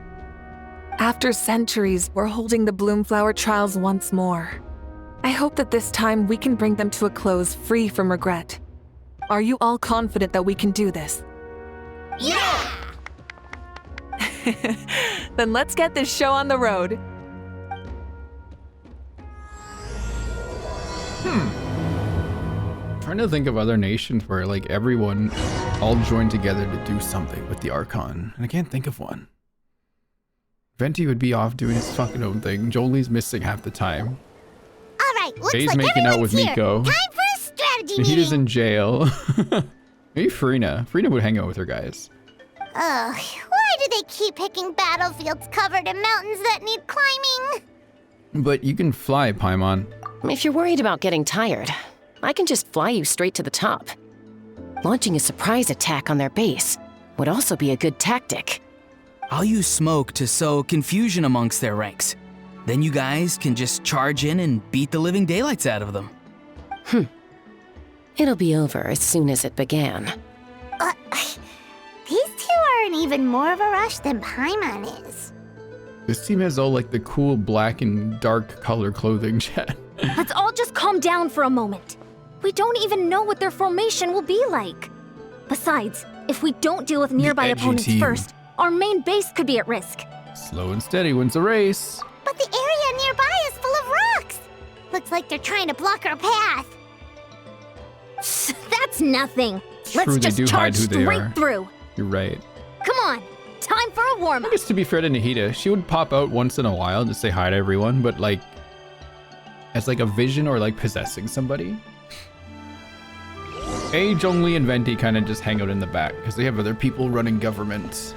After centuries, we're holding the Bloomflower trials once more. I hope that this time we can bring them to a close free from regret. Are you all confident that we can do this? Yeah! Then let's get this show on the road. Trying to think of other nations where like everyone all joined together to do something with the Archon, and I can't think of one. Venti would be off doing his fucking own thing. Jolie's missing half the time. Alright, looks Jay's like making out with everyone's here. Miko. Time for a strategy He is meeting. in jail. Maybe Farina. Farina would hang out with her guys. Ugh, why do they keep picking battlefields covered in mountains that need climbing? But you can fly, Paimon. If you're worried about getting tired, I can just fly you straight to the top. Launching a surprise attack on their base would also be a good tactic. I'll use smoke to sow confusion amongst their ranks. Then you guys can just charge in and beat the living daylights out of them. It'll be over as soon as it began. These two are in even more of a rush than Paimon is. This team has all like the cool black and dark color clothing, chat. Let's all just calm down for a moment. We don't even know what their formation will be like. Besides, if we don't deal with nearby edgy opponents team. first, our main base could be at risk. Slow and steady wins the race. But the area nearby is full of rocks. Looks like they're trying to block our path. That's nothing. True, Let's they just do charge hide who they straight are. through. You're right. Come on, time for a warm-up. I guess to be fair to Nahida, she would pop out once in a while to say hi to everyone, but like as like a vision or like possessing somebody. Zhongli and Venti kind of just hang out in the back because they have other people running government.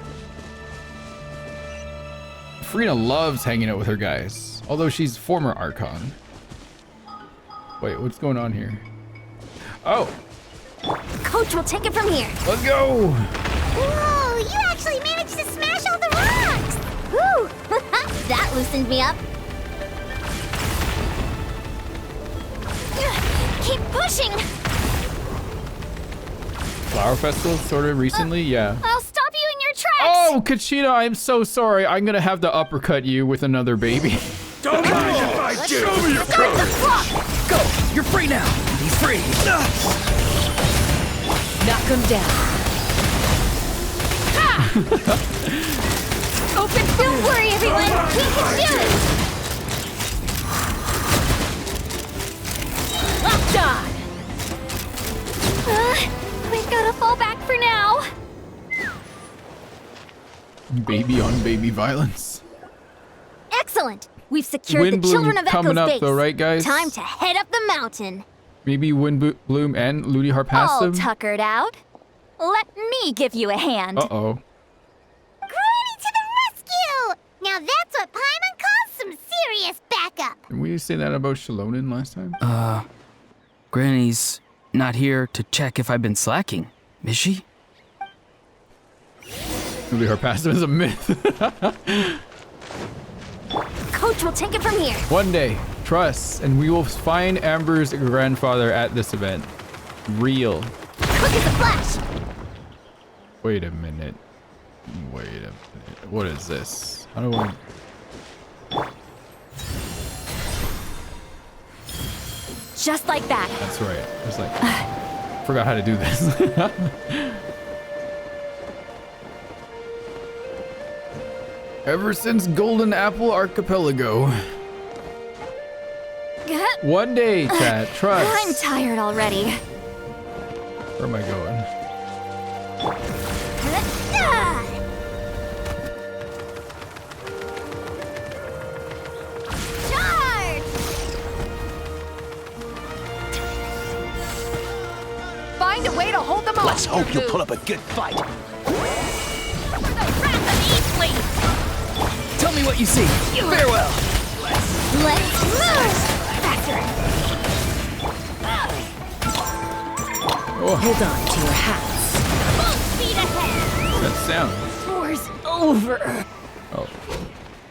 Farina loves hanging out with her guys, although she's former Archon. Wait, what's going on here? Oh, Coach will take it from here. Let's go! Whoa, you actually managed to smash all the rocks! Woo! That loosened me up. Keep pushing! Flower Festival sorted recently? Yeah. I'll stop you in your tracks! Oh, Kachina, I'm so sorry. I'm gonna have to uppercut you with another baby. Don't mind if I do! Show me your colors! Go! You're free now! He's free! Knock him down. Open! Don't worry, everyone! We can do it! Locked on! We've gotta fall back for now. Baby on baby violence. Excellent! We've secured Wind the children Bloom of coming Echo's up base. though, right, guys? Time to head up the mountain. Maybe Wind Bloom and Ludi All Harpassum? tuckered out. Let me give you a hand. Uh-oh. Granny to the rescue! Now that's what Paimon calls some serious backup. Didn't we say that about Shalonin last time? Granny's not here to check if I've been slacking, is she? Ludi Harpassum is a myth. Coach will take it from here. One day, trust, and we will find Amber's grandfather at this event. Real. Quick as a flash. Wait a minute. Wait a minute. What is this? How do I... Just like that. That's right. It's like... forgot how to do this. Ever since Golden Apple Archipelago. One day, chat. Trust. I'm tired already. Where am I going? Charge! Find a way to hold them off. Let's hope you put up a good fight. Tell me what you see. Farewell. Let's move! Faster! Hold on to your hats. Full speed ahead! That sound. War's over. Oh.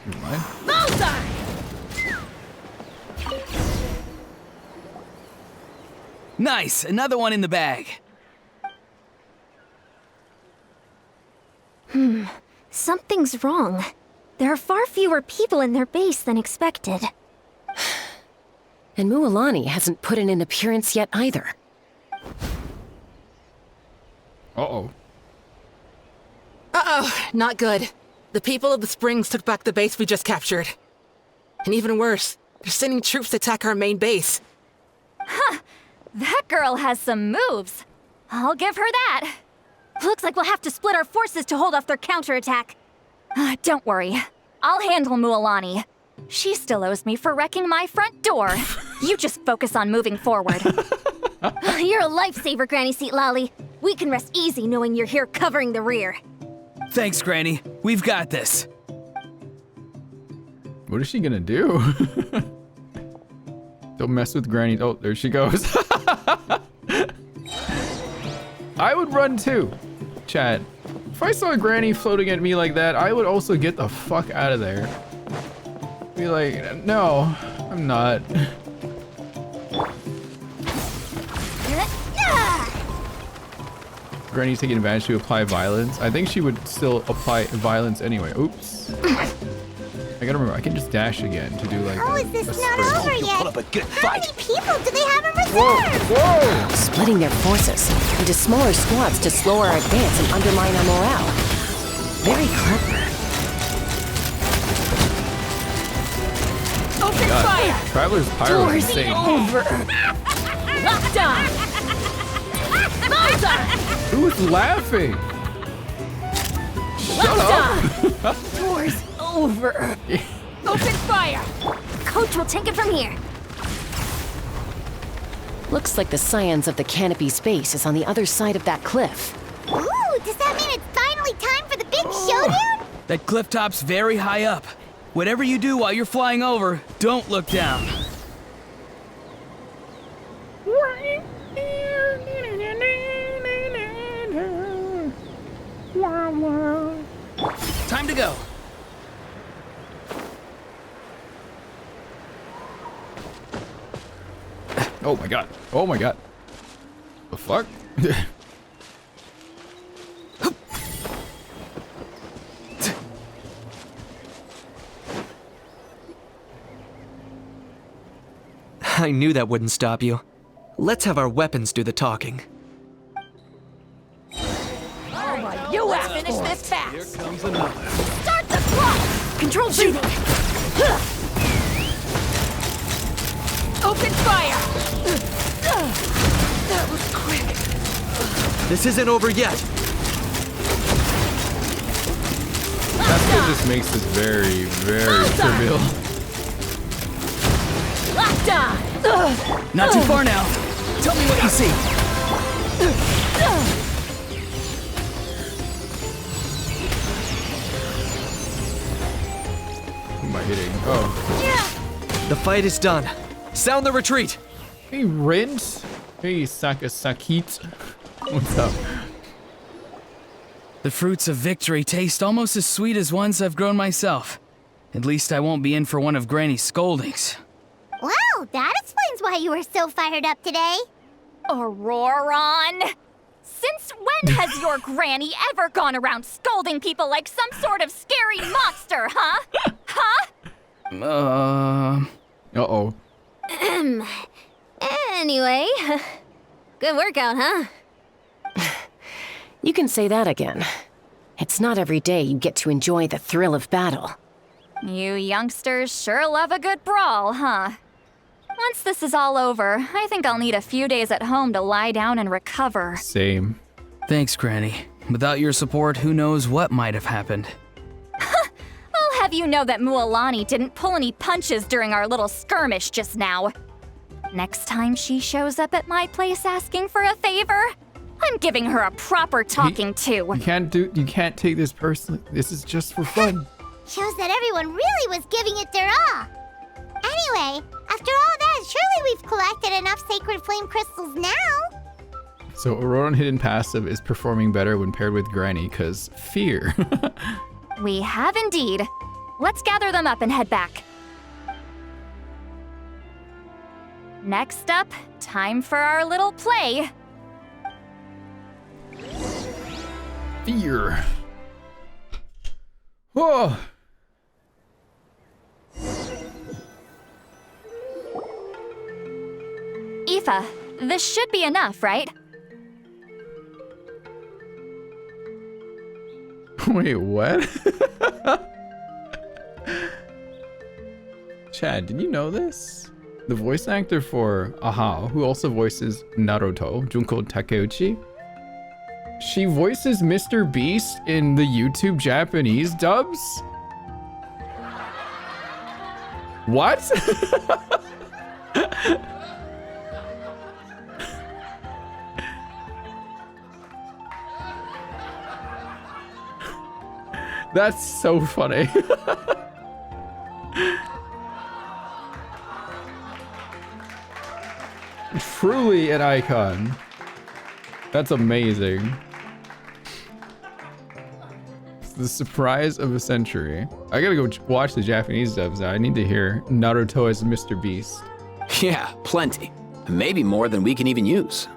Never mind. Bullseye! Nice. Another one in the bag. Something's wrong. There are far fewer people in their base than expected. And Mualani hasn't put in an appearance yet either. Uh-oh. Uh-oh, not good. The people of the Springs took back the base we just captured. And even worse, they're sending troops to attack our main base. Huh. That girl has some moves. I'll give her that. Looks like we'll have to split our forces to hold off their counterattack. Don't worry. I'll handle Mualani. She still owes me for wrecking my front door. You just focus on moving forward. You're a lifesaver, Granny Seat Lolly. We can rest easy knowing you're here covering the rear. Thanks, Granny. We've got this. What is she gonna do? Don't mess with Granny. Oh, there she goes. I would run too, chat. If I saw Granny floating at me like that, I would also get the fuck out of there. Be like, no, I'm not. Granny's taking advantage to apply violence. I think she would still apply violence anyway. Oops. I gotta remember, I can just dash again to do like How is this not sprint. over yet? Put up a good How fight. many people do they have in reserve? Whoa! Splitting their forces into smaller squads to slow our advance and undermine our morale. Very clever. Open God. fire! Traveler's Pyro is insane. Over. Locked on. Bullseye! Who's laughing? Shut up! Doors over. Open fire! Coach will take it from here. Looks like the scions of the Canopy's base is on the other side of that cliff. Ooh, does that mean it's finally time for the big showdown? That cliff top's very high up. Whatever you do while you're flying over, don't look down. to go. Oh my god. Oh my god. The fuck? I knew that wouldn't stop you. Let's have our weapons do the talking. You have finish this fast. Here comes another. Start the clock. Control shooting. Open fire. That was quick. This isn't over yet. That's what just makes this very, very trivial. Locked on. Not too far now. Tell me what you see. Who am I hitting? Oh. The fight is done. Sound the retreat. Hey, Rint. Hey, Sakit. What's up? The fruits of victory taste almost as sweet as ones I've grown myself. At least I won't be in for one of Granny's scoldings. Wow, that explains why you were so fired up today. Auroron! Since when has your granny ever gone around scolding people like some sort of scary monster, huh? Huh? Uh-oh. Anyway, good workout, huh? You can say that again. It's not every day you get to enjoy the thrill of battle. You youngsters sure love a good brawl, huh? Once this is all over, I think I'll need a few days at home to lie down and recover. Same. Thanks, Granny. Without your support, who knows what might have happened. I'll have you know that Mualani didn't pull any punches during our little skirmish just now. Next time she shows up at my place asking for a favor, I'm giving her a proper talking to. You can't take this personally. This is just for fun. Shows that everyone really was giving it their all. Anyway, after all that, surely we've collected enough sacred flame crystals now. So Auroron Hidden Passive is performing better when paired with Granny, cause fear. We have indeed. Let's gather them up and head back. Next up, time for our little play. Fear. Oh. IFA, this should be enough, right? Wait, what? Chad, did you know this? The voice actor for Aha, who also voices Naruto, Junko Takeuchi, she voices Mr. Beast in the YouTube Japanese dubs? What? That's so funny. Truly an icon. That's amazing. It's the surprise of a century. I gotta go watch the Japanese dubs now. I need to hear Naruto as Mr. Beast. Yeah, plenty. Maybe more than we can even use.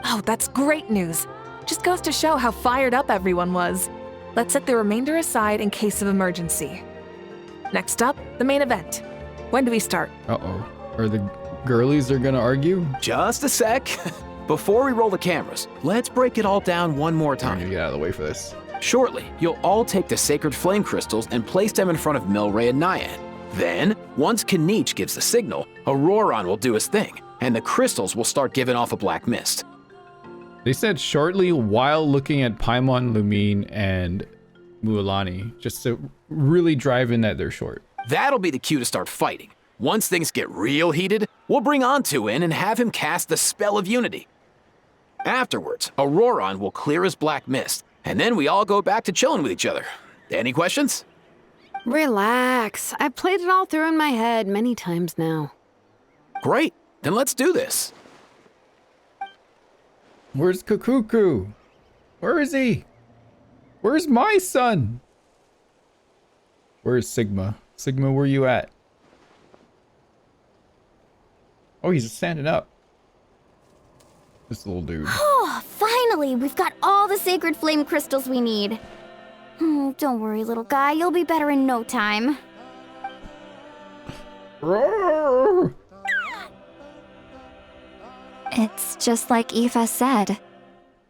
Oh, that's great news. Just goes to show how fired up everyone was. Let's set the remainder aside in case of emergency. Next up, the main event. When do we start? Uh-oh. Are the girlies are gonna argue? Just a sec. Before we roll the cameras, let's break it all down one more time. I need to get out of the way for this. Shortly, you'll all take the sacred flame crystals and place them in front of Milray and Nyan. Then, once Kanich gives the signal, Auroron will do his thing, and the crystals will start giving off a black mist. They said shortly while looking at Paimon, Lumine, and Mualani, just to really drive in that they're short. That'll be the cue to start fighting. Once things get real heated, we'll bring Antu in and have him cast the spell of unity. Afterwards, Auroron will clear his black mist, and then we all go back to chilling with each other. Any questions? Relax. I've played it all through in my head many times now. Great. Then let's do this. Where's Kukuku? Where is he? Where's my son? Where is Sigma? Sigma, where you at? Oh, he's standing up. This little dude. Oh, finally! We've got all the sacred flame crystals we need. Don't worry, little guy. You'll be better in no time. It's just like IFA said.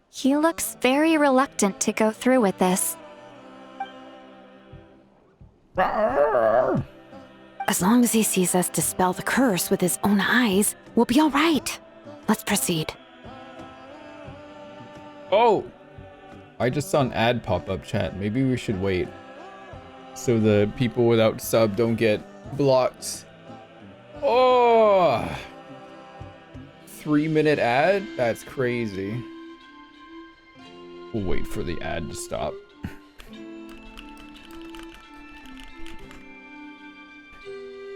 He looks very reluctant to go through with this. As long as he sees us dispel the curse with his own eyes, we'll be all right. Let's proceed. Oh! I just saw an ad pop up, chat. Maybe we should wait. So the people without sub don't get blocked. Oh! 3-minute ad? That's crazy. We'll wait for the ad to stop.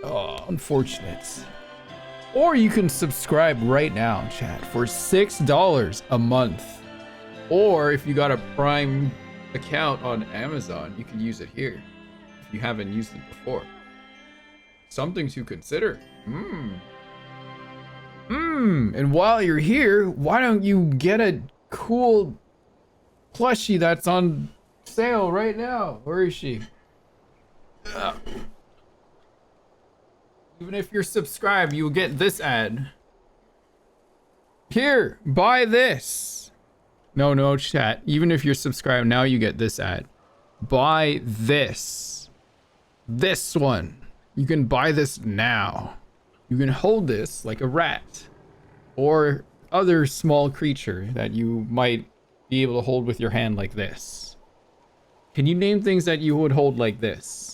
Oh, unfortunate. Or you can subscribe right now, chat, for $6 a month. Or if you got a Prime account on Amazon, you can use it here if you haven't used it before. Something to consider. And while you're here, why don't you get a cool plushie that's on sale right now? Where is she? Even if you're subscribed, you'll get this ad. Here, buy this. No, chat. Even if you're subscribed, now you get this ad. Buy this. This one. You can buy this now. You can hold this like a rat or other small creature that you might be able to hold with your hand like this. Can you name things that you would hold like this?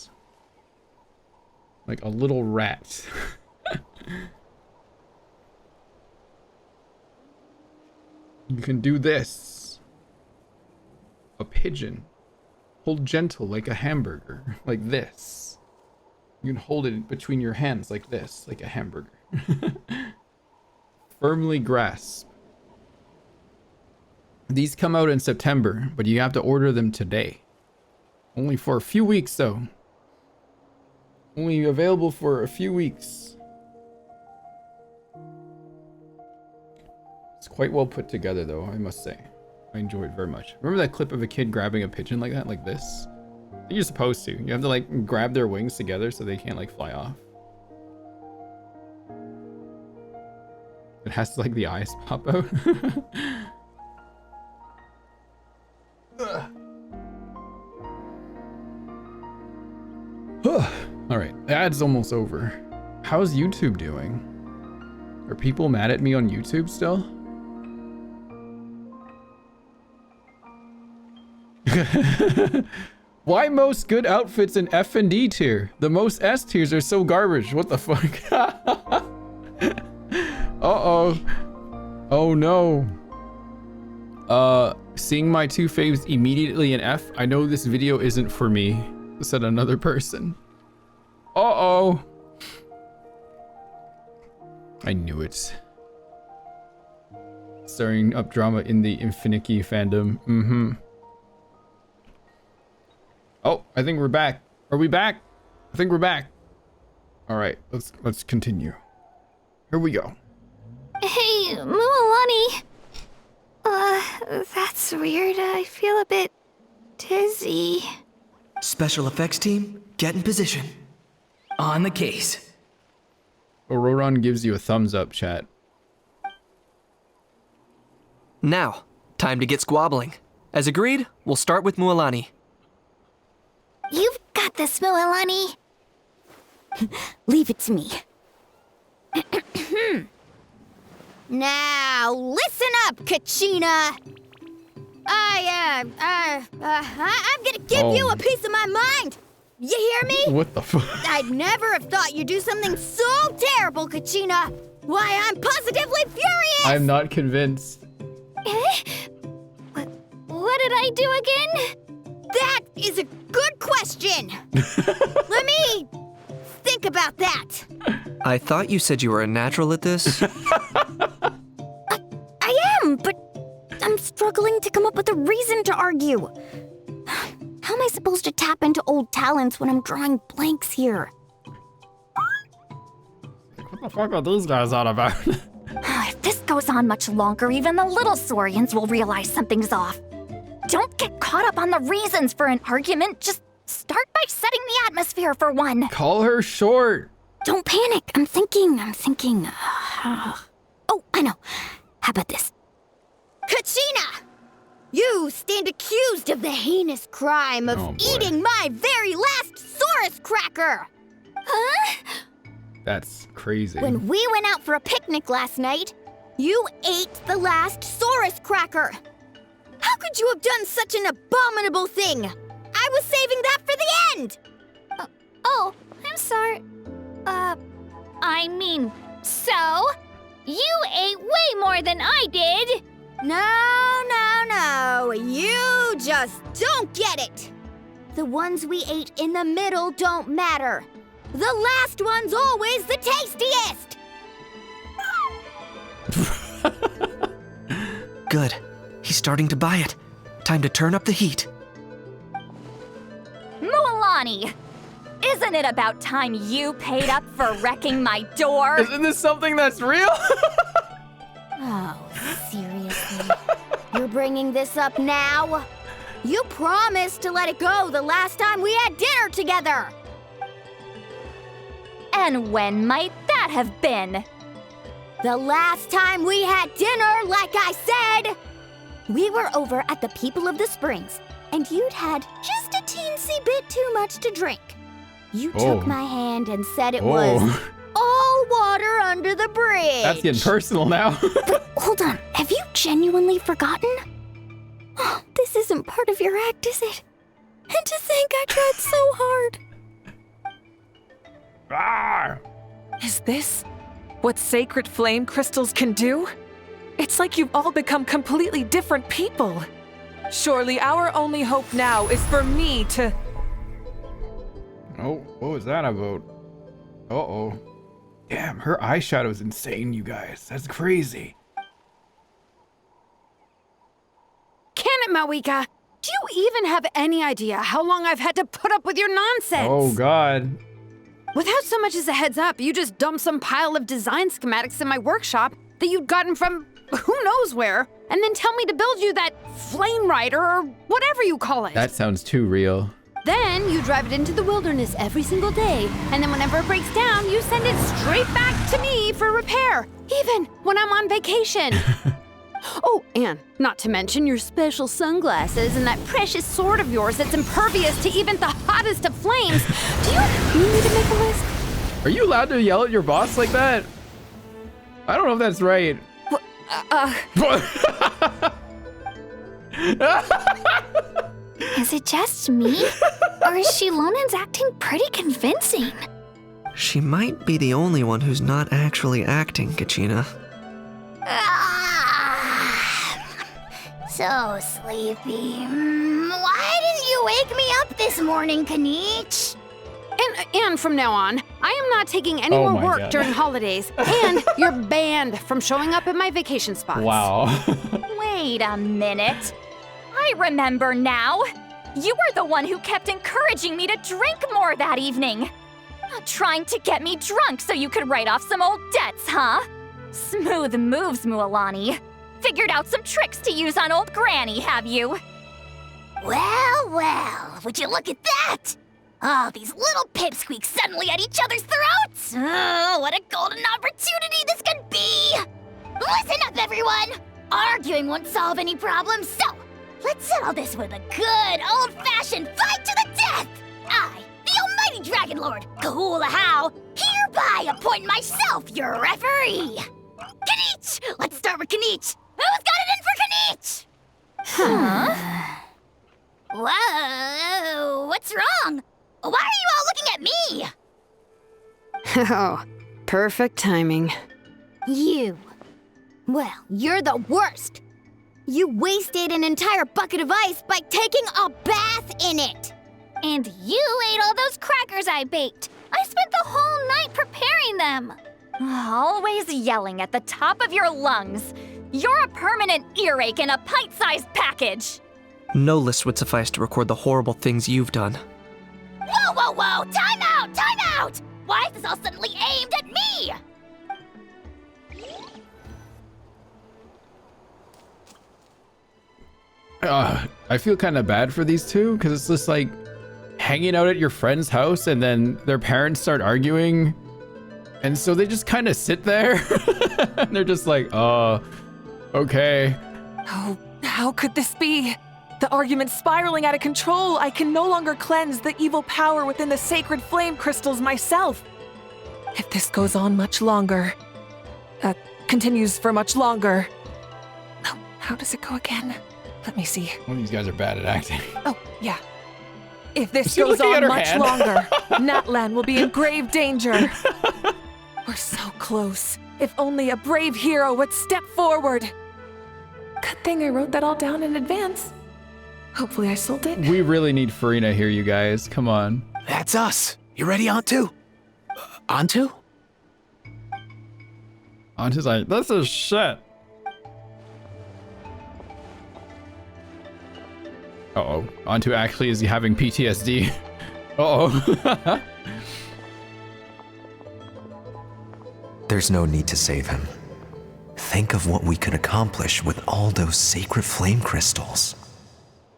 Like a little rat. You can do this. A pigeon. Hold gentle like a hamburger. Like this. You can hold it between your hands like this. Like a hamburger. Firmly grasp. These come out in September, but you have to order them today. Only for a few weeks though. Only available for a few weeks. It's quite well put together though, I must say. I enjoy it very much. Remember that clip of a kid grabbing a pigeon like that? Like this? You're supposed to. You have to like grab their wings together so they can't like fly off. It has to like the eyes pop out. Alright, the ad's almost over. How's YouTube doing? Are people mad at me on YouTube still? Why most good outfits in F and D tier? The most S tiers are so garbage. What the fuck? Uh-oh. Oh no. Seeing my two faves immediately in F, I know this video isn't for me, said another person. Uh-oh. I knew it. Stirring up drama in the Infinity fandom. Oh, I think we're back. Are we back? I think we're back. All right, let's continue. Here we go. Hey, Mualani. That's weird. I feel a bit dizzy. Special effects team, get in position. On the case. Auroron gives you a thumbs up, chat. Now, time to get squabbling. As agreed, we'll start with Mualani. You've got this, Mualani. Leave it to me. Now, listen up, Kachina. I'm gonna give you a piece of my mind. You hear me? What the fuck? I'd never have thought you'd do something so terrible, Kachina. Why, I'm positively furious. I'm not convinced. What did I do again? That is a good question. Let me think about that. I thought you said you were a natural at this. I am, but I'm struggling to come up with a reason to argue. How am I supposed to tap into old talents when I'm drawing blanks here? What the fuck are these guys on about? If this goes on much longer, even the little Saurians will realize something's off. Don't get caught up on the reasons for an argument. Just start by setting the atmosphere for one. Call her short. Don't panic. I'm thinking. Oh, I know. How about this? Kachina! You stand accused of the heinous crime of eating my very last Saurus cracker! Huh? That's crazy. When we went out for a picnic last night, you ate the last Saurus cracker. How could you have done such an abominable thing? I was saving that for the end! Oh, I'm sorry. I mean, so? You ate way more than I did! No. You just don't get it. The ones we ate in the middle don't matter. The last one's always the tastiest! Good. He's starting to buy it. Time to turn up the heat. Mualani! Isn't it about time you paid up for wrecking my door? Isn't this something that's real? Oh, seriously? You're bringing this up now? You promised to let it go the last time we had dinner together! And when might that have been? The last time we had dinner, like I said! We were over at the People of the Springs, and you'd had just a teensy bit too much to drink. You took my hand and said it was all water under the bridge. That's getting personal now. But hold on, have you genuinely forgotten? Oh, this isn't part of your act, is it? And to think I tried so hard. Is this what sacred flame crystals can do? It's like you've all become completely different people. Surely our only hope now is for me to... Oh, what was that about? Uh-oh. Damn, her eyeshadow's insane, you guys. That's crazy. Can it, Mawika? Do you even have any idea how long I've had to put up with your nonsense? Oh, God. Without so much as a heads up, you just dumped some pile of design schematics in my workshop that you'd gotten from who knows where, and then tell me to build you that flame rider or whatever you call it. That sounds too real. Then you drive it into the wilderness every single day, and then whenever it breaks down, you send it straight back to me for repair, even when I'm on vacation. Oh, and not to mention your special sunglasses and that precious sword of yours that's impervious to even the hottest of flames. Do you need me to make a list? Are you allowed to yell at your boss like that? I don't know if that's right. Is it just me? Or is Shilonen's acting pretty convincing? She might be the only one who's not actually acting, Kachina. So sleepy. Why didn't you wake me up this morning, Kanich? And from now on, I am not taking any more work during holidays, and you're banned from showing up at my vacation spots. Wow. Wait a minute. I remember now. You were the one who kept encouraging me to drink more that evening. Trying to get me drunk so you could write off some old debts, huh? Smooth moves, Mualani. Figured out some tricks to use on old Granny, have you? Well, would you look at that? Oh, these little pipsqueaks suddenly at each other's throats! Oh, what a golden opportunity this could be! Listen up, everyone! Arguing won't solve any problems, so let's settle this with a good old-fashioned fight to the death! I, the almighty Dragon Lord, Kahula, hereby appoint myself your referee! Kanich! Let's start with Kanich! Who's got it in for Kanich? Huh? Whoa, what's wrong? Why are you all looking at me? Oh, perfect timing. You. Well, you're the worst. You wasted an entire bucket of ice by taking a bath in it. And you ate all those crackers I baked. I spent the whole night preparing them. Always yelling at the top of your lungs. You're a permanent earache in a pint-sized package. No list would suffice to record the horrible things you've done. Whoa, whoa, whoa! Time out! Time out! Why is this all suddenly aimed at me? I feel kind of bad for these two because it's just like hanging out at your friend's house and then their parents start arguing. And so they just kind of sit there and they're just like, okay. Oh, how could this be? The argument's spiraling out of control. I can no longer cleanse the evil power within the sacred flame crystals myself. If this goes on much longer, continues for much longer. Oh, how does it go again? Let me see. Well, these guys are bad at acting. Oh, yeah. If this goes on much longer, Natlan will be in grave danger. We're so close. If only a brave hero would step forward. Good thing I wrote that all down in advance. Hopefully I sold it. We really need Farina here, you guys. Come on. That's us. You ready, Antu? Antu? Antu's like, this is shit. Uh-oh. Antu actually is having PTSD. Uh-oh. There's no need to save him. Think of what we could accomplish with all those sacred flame crystals.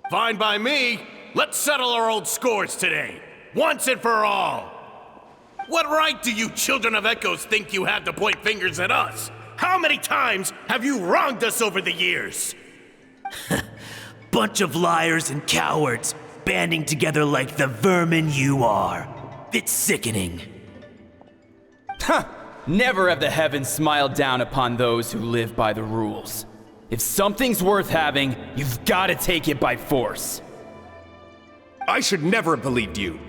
Fine by me. Let's settle our old scores today, once and for all. What right do you children of Echoes think you have to point fingers at us? How many times have you wronged us over the years? Bunch of liars and cowards, banding together like the vermin you are. It's sickening. Huh! Never have the heavens smiled down upon those who live by the rules. If something's worth having, you've got to take it by force. I should never have believed you.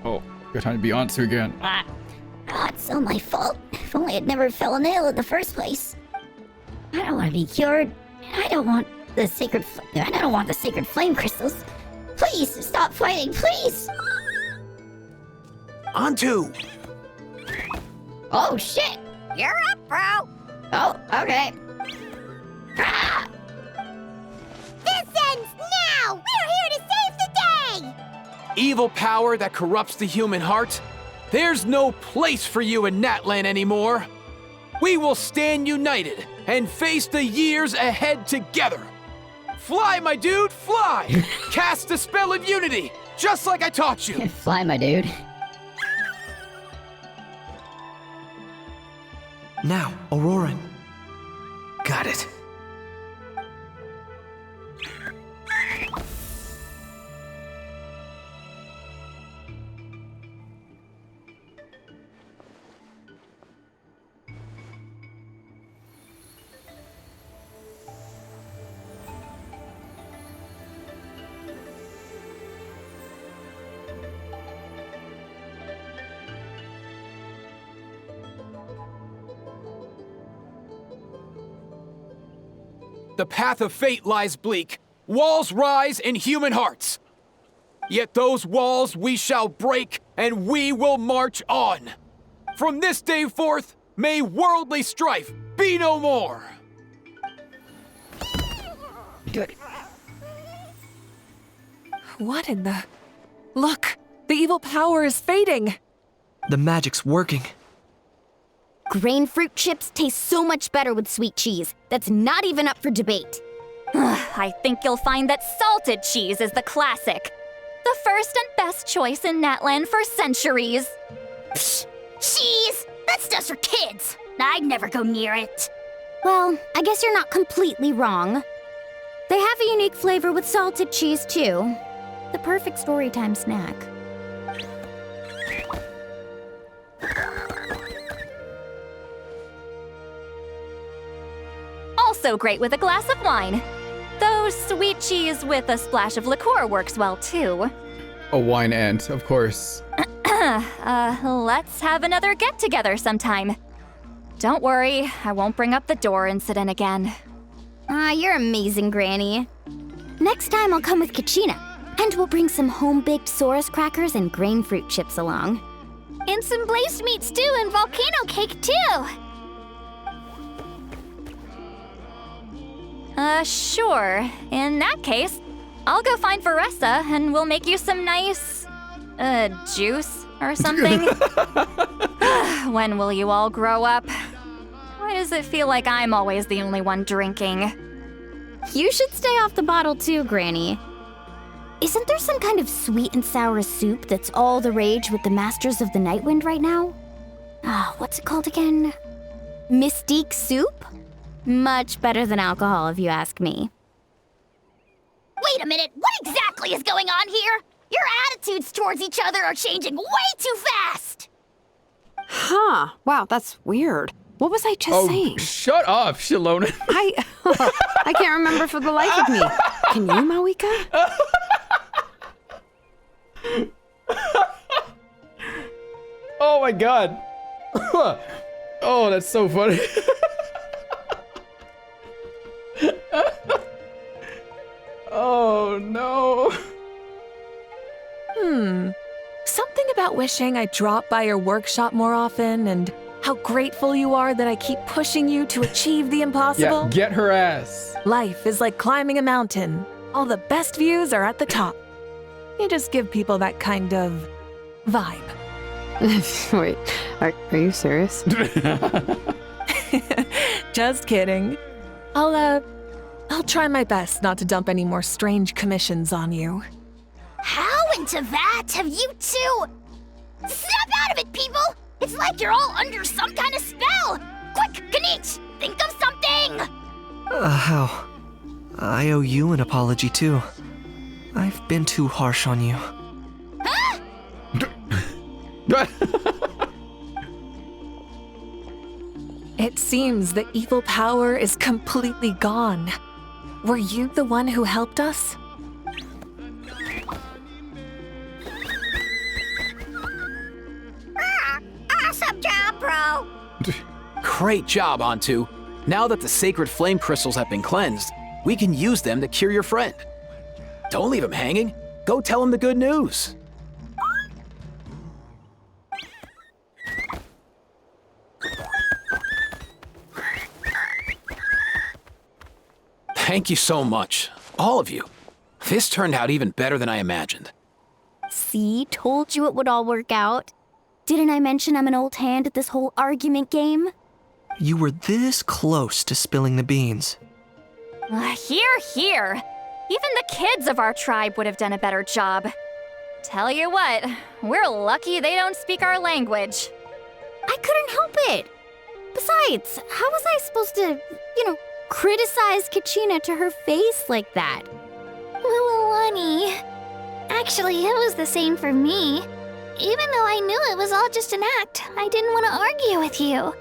Oh, good time to be Antu again. It's all my fault. If only I'd never fell ill in the first place. I don't want to be cured. I don't want the sacred flame crystals. Please stop fighting, please. Antu! Oh shit! You're up, bro. Oh, okay. Ah! This ends now! We're here to save the day! Evil power that corrupts the human heart? There's no place for you in Natlan anymore. We will stand united and face the years ahead together. Fly, my dude, fly! Cast the spell of unity, just like I taught you. Fly, my dude. Now, Auroran. Got it. The path of fate lies bleak. Walls rise in human hearts. Yet those walls we shall break, and we will march on. From this day forth, may worldly strife be no more. What in the... Look! The evil power is fading! The magic's working. Grain fruit chips taste so much better with sweet cheese. That's not even up for debate. I think you'll find that salted cheese is the classic. The first and best choice in Natlan for centuries. Psh, cheese! That's just for kids. I'd never go near it. Well, I guess you're not completely wrong. They have a unique flavor with salted cheese, too. The perfect storytime snack. Also great with a glass of wine. Though sweet cheese with a splash of liqueur works well, too. A wine ant, of course. Let's have another get-together sometime. Don't worry, I won't bring up the door incident again. You're amazing, Granny. Next time I'll come with Kachina, and we'll bring some home-baked Saurus crackers and grain fruit chips along. And some blazed meat stew and volcano cake, too! Sure. In that case, I'll go find Veressa and we'll make you some nice, juice or something. When will you all grow up? Why does it feel like I'm always the only one drinking? You should stay off the bottle too, Granny. Isn't there some kind of sweet and sour soup that's all the rage with the Masters of the Nightwind right now? What's it called again? Mystique soup? Much better than alcohol, if you ask me. Wait a minute, what exactly is going on here? Your attitudes towards each other are changing way too fast! Huh. Wow, that's weird. What was I just saying? Shut up, Shalona. I can't remember for the life of me. Can you, Mawika? Oh my god. Oh, that's so funny. Oh no. Something about wishing I dropped by your workshop more often and how grateful you are that I keep pushing you to achieve the impossible. Yeah, get her ass. Life is like climbing a mountain. All the best views are at the top. You just give people that kind of vibe. Wait, are you serious? Just kidding. I'll try my best not to dump any more strange commissions on you. How into that have you two? Snap out of it, people! It's like you're all under some kind of spell! Quick, Kanich, think of something! How? I owe you an apology too. I've been too harsh on you. Huh? It seems the evil power is completely gone. Were you the one who helped us? Awesome job, bro! Great job, Antu. Now that the sacred flame crystals have been cleansed, we can use them to cure your friend. Don't leave him hanging. Go tell him the good news. Thank you so much, all of you. This turned out even better than I imagined. See, told you it would all work out. Didn't I mention I'm an old hand at this whole argument game? You were this close to spilling the beans. Here. Even the kids of our tribe would have done a better job. Tell you what, we're lucky they don't speak our language. I couldn't help it. Besides, how was I supposed to, criticize Kachina to her face like that? Honey. Actually, it was the same for me. Even though I knew it was all just an act, I didn't want to argue with you.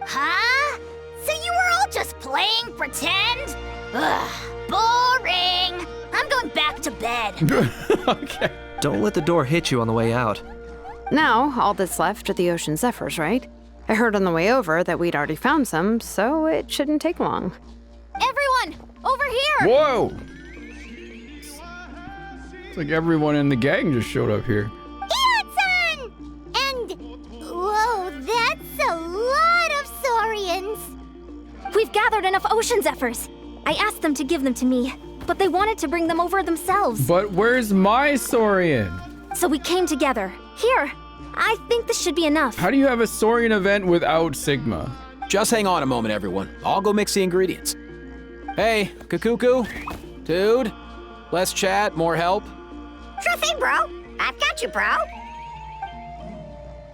Huh? So you were all just playing pretend? Ugh, boring! I'm going back to bed. Okay. Don't let the door hit you on the way out. Now, all that's left are the ocean zephyrs, right? I heard on the way over that we'd already found some, so it shouldn't take long. Everyone, over here! Whoa! It's like everyone in the gang just showed up here. Ian-san! And, whoa, that's a lot of saurians. We've gathered enough ocean zephyrs. I asked them to give them to me, but they wanted to bring them over themselves. But where's my Saurian? So we came together. Here, I think this should be enough. How do you have a Saurian event without Sigma? Just hang on a moment, everyone. I'll go mix the ingredients. Hey, Kakuku, dude, less chat, more help. Sure thing, bro. I've got you, bro.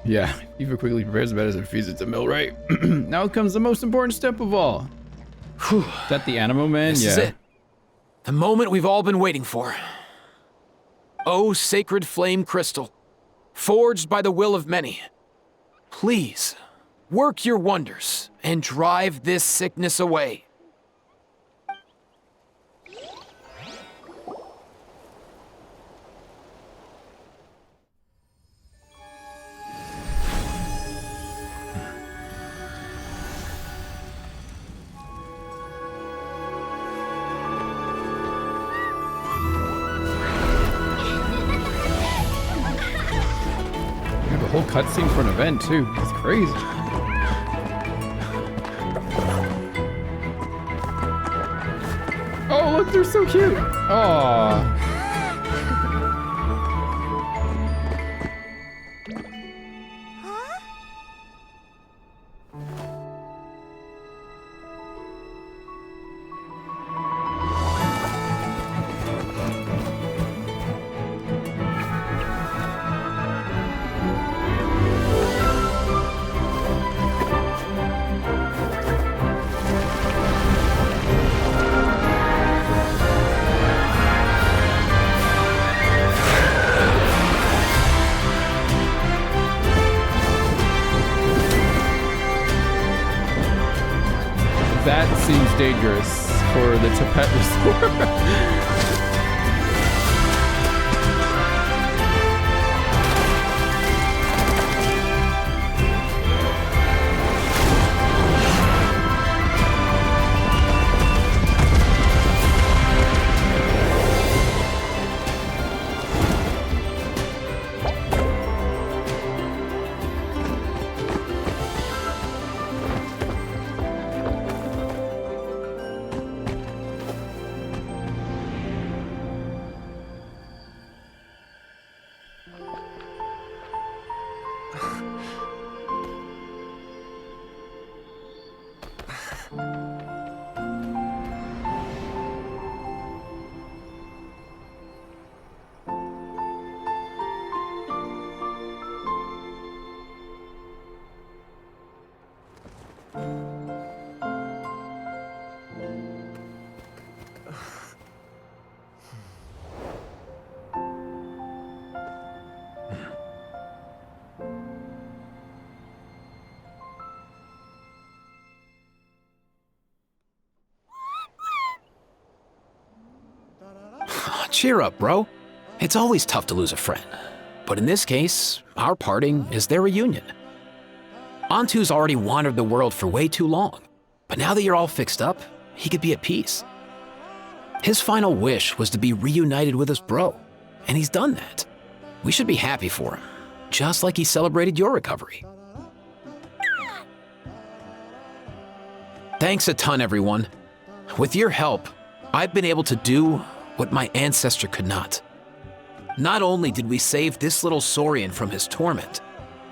Yeah, Eva quickly prepares the medicine and feeds it to Mill, right? Now comes the most important step of all. Is that the Animo Man? This is it. The moment we've all been waiting for. Oh, sacred flame crystal, forged by the will of many. Please, work your wonders and drive this sickness away. Whole cutscene for an event too. It's crazy. They're so cute. Aww. That seems dangerous for the Tepet Resort. Cheer up, bro. It's always tough to lose a friend. But in this case, our parting is their reunion. Antu's already wandered the world for way too long. But now that you're all fixed up, he could be at peace. His final wish was to be reunited with his bro, and he's done that. We should be happy for him, just like he celebrated your recovery. Thanks a ton, everyone. With your help, I've been able to do what my ancestor could not. Not only did we save this little Saurian from his torment,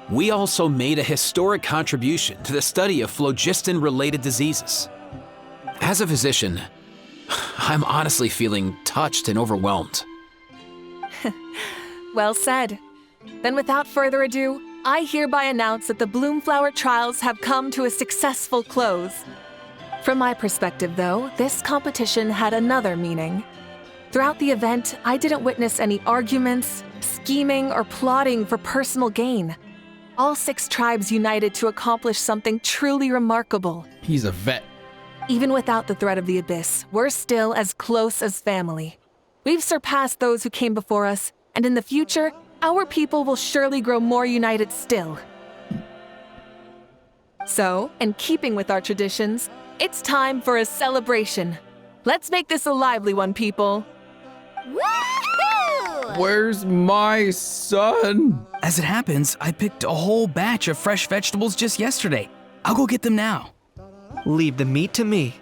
we also made a historic contribution to the study of phlogiston-related diseases. As a physician, I'm honestly feeling touched and overwhelmed. Well said. Then without further ado, I hereby announce that the Bloomflower trials have come to a successful close. From my perspective, though, this competition had another meaning. Throughout the event, I didn't witness any arguments, scheming, or plotting for personal gain. All 6 tribes united to accomplish something truly remarkable. He's a vet. Even without the threat of the Abyss, we're still as close as family. We've surpassed those who came before us, and in the future, our people will surely grow more united still. So, in keeping with our traditions, it's time for a celebration. Let's make this a lively one, people. Woohoo! Where's my son? As it happens, I picked a whole batch of fresh vegetables just yesterday. I'll go get them now. Leave the meat to me.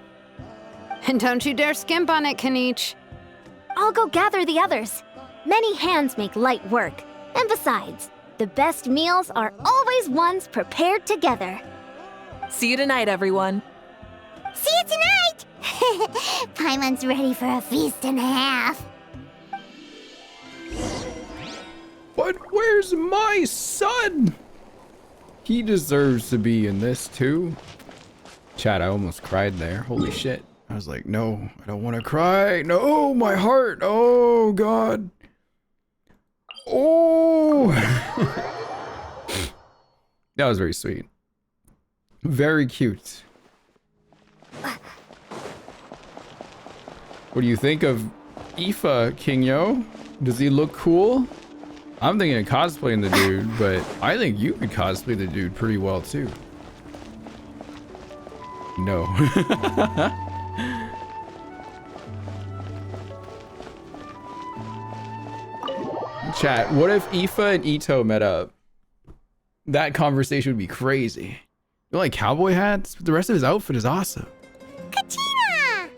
And don't you dare skimp on it, Kanich. I'll go gather the others. Many hands make light work. And besides, the best meals are always ones prepared together. See you tonight, everyone. See you tonight! Paimon's ready for a feast and a half. But where's my son? He deserves to be in this too. Chat, I almost cried there. Holy shit. I was like, no, I don't want to cry. No, my heart. Oh, God. Oh. That was very sweet. Very cute. What do you think of IFA, King Yo? Does he look cool? I'm thinking of cosplaying the dude, but I think you could cosplay the dude pretty well too. No. Chat, what if Ifa and Ito met up? That conversation would be crazy. You like cowboy hats? But the rest of his outfit is awesome. Katina!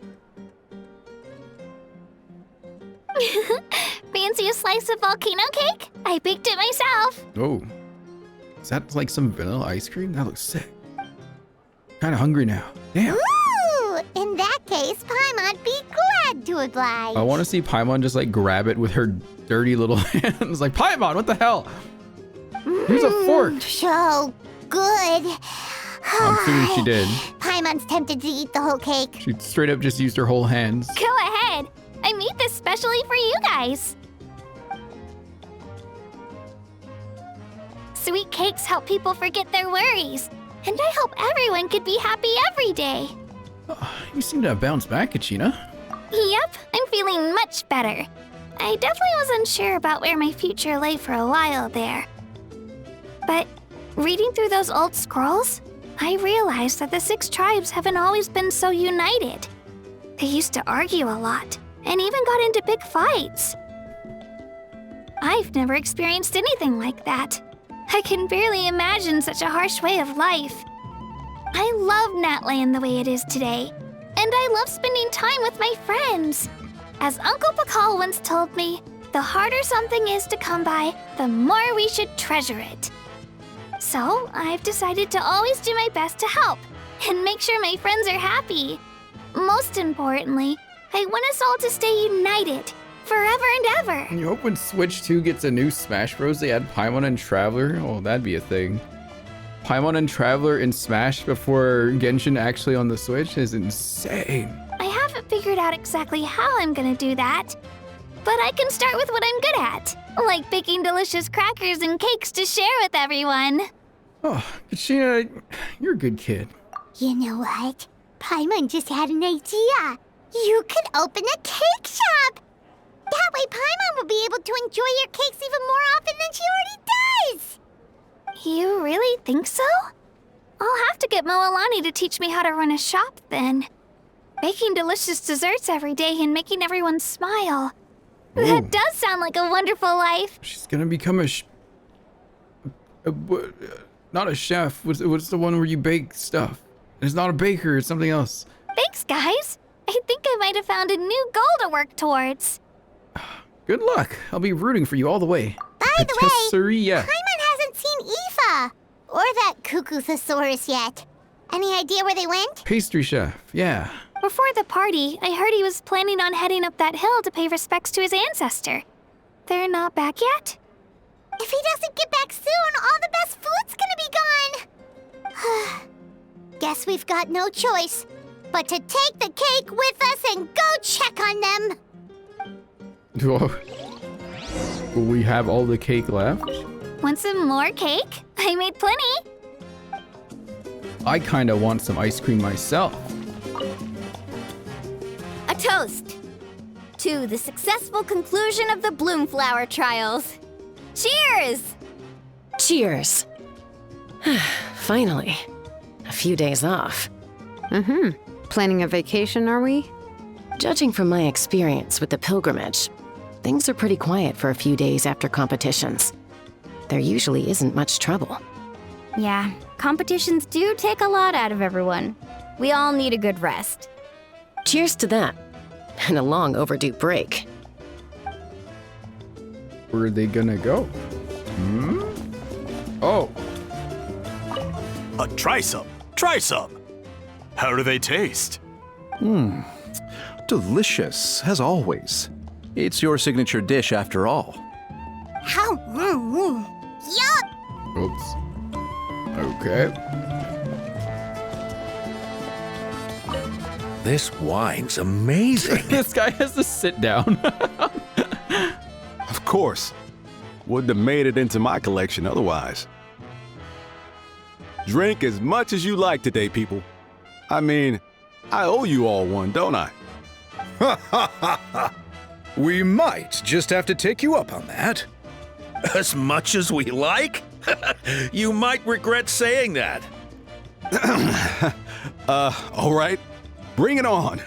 Fancy a slice of volcano cake? I baked it myself. Oh. Is that like some vanilla ice cream? That looks sick. Kind of hungry now. Damn. Ooh! In that case, Paimon'd be glad to oblige. I want to see Paimon just like grab it with her dirty little hands. Like, Paimon, what the hell? Here's a fork. So good. I'm assuming she did. Paimon's tempted to eat the whole cake. She straight up just used her whole hands. Go ahead. I made this specially for you guys. Sweet cakes help people forget their worries. And I hope everyone could be happy every day. You seem to have bounced back, Kachina. Yep, I'm feeling much better. I definitely was unsure about where my future lay for a while there. But reading through those old scrolls, I realized that the 6 tribes haven't always been so united. They used to argue a lot, and even got into big fights. I've never experienced anything like that. I can barely imagine such a harsh way of life. I love Natland the way it is today, and I love spending time with my friends. As Uncle Pakal once told me, the harder something is to come by, the more we should treasure it. So, I've decided to always do my best to help, and make sure my friends are happy. Most importantly, I want us all to stay united, forever and ever. You hope when Switch 2 gets a new Smash Bros, they add Paimon and Traveler? Oh, that'd be a thing. Paimon and Traveler in Smash before Genshin actually on the Switch is insane. I haven't figured out exactly how I'm gonna do that, but I can start with what I'm good at, like baking delicious crackers and cakes to share with everyone. Oh, Kachina, you're a good kid. You know what? Paimon just had an idea. You could open a cake shop. That way Paimon will be able to enjoy your cakes even more often than she already does. You really think so? I'll have to get Moalani to teach me how to run a shop then. Baking delicious desserts every day and making everyone smile. Ooh. That does sound like a wonderful life. She's gonna become not a chef. What's the one where you bake stuff? It's not a baker, it's something else. Thanks, guys. I think I might have found a new goal to work towards. Good luck. I'll be rooting for you all the way. By the way, Patisseria. Paimon hasn't seen IFA or that Cuckoo-thesaurus yet. Any idea where they went? Pastry chef, yeah. Before the party, I heard he was planning on heading up that hill to pay respects to his ancestor. They're not back yet? If he doesn't get back soon, all the best food's gonna be gone. Guess we've got no choice but to take the cake with us and go check on them. Will we have all the cake left? Want some more cake? I made plenty. I kinda want some ice cream myself. A toast to the successful conclusion of the Bloomflower trials. Cheers! Cheers. Finally. A few days off. Planning a vacation, are we? Judging from my experience with the pilgrimage, things are pretty quiet for a few days after competitions. There usually isn't much trouble. Yeah, competitions do take a lot out of everyone. We all need a good rest. Cheers to that. And a long overdue break. Where are they gonna go? Oh. Try some. Try some. How do they taste? Delicious, as always. It's your signature dish after all. How? Yup! Oops. Okay. This wine's amazing. This guy has to sit down. Of course. Wouldn't have made it into my collection otherwise. Drink as much as you like today, people. I mean, I owe you all one, don't I? We might just have to take you up on that. As much as we like? You might regret saying that. All right. Bring it on.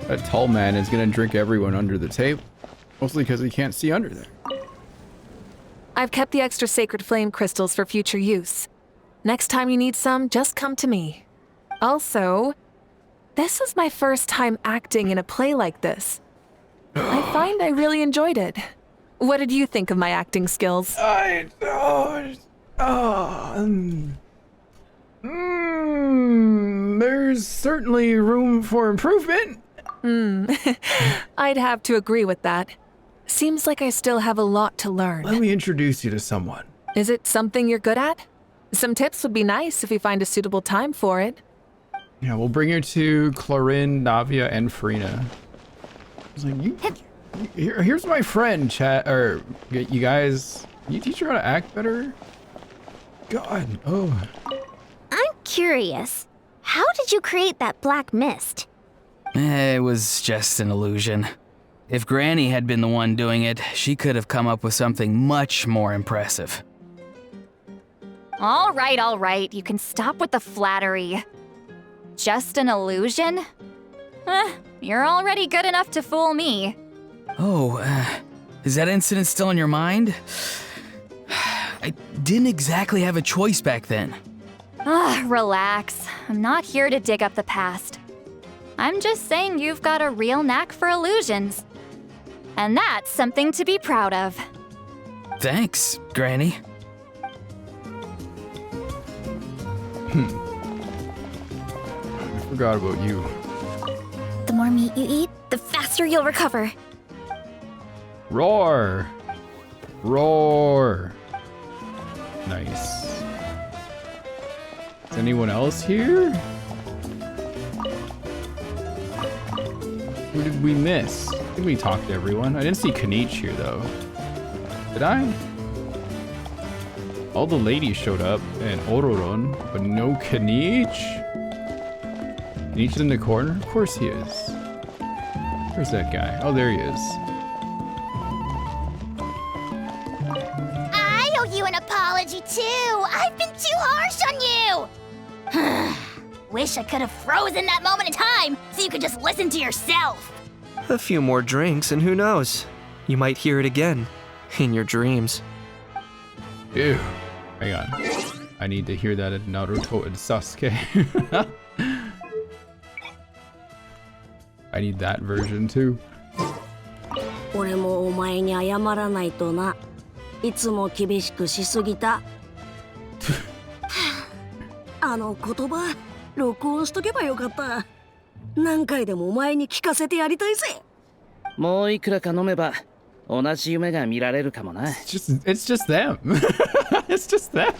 That tall man is gonna drink everyone under the table. Mostly because he can't see under there. I've kept the extra sacred flame crystals for future use. Next time you need some, just come to me. Also, this is my first time acting in a play like this. I find I really enjoyed it. What did you think of my acting skills? There's certainly room for improvement. I'd have to agree with that. Seems like I still have a lot to learn. Let me introduce you to someone. Is it something you're good at? Some tips would be nice if we find a suitable time for it. Yeah, we'll bring her to Clorin, Navia, and Farina. It's like, here's my friend, chat, or you guys, can you teach her how to act better? God, I'm curious. How did you create that black mist? It was just an illusion. If Granny had been the one doing it, she could have come up with something much more impressive. All right. You can stop with the flattery. Just an illusion? You're already good enough to fool me. Oh, is that incident still in your mind? I didn't exactly have a choice back then. Relax. I'm not here to dig up the past. I'm just saying you've got a real knack for illusions. And that's something to be proud of. Thanks, Granny. I forgot about you. The more meat you eat, the faster you'll recover. Roar! Roar! Nice. Is anyone else here? Who did we miss? I think we talked to everyone. I didn't see Kanich here though. Did I? All the ladies showed up and Ororon, but no Kanich? Kanich is in the corner? Of course he is. Where's that guy? Oh, there he is. I owe you an apology too. I've been too harsh on you. Wish I could have frozen that moment in time so you could just listen to yourself. A few more drinks, and who knows? You might hear it again in your dreams. Ew. Hang on. I need to hear that in Naruto and Sasuke. I need that version too. 俺もお前に謝らないとな。いつも厳しくしすぎた。あの言葉、録音しとけばよかった。何回でもお前に聞かせてやりたいぜ。もういくらか飲めば同じ夢が見られるかもな。It's just them. It's just them.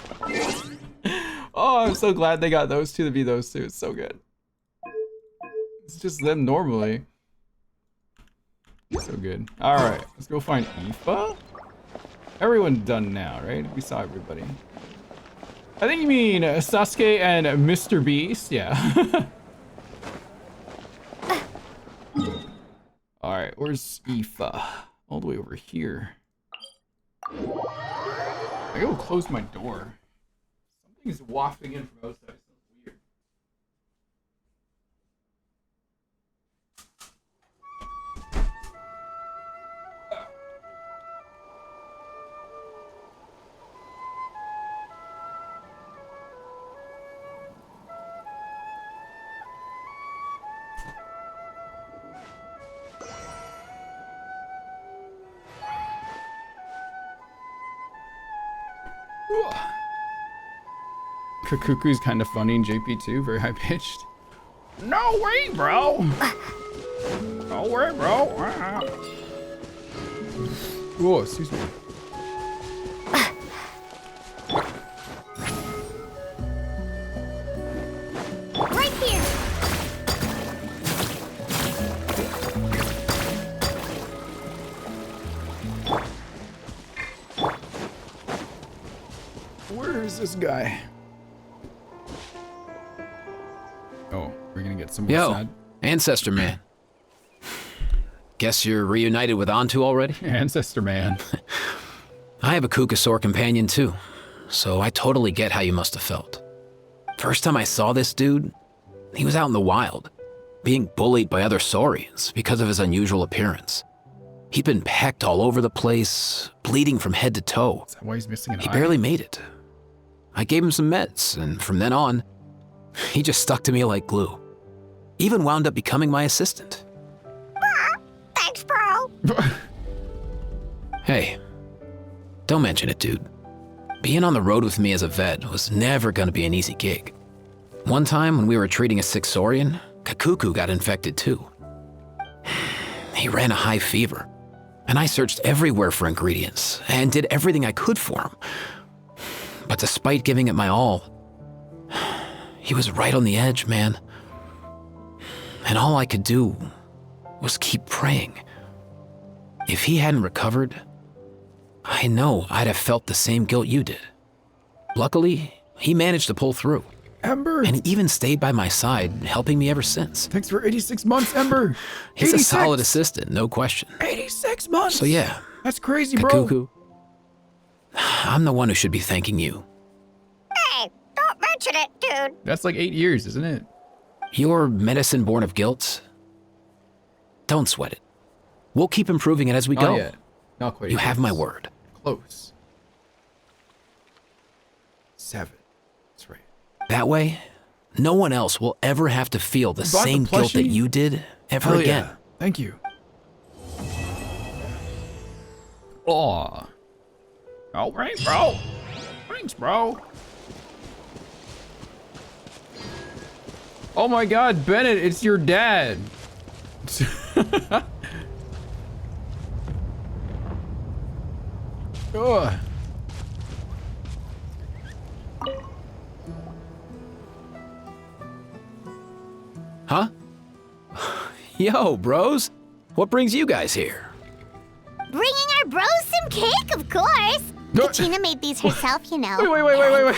Oh, I'm so glad they got those two to be those two. It's so good. It's just them normally. So good. Alright, let's go find IFA. Everyone's done now, right? We saw everybody. I think you mean Sasuke and Mr. Beast? Yeah. Alright, where's IFA? All the way over here. I gotta close my door. Something's wafting in from outside. Kakuku's kind of funny in JP too, very high pitched. No way, bro! No way, bro! Whoa, excuse me. Right here. Where is this guy? Oh, we're gonna get some more Yo, sad. Ancestor Man. Guess you're reunited with Antu already? Ancestor Man. I have a Kukasaur companion too, so I totally get how you must have felt. First time I saw this dude, he was out in the wild, being bullied by other Saurians because of his unusual appearance. He'd been pecked all over the place, bleeding from head to toe. Is that why he's missing an He eye? barely made it. I gave him some meds, and from then on, he just stuck to me like glue. Even wound up becoming my assistant. Thanks, bro. Hey, don't mention it, dude. Being on the road with me as a vet was never gonna be an easy gig. One time when we were treating a sick Saurian, Kakuku got infected too. He ran a high fever, and I searched everywhere for ingredients and did everything I could for him. But despite giving it my all, he was right on the edge, man. And all I could do was keep praying. If he hadn't recovered, I know I'd have felt the same guilt you did. Luckily, he managed to pull through. Ember! And he even stayed by my side, helping me ever since. Thanks for 86 months, Ember! He's 86. a solid assistant, no question. 86 months! So yeah. That's crazy, bro. Kakuku, I'm the one who should be thanking you. Hey, don't mention it, dude. That's like 8 years, isn't it? Your medicine born of guilt? Don't sweat it. We'll keep improving it as we Not go. yet. Not quite. You have my word. Close. 7. That's right. That way, no one else will ever have to feel the bought the same guilt that plushie? you did ever Hell again. yeah. Thank you. Aw. All right, bro. Thanks, bro. Oh my god, Bennett, it's your dad. Ugh. Huh? Yo, bros. What brings you guys here? Bringing our bros some cake, of course. Katina made these herself, you know. Wait.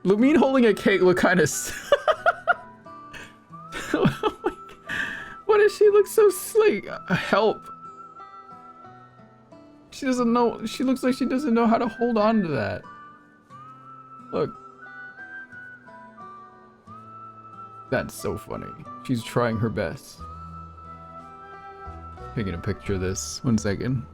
Lumine holding a cake look kind of... What does she look so slick? Help. She doesn't know. She looks like she doesn't know how to hold on to that. Look. That's so funny. She's trying her best. Taking a picture of this. 1 second.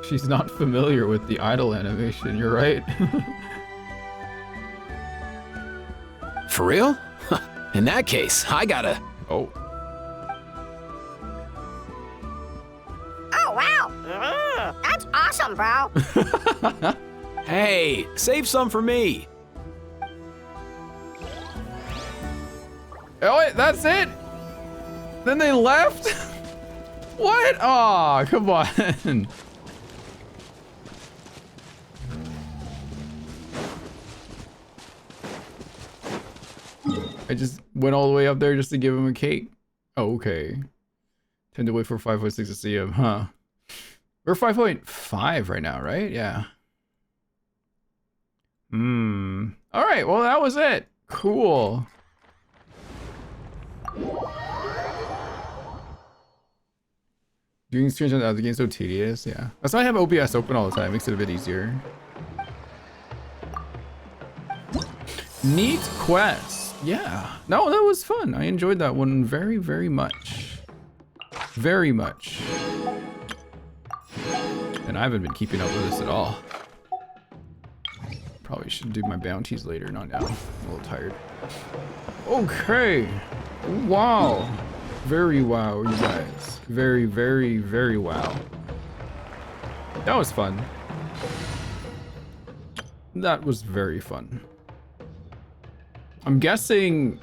She's not familiar with the idle animation, you're right. For real? In that case, I gotta... Oh. Oh, wow. That's awesome, bro. Hey, save some for me. Oh, wait, that's it? Then they left? What? Aw, come on. I just went all the way up there just to give him a cake. Oh, okay. Tend to wait for 5.6 to see him, huh? We're 5.5 right now, right? Yeah. Alright, well that was it. Cool. Doing streams on the other game's so tedious, yeah. That's why I have OBS open all the time, makes it a bit easier. Neat quest. Yeah. No, that was fun. I enjoyed that one very, very much. Very much. And I haven't been keeping up with this at all. Probably should do my bounties later, not now. I'm a little tired. Okay. Wow. Very wow, you guys. Very, very, very wow. That was fun. That was very fun. I'm guessing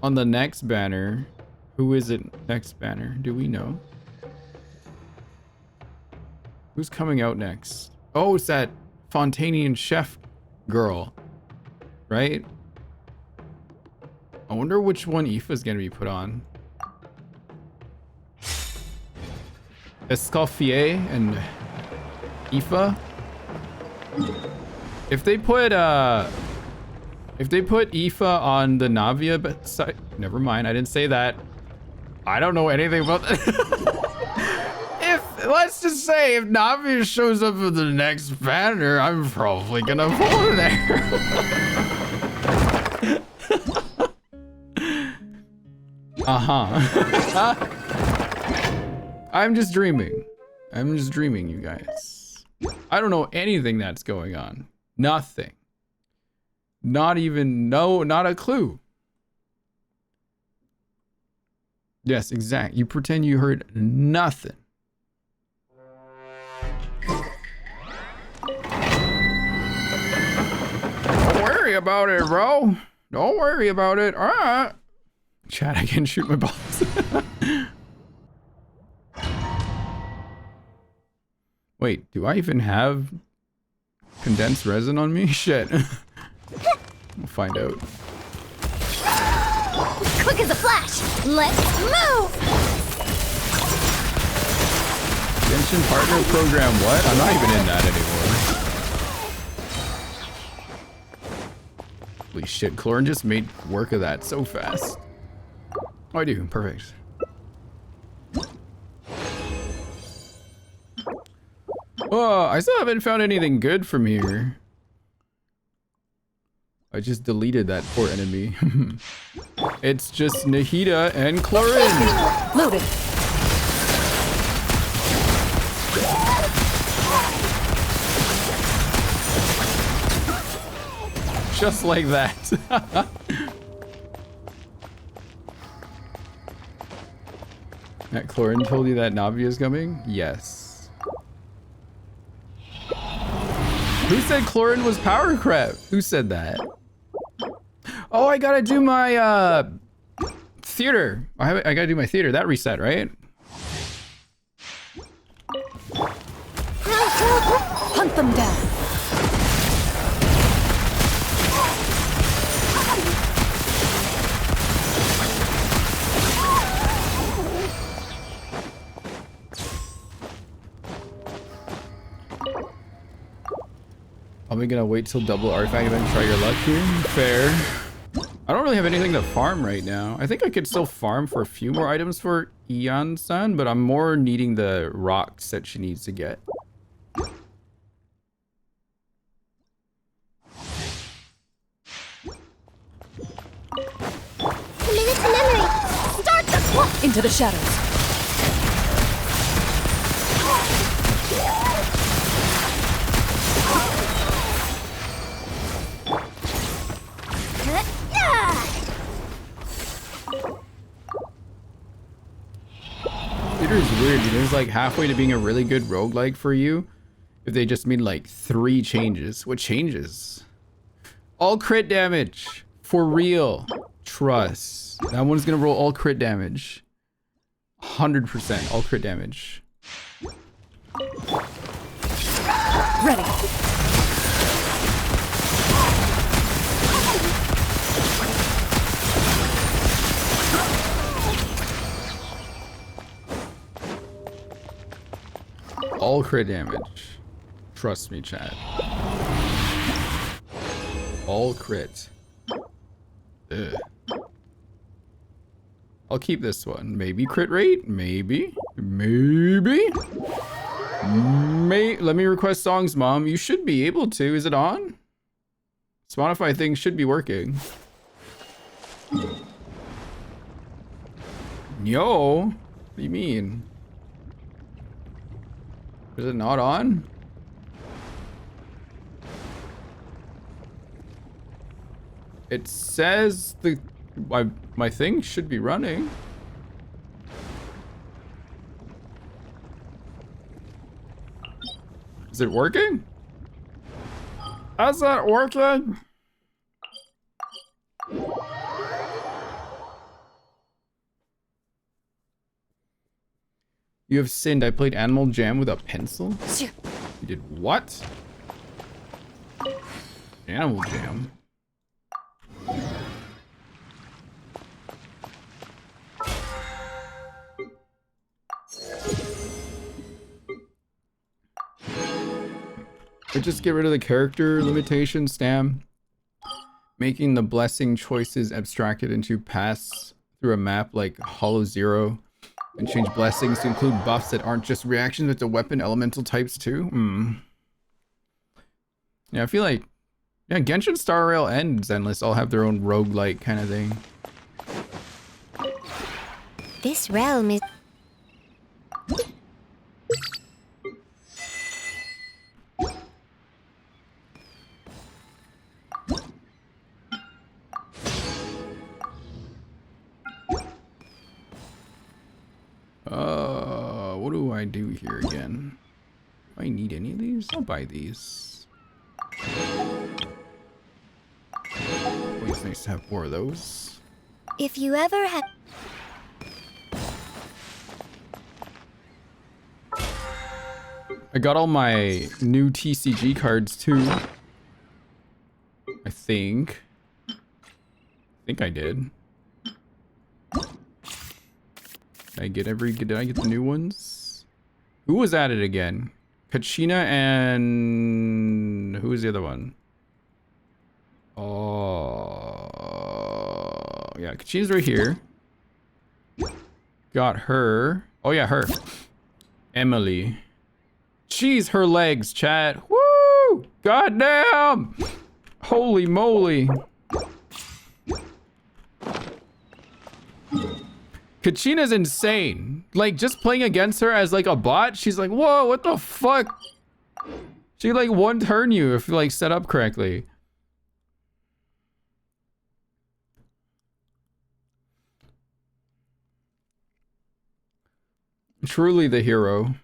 on the next banner, who is it next banner? Do we know? Who's coming out next? Oh, it's that Fontanian chef girl, right? I wonder which one IFA's gonna be put on. Escoffier and IFA. If they put IFA on the Navia side, never mind, I didn't say that. I don't know anything about that. Let's just say if Navia shows up in the next banner, I'm probably gonna vote there. I'm just dreaming. I'm just dreaming, you guys. I don't know anything that's going on. Nothing. Not even, not a clue. Yes, exact. You pretend you heard nothing. Don't worry about it, bro. Don't worry about it. All right. Chat, I can shoot my balls. Wait, do I even have condensed resin on me? Shit. We'll find out. Quick as a flash! Let's move! Genshin Partner Program, what? I'm not even in that anymore. Holy shit, Chlorine just made work of that so fast. Oh, I do. Perfect. Oh, I still haven't found anything good from here. I just deleted that poor enemy. It's just Nahida and Chlorine. Loaded. Just like that. That Chlorine told you that Navi is coming? Yes. Who said Chlorine was power crap? Who said that? Oh, I gotta do my theater. I gotta do my theater. That reset, right? Hunt them down. Are we gonna wait till double artifact event and try your luck here? Fair. I don't really have anything to farm right now. I think I could still farm for a few more items for Ian-san, but I'm more needing the rocks that she needs to get. Minute to memory! Start the clock! Into the shadows. Theater is weird, dude. It's like halfway to being a really good roguelike for you if they just made like 3 changes. What changes? All crit damage. For real. Trust. That one's gonna roll all crit damage. 100% all crit damage. Ready. All crit damage. Trust me, chat. All crit. Ugh. I'll keep this one. Maybe crit rate? Maybe. Maybe? Let me request songs, Mom. You should be able to. Is it on? Spotify thing should be working. Yo. What do you mean? Is it not on? It says my thing should be running. Is it working? Is it working? You have sinned. I played Animal Jam with a pencil? You did what? Animal Jam? Or just get rid of the character limitation, Stam. Making the blessing choices abstracted into paths through a map like Hollow Zero. And change blessings to include buffs that aren't just reactions but to weapon elemental types too. Yeah, I feel like Genshin Star Rail and Zenless all have their own roguelike kind of thing. This realm is... I do here again? Do I need any of these? I'll buy these. Always nice to have more of those. If you ever had... I got all my new TCG cards too. I think I did. Did I get the new ones? Who was at it again? Kachina and who was the other one? Oh, yeah, Kachina's right here. Got her. Oh yeah, her. Emily. Jeez, her legs, chat. Woo! Goddamn! Holy moly. Kachina's insane. Like, just playing against her as like a bot, she's like, whoa, what the fuck? She like one turn you if you like set up correctly. Truly the hero.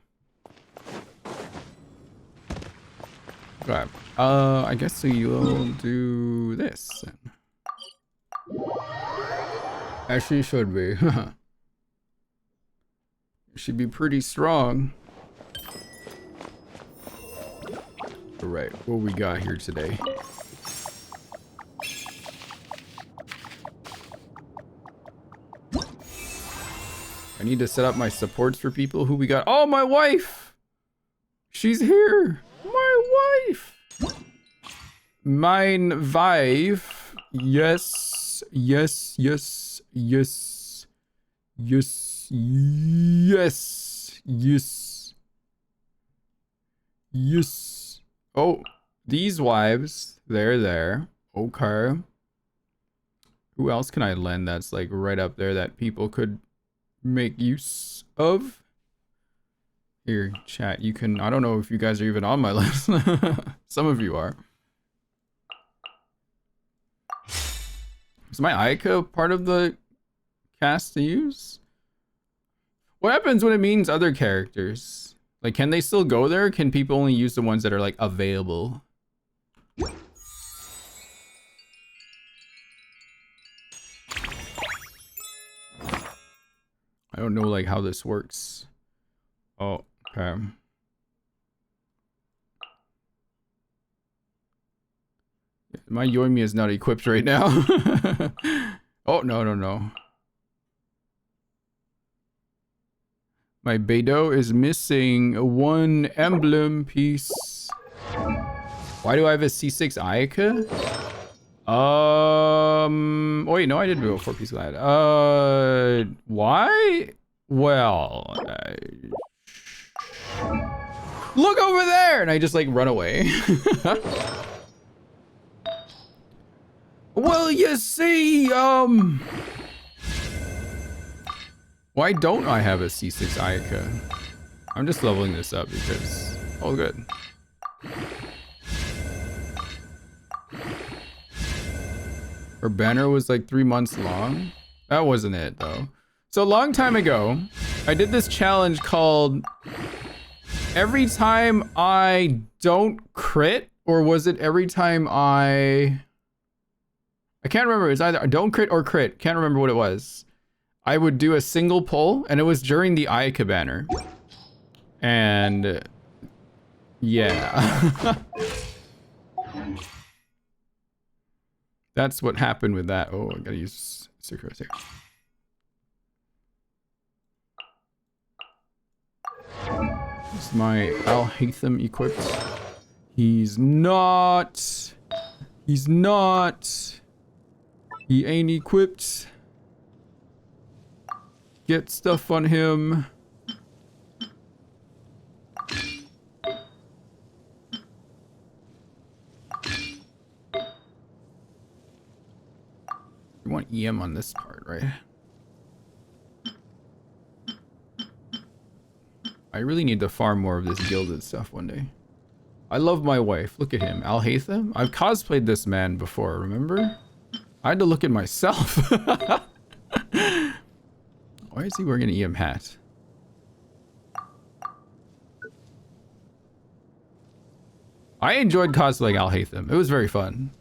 Okay. I guess you'll do this then. As she should be. Should be pretty strong. Alright, what we got here today? I need to set up my supports for people. Who we got? Oh, my wife! She's here! My wife! Mine wife. Yes. Yes, yes, yes. Yes, yes, yes. Yes. Oh, these wives. They're there. Okay. Who else can I lend that's like right up there that people could make use of? Here, chat, you can, I don't know if you guys are even on my list. Some of you are. Is my Aika part of the cast to use? What happens when it means other characters? Like, can they still go there? Or can people only use the ones that are like available? I don't know like how this works. Oh, okay. My Yoimi is not equipped right now. Oh, no, no, no. My Beidou is missing one emblem piece. Why do I have a C6 Ayaka? Oh, wait, no, I didn't do a 4-piece glad. Why? Well, look over there! And I just like run away. Well, you see, why don't I have a C6 Ayaka? I'm just leveling this up because, oh, good. Her banner was like 3 months long. That wasn't it though. So a long time ago, I did this challenge called every time I don't crit, or was it every time I can't remember. It's either don't crit or crit. Can't remember what it was. I would do a single pull, and it was during the Ayaka banner. And yeah. That's what happened with that. Oh, I gotta use Sucrose here. Is my Al Hatham equipped? He's not. He's not. He ain't equipped. Get stuff on him. You want EM on this part, right? I really need to farm more of this gilded stuff one day. I love my wife. Look at him. Al Hatham? I've cosplayed this man before, remember? I had to look at myself. Why is he wearing an EM hat? I enjoyed cosplaying Al Haytham. It was very fun.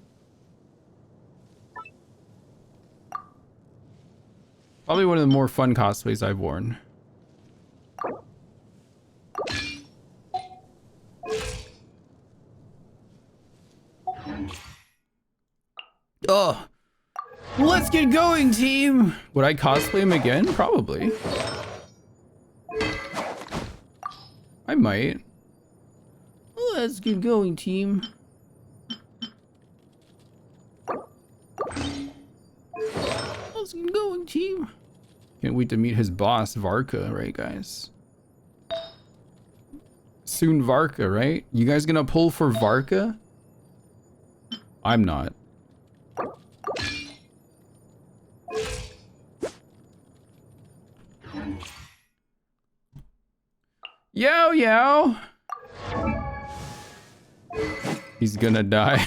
Probably one of the more fun cosplays I've worn. Oh, let's get going, team. Would I cosplay him again? Probably. I might. Let's get going, team. Let's get going, team. Can't wait to meet his boss, Varka, right, guys? Soon Varka, right? You guys gonna pull for Varka? I'm not. Yo, yo. He's gonna die.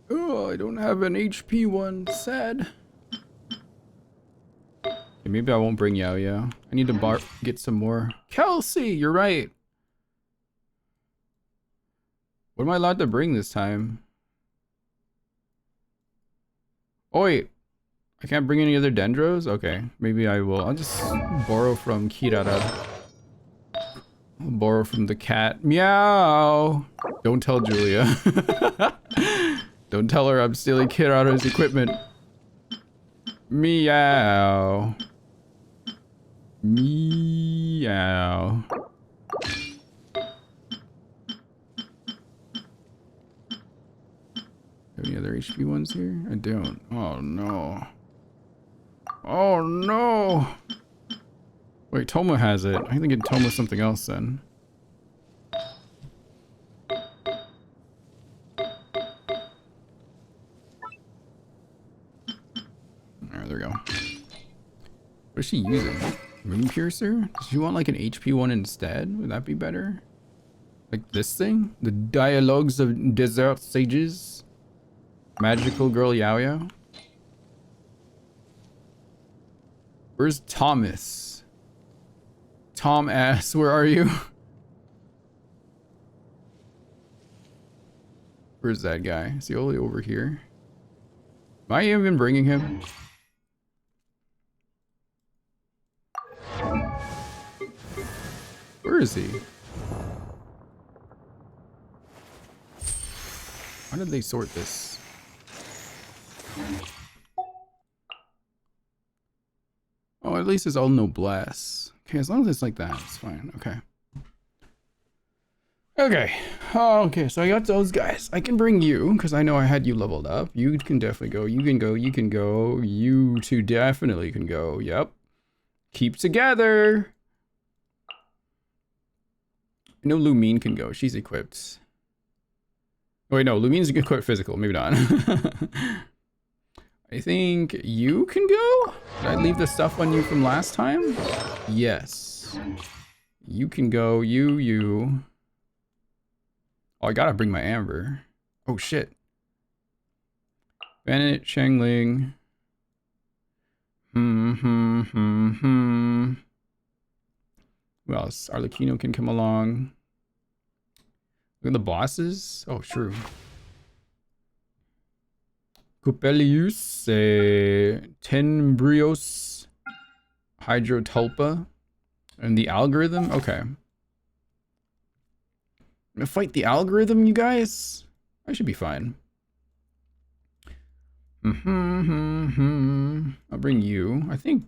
Oh, I don't have an HP one. Sad. Okay, maybe I won't bring Yao Yao. I need to get some more. Kelsey, you're right. What am I allowed to bring this time? Oh wait, I can't bring any other Dendros? Okay, maybe I will. I'll just borrow from Kirara. I'll borrow from the cat. Meow! Don't tell Julia. Don't tell her I'm stealing Kirara's equipment. Meow. Meow. Any other HP ones here? I don't. Oh no. Oh no. Wait, Toma has it. I think Toma's something else then. Alright, there we go. What is she using? Moon Piercer? Does she want like an HP one instead? Would that be better? Like this thing? The Dialogues of Desert Sages? Magical Girl Yao Yao? Where's Thomas? Tom ass, where are you? Where's that guy? Is he only over here? Am I even bringing him? Where is he? How did they sort this? Oh, at least it's all noblesse. Okay, as long as it's like that, it's fine. Okay. Okay. Oh, okay, so I got those guys. I can bring you, because I know I had you leveled up. You can definitely go. You can go. You can go. You two definitely can go. Yep. Keep together. I know Lumine can go. She's equipped. Oh, wait, no. Lumine's equipped physical. Maybe not. I think you can go? Did I leave the stuff on you from last time? Yes. You can go. You. Oh, I gotta bring my Amber. Oh, shit. Bennett, Shangling. Who else? Arlecchino can come along. Look at the bosses. Oh, true. Coppelius, Tenbrios, Hydrotulpa, and the algorithm. Okay. I'm gonna fight the algorithm, you guys. I should be fine. I'll bring you. I think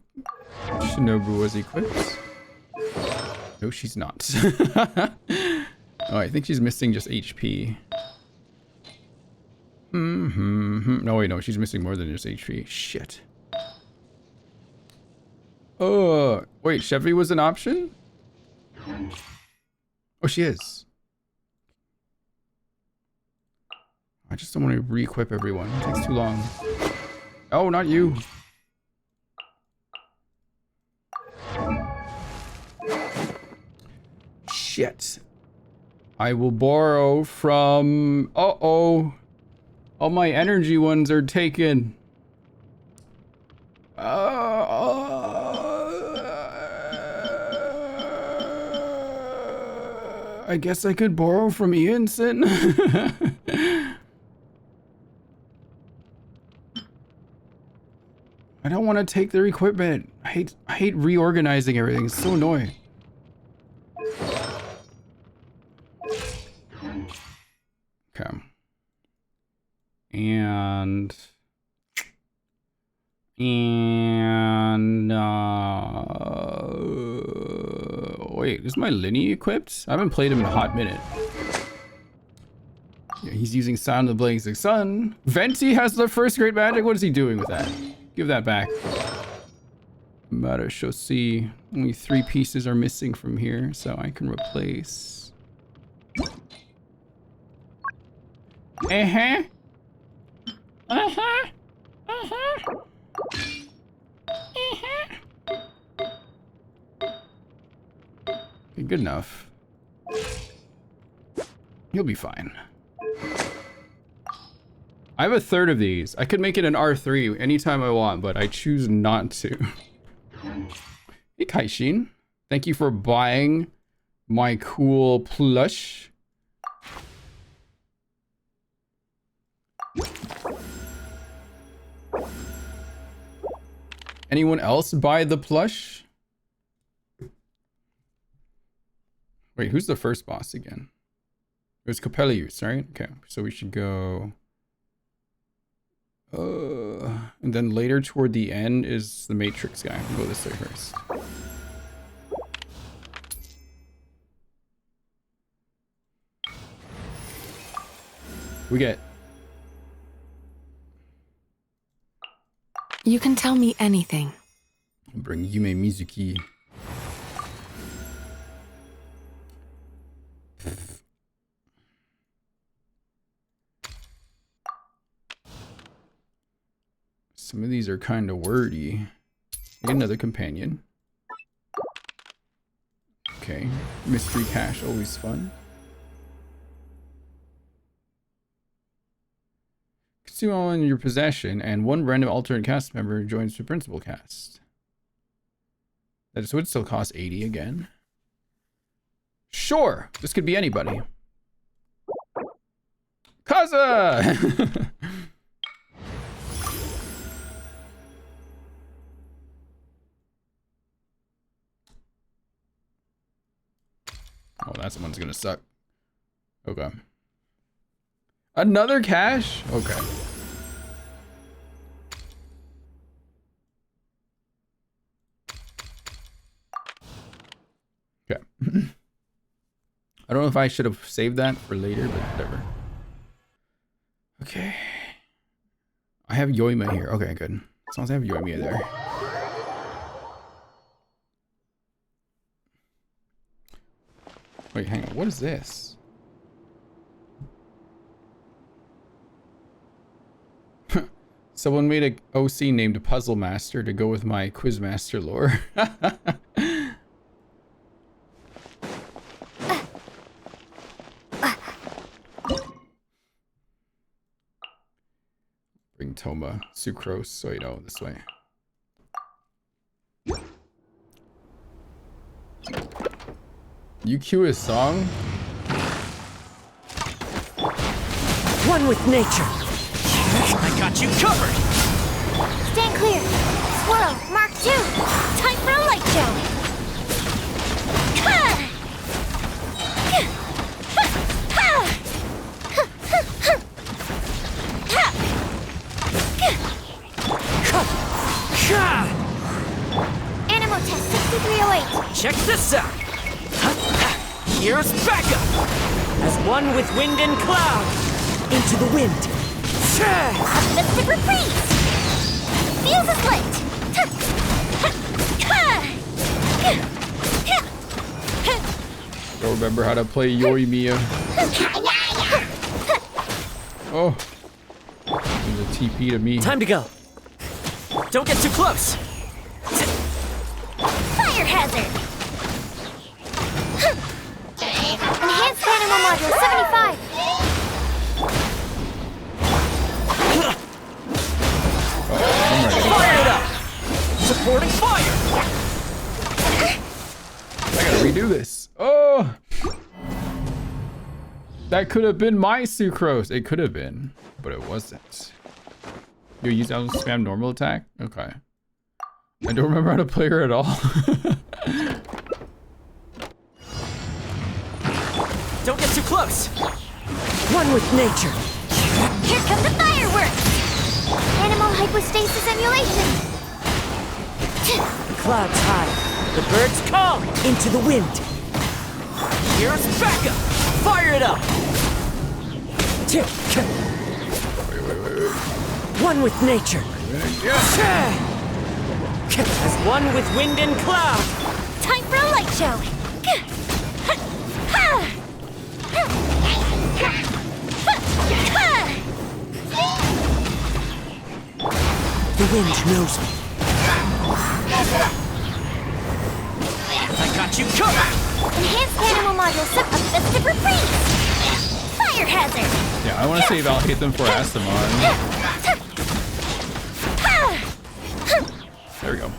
Shinobu was equipped. No, she's not. Oh, I think she's missing just HP. No, wait, no, she's missing more than just HP. Shit. Oh, wait, Chevy was an option? Oh, she is. I just don't want to re-equip everyone. It takes too long. Oh, not you. Shit. I will borrow from... Uh-oh. All my energy ones are taken. I guess I could borrow from Ianson. I don't want to take their equipment. I hate reorganizing everything. It's so annoying. Okay. And wait, is my Linny equipped? I haven't played him in a hot minute. Yeah, he's using Sound of the Blazing Sun. Venti has the first great magic. What is he doing with that? Give that back. Marechaussee. Only 3 pieces are missing from here, so I can replace. Uh-huh. Uh-huh. Uh-huh. Okay, good enough. He'll be fine. I have a third of these. I could make it an R3 anytime I want, but I choose not to. Hey, Kaishin. Thank you for buying my cool plush. Anyone else buy the plush? Wait, who's the first boss again? It was Coppelius, right? Okay, so we should go... and then later toward the end is the Matrix guy. We'll go this way first. We get... You can tell me anything. I'll bring Yume Mizuki. Some of these are kind of wordy. Get another companion. Okay. Mystery cache, always fun. Consume all in your possession, and 1 random alternate cast member joins the principal cast. That would still cost 80 again. Sure! This could be anybody. Kaza! Oh, that one's gonna suck. Okay. Another cache? Okay. Okay. I don't know if I should have saved that for later, but whatever. Okay. I have Yoima here. Okay, good. As long as I have Yoima there. Wait, hang on. What is this? Someone made a OC named Puzzle Master to go with my Quizmaster lore. Bring Toma, Sucrose, so you know this way. You cue a song? One with nature. I got you covered. Stand clear. Swirl, Mark 2. Time for a light show. Animal test 6308. Check this out. Here's backup. As one with wind and cloud. Into the wind. Optimistic reprise. Fuse is lit. Don't remember how to play Yoimiya. Oh. There's a TP to me. Time to go. Don't get too close. Fire hazard. Enhanced animal module 75. Fire it up! Supporting fire! I gotta redo this. Oh! That could have been my sucrose. It could have been, but it wasn't. You use that spam normal attack? Okay. I don't remember how to play her at all. Don't get too close! One with nature! Here come the fireworks! Animal hypostasis emulation! The clouds high, the birds call into the wind! Here's backup! Fire it up! Wait. One with nature! As one with wind and cloud! Time for a light show! The wind knows me. I got you covered! Enhanced animal module sub a festive reprise! Fire hazard! Yeah, I want to save I'll hate them for Asimon. There we go.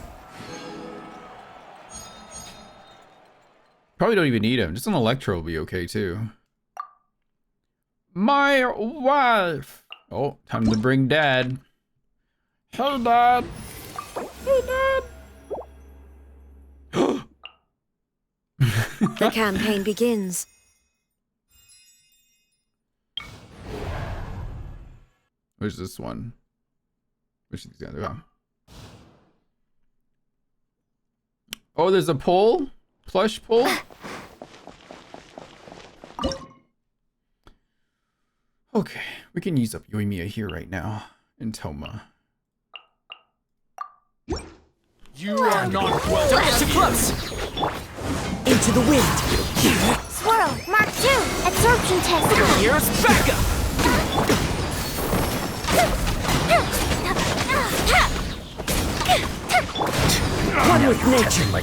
Probably don't even need him. Just an Electro will be okay too. My wife! Oh, time to bring Dad. Hey, Dad! Hey, Dad! The campaign begins. Where's this one? Which is the other one? Oh, there's a pole? Plush pole? Okay, we can use up Yoimiya here right now. And Toma. You are not welcome. Don't get too close! Into the wind! Swirl, Mark 2, absorption test! Here's backup! One with nature. The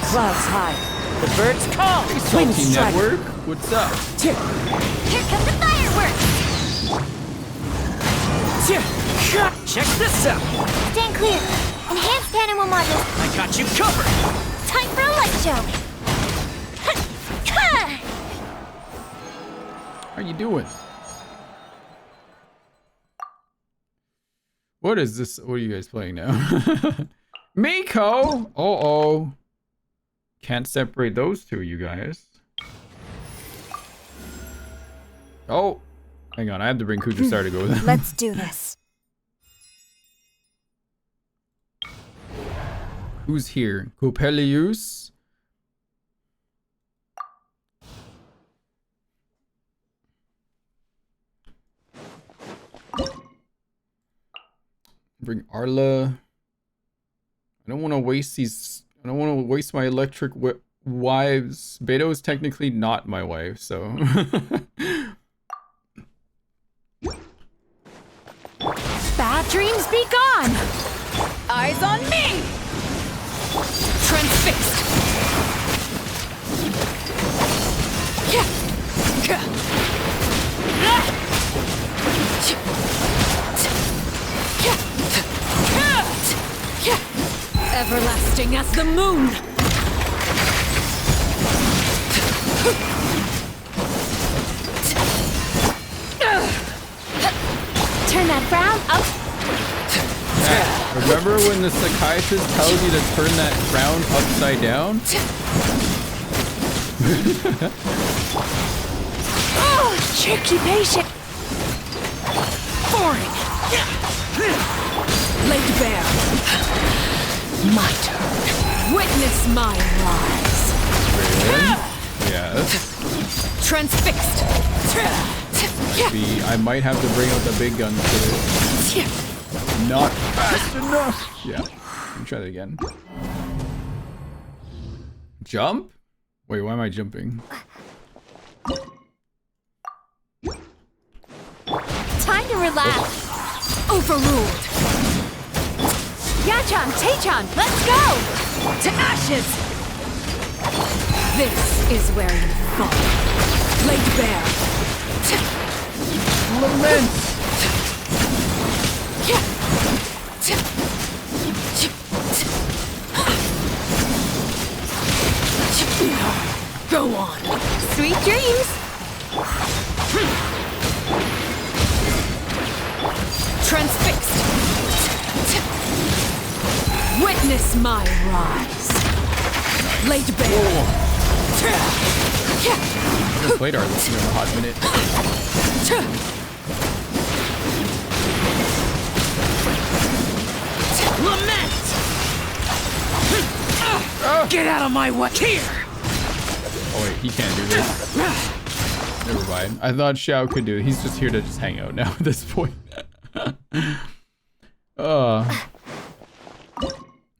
clouds high. The birds call. Wind strike. Network? What's up? Here come the fireworks! Check this out. Stand clear. Enhanced animal module. I got you covered. Time for a light show. How are you doing? What is this? What are you guys playing now? Miko! Uh-oh. Can't separate those two, you guys. Oh. Hang on, I have to bring Kujusar to go with them. Let's do this. Who's here? Coppelius? Bring Arla. I don't want to waste these. I don't want to waste my electric wives. Beto is technically not my wife, so. Bad dreams be gone! Eyes on me! Transfixed! Everlasting as the moon! Turn that frown up. Remember when the psychiatrist tells you to turn that frown upside down? Oh, tricky patient! Boring! Laid bare! My turn. Witness my rise! Really? Yes. Transfixed! I might have to bring out the big guns today. Not fast enough. Yeah. Let me try that again. Jump? Wait, why am I jumping? Time to relax. Overruled. Yachan, Taechan, let's go! To ashes! This is where you fall. Laid bare. Lament. Go on. Sweet dreams. Transfixed. Witness my rise. Laid bare. I just played our listener in a hot minute. Lament! Get out of my way! Here! Oh wait, he can't do this. Never mind. I thought Xiao could do it. He's just here to just hang out now at this point.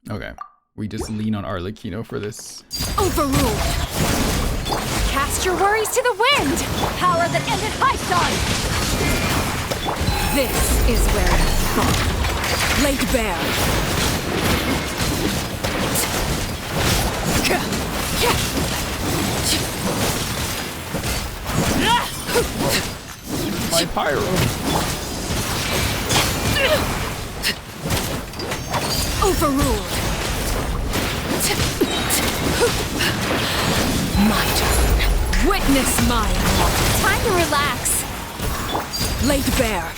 Okay. We just lean on Arlecchino for this. Overruled! Cast your worries to the wind. Power that ended Hyson. This is where it falls. Laid bare. My pyro. Overruled. My turn. Witness my wrath. Time to relax. Laid bare.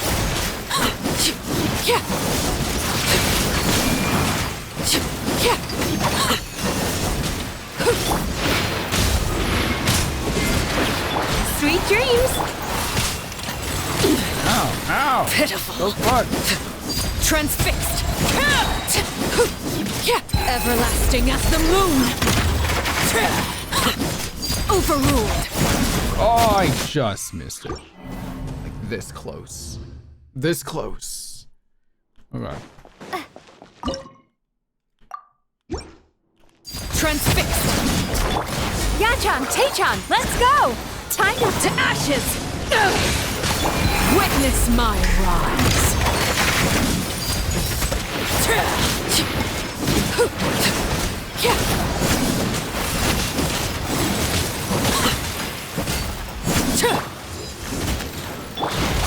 Sweet dreams. Ow, ow. Pitiful. So fun. Transfixed. Everlasting as the moon. Overruled. Oh, I just missed it. Like this close. This close. Okay. Transfixed. Yachan, Taechan, let's go. Time to ashes. Witness my rise.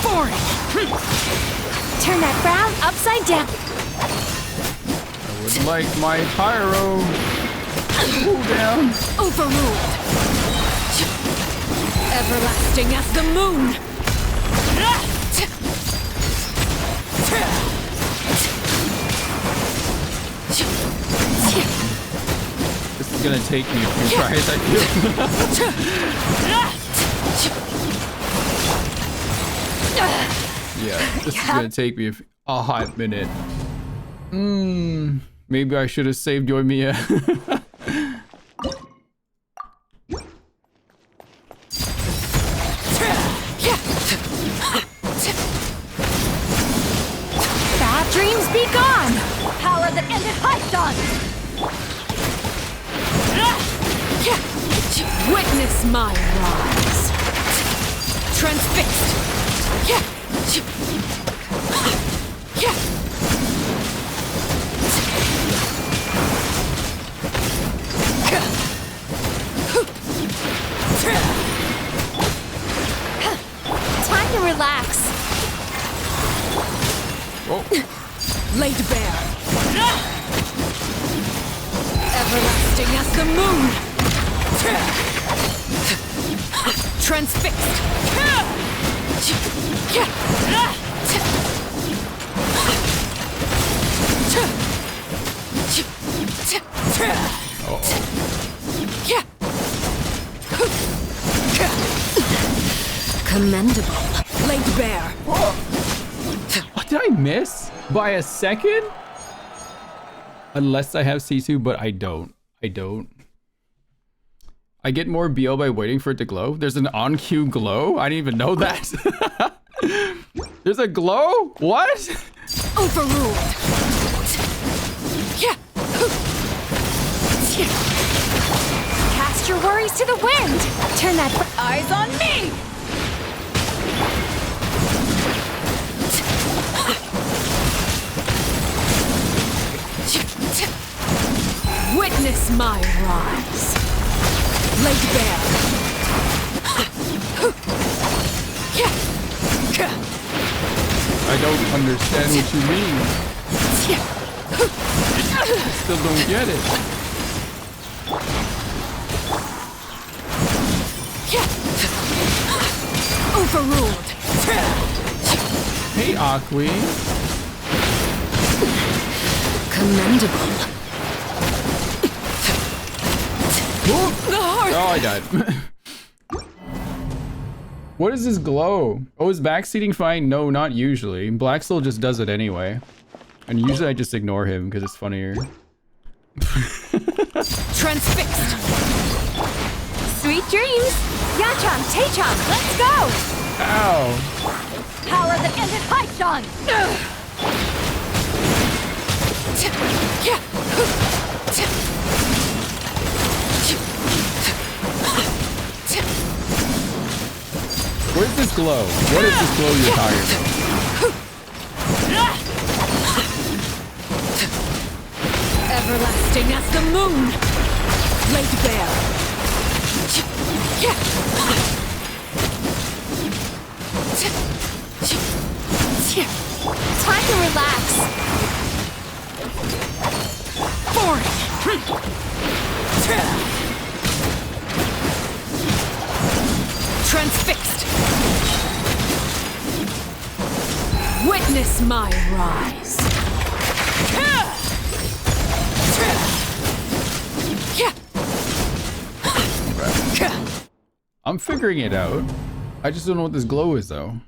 Boring. Turn that frown upside down. I would like my pyro. Cool down. Overruled. Everlasting as the moon. This is gonna take me a few tries, I feel. Yeah, this is gonna take me a hot minute. Maybe I should have saved Yoimiya. Bad dreams be gone. Power that ended Hyson. Witness my rise. Transfixed. Time to relax. Oh. Laid bare. Everlasting as the moon. Transfixed. Commendable. Laid bare. What did I miss? By a second? Unless I have Sisu, but I don't. I don't. I get more BL by waiting for it to glow. There's an on-cue glow? I didn't even know that. There's a glow? What? Overruled. Cast your worries to the wind. Turn that eyes on me. Witness my rise. Laid bare. I don't understand what you mean. I still don't get it. Overruled. Hey, Aqui. Commendable. Oh, I died. What is this glow? Oh, is backseating fine? No, not usually. Blacksoul just does it anyway. And usually I just ignore him because it's funnier. Transfixed. Sweet dreams! Yachan, Taechan, let's go! Ow! Power that ended Haichan! Where's this glow? What is this glow you're talking about? Everlasting as the moon. Laid bare. Time to relax. Transfixed. Witness my rise. I'm figuring it out. I just don't know what this glow is though.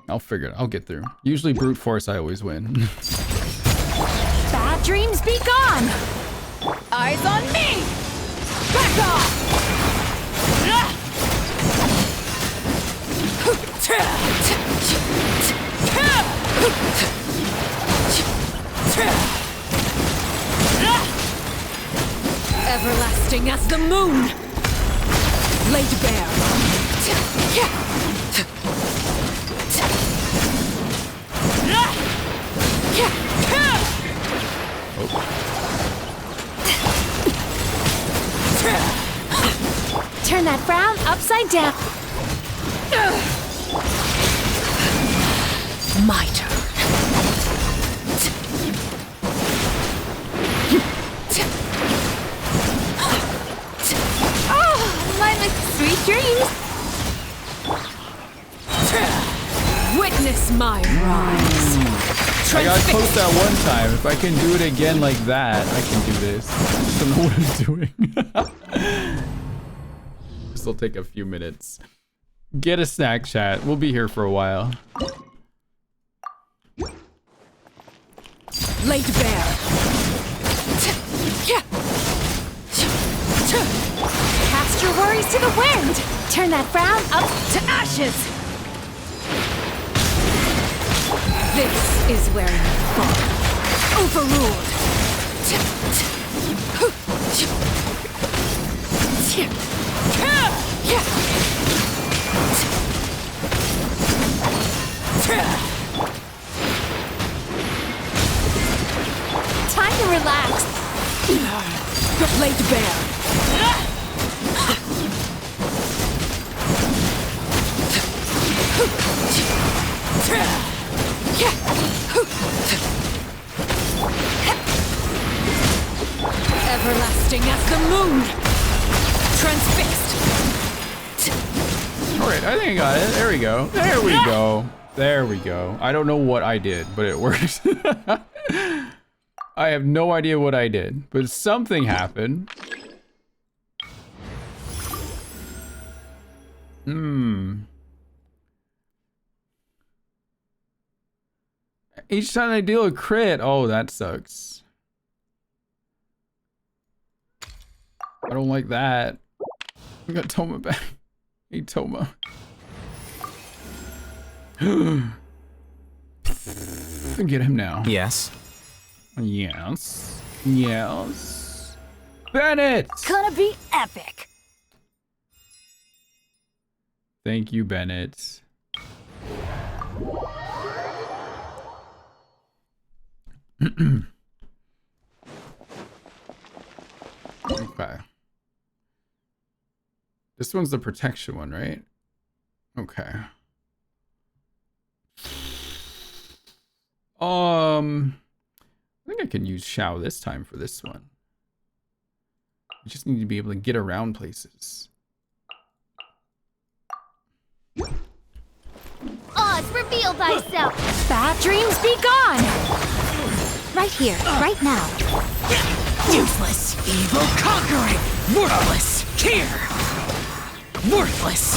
I'll figure it. I'll get through. Usually brute force, I always win. Bad dreams be gone! Eyes on me! Back off! Everlasting as the moon. Laid bare. Turn that frown upside down. My turn. Sweet dreams! Witness my rise. I got close that one time. If I can do it again like that, I can do this. I don't know what I'm doing. This will take a few minutes. Get a snack, chat. We'll be here for a while. Laid bare. Cast your worries to the wind! Turn that frown up to ashes! This is where you fall. Overruled. Time to relax. Laid bare. Everlasting as the moon. Transfixed. Alright, I think I got it. There we go. There we go. There we go. I don't know what I did, but it worked. I have no idea what I did, but something happened. Each time I deal a crit. Oh, that sucks. I don't like that. I got Toma back. Hey, Toma. Get him now. Yes. Yes. Yes. Bennett! It's gonna be epic. Thank you, Bennett. Okay. This one's the protection one, right? Okay. I think I can use Xiao this time for this one. I just need to be able to get around places. Oz, reveal thyself! Bad dreams be gone! Right here, right now. Useless, evil conquering, worthless, here! Worthless!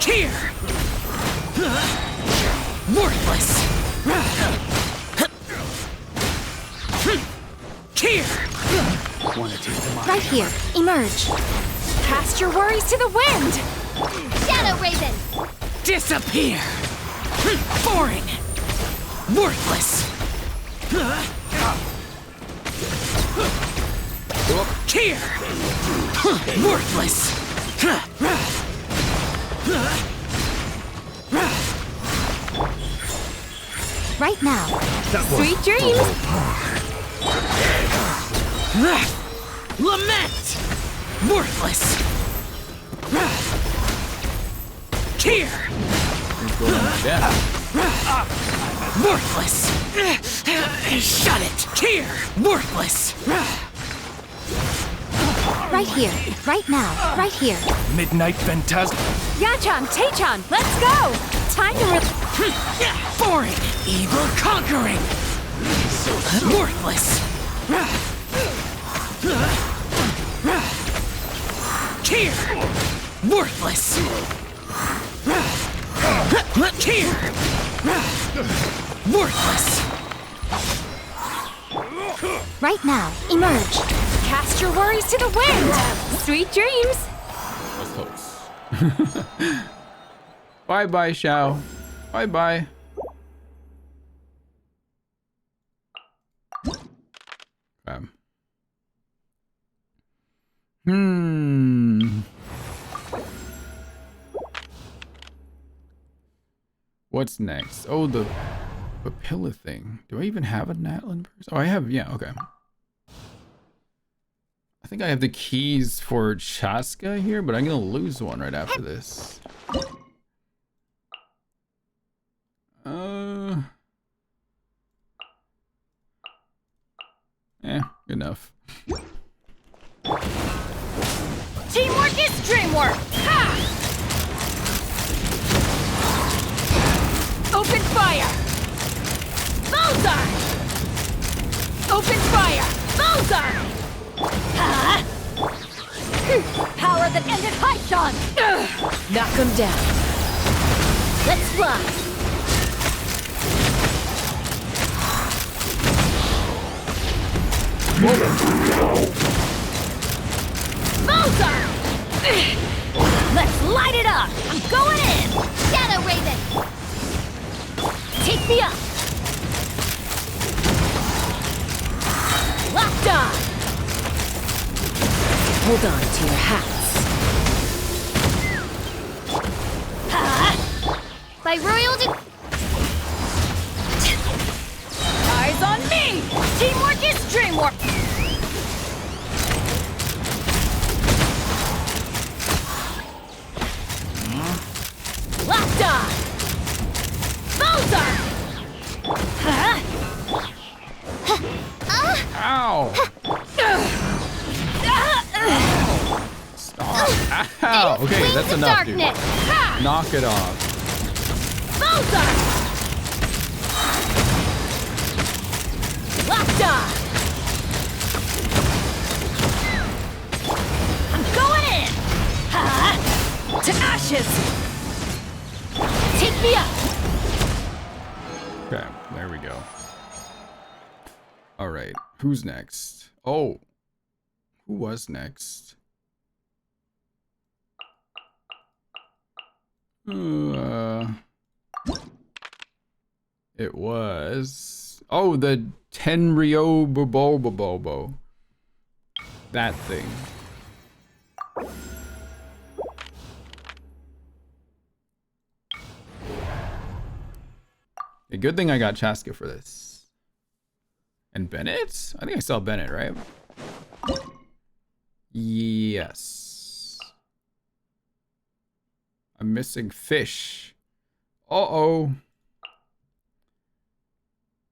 Here! Worthless! Here! Right here, emerge. Cast your worries to the wind! Shadow Raven! Disappear! Boring! Worthless! Here! Worthless! Right now. Sweet dreams! Lament! Worthless! Here! Worthless! Shut it! Here! Worthless! Right here, right now, right here. Midnight Phantasm. Yachan, Taechan, let's go! Time to Boring! Evil conquering! Worthless! Here! Worthless! Here! Worthless! Right now, emerge. cast your worries to the wind! Sweet dreams! That's close. Bye-bye, Xiao. Bye-bye. What's next? Oh, the papilla thing. Do I even have a Natlan verse? Oh, I have, yeah, okay. I think I have the keys for Chaska here, but I'm gonna lose one right after this. Good enough. Teamwork is dreamwork! Ha! Open fire! Bullseye! Open fire! Bullseye! Ha! Power that ended Haishan! Knock him down. Let's fly! Bullseye! Let's light it up! I'm going in! Shadow Raven! Take me up! Locked on! Hold on to your hats. Ha! By royal Eyes on me! Teamwork is dreamwork! Locked on! Bullseye! Ow! Stop. Ow! Okay, that's enough, dude. Knock it off. Bullseye! Locked on! I'm going in! Ha! To ashes! Take me up! Okay, there we go. All right, who's next? Oh, who was next? It was... Oh, the Tenryo Bobo. That thing. A good thing I got Chaska for this. And Bennett? I think I saw Bennett, right? Yes. I'm missing fish. Uh-oh.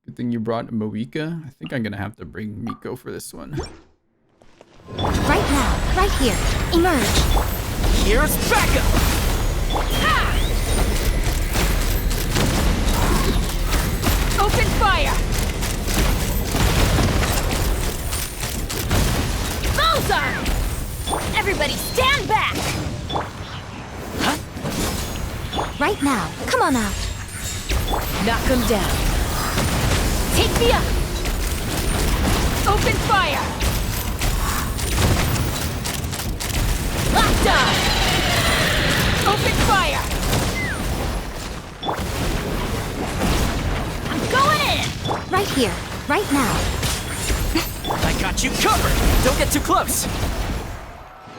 Good thing you brought Moika. I think I'm gonna have to bring Miko for this one. Right now, right here. Emerge. Here's backup! Open fire! Bullseye! Everybody stand back! Right now. Come on out. Knock them down. Take me up! Open fire! Locked on! Open fire! I'm going in! Right here. Right now. I got you covered! Don't get too close!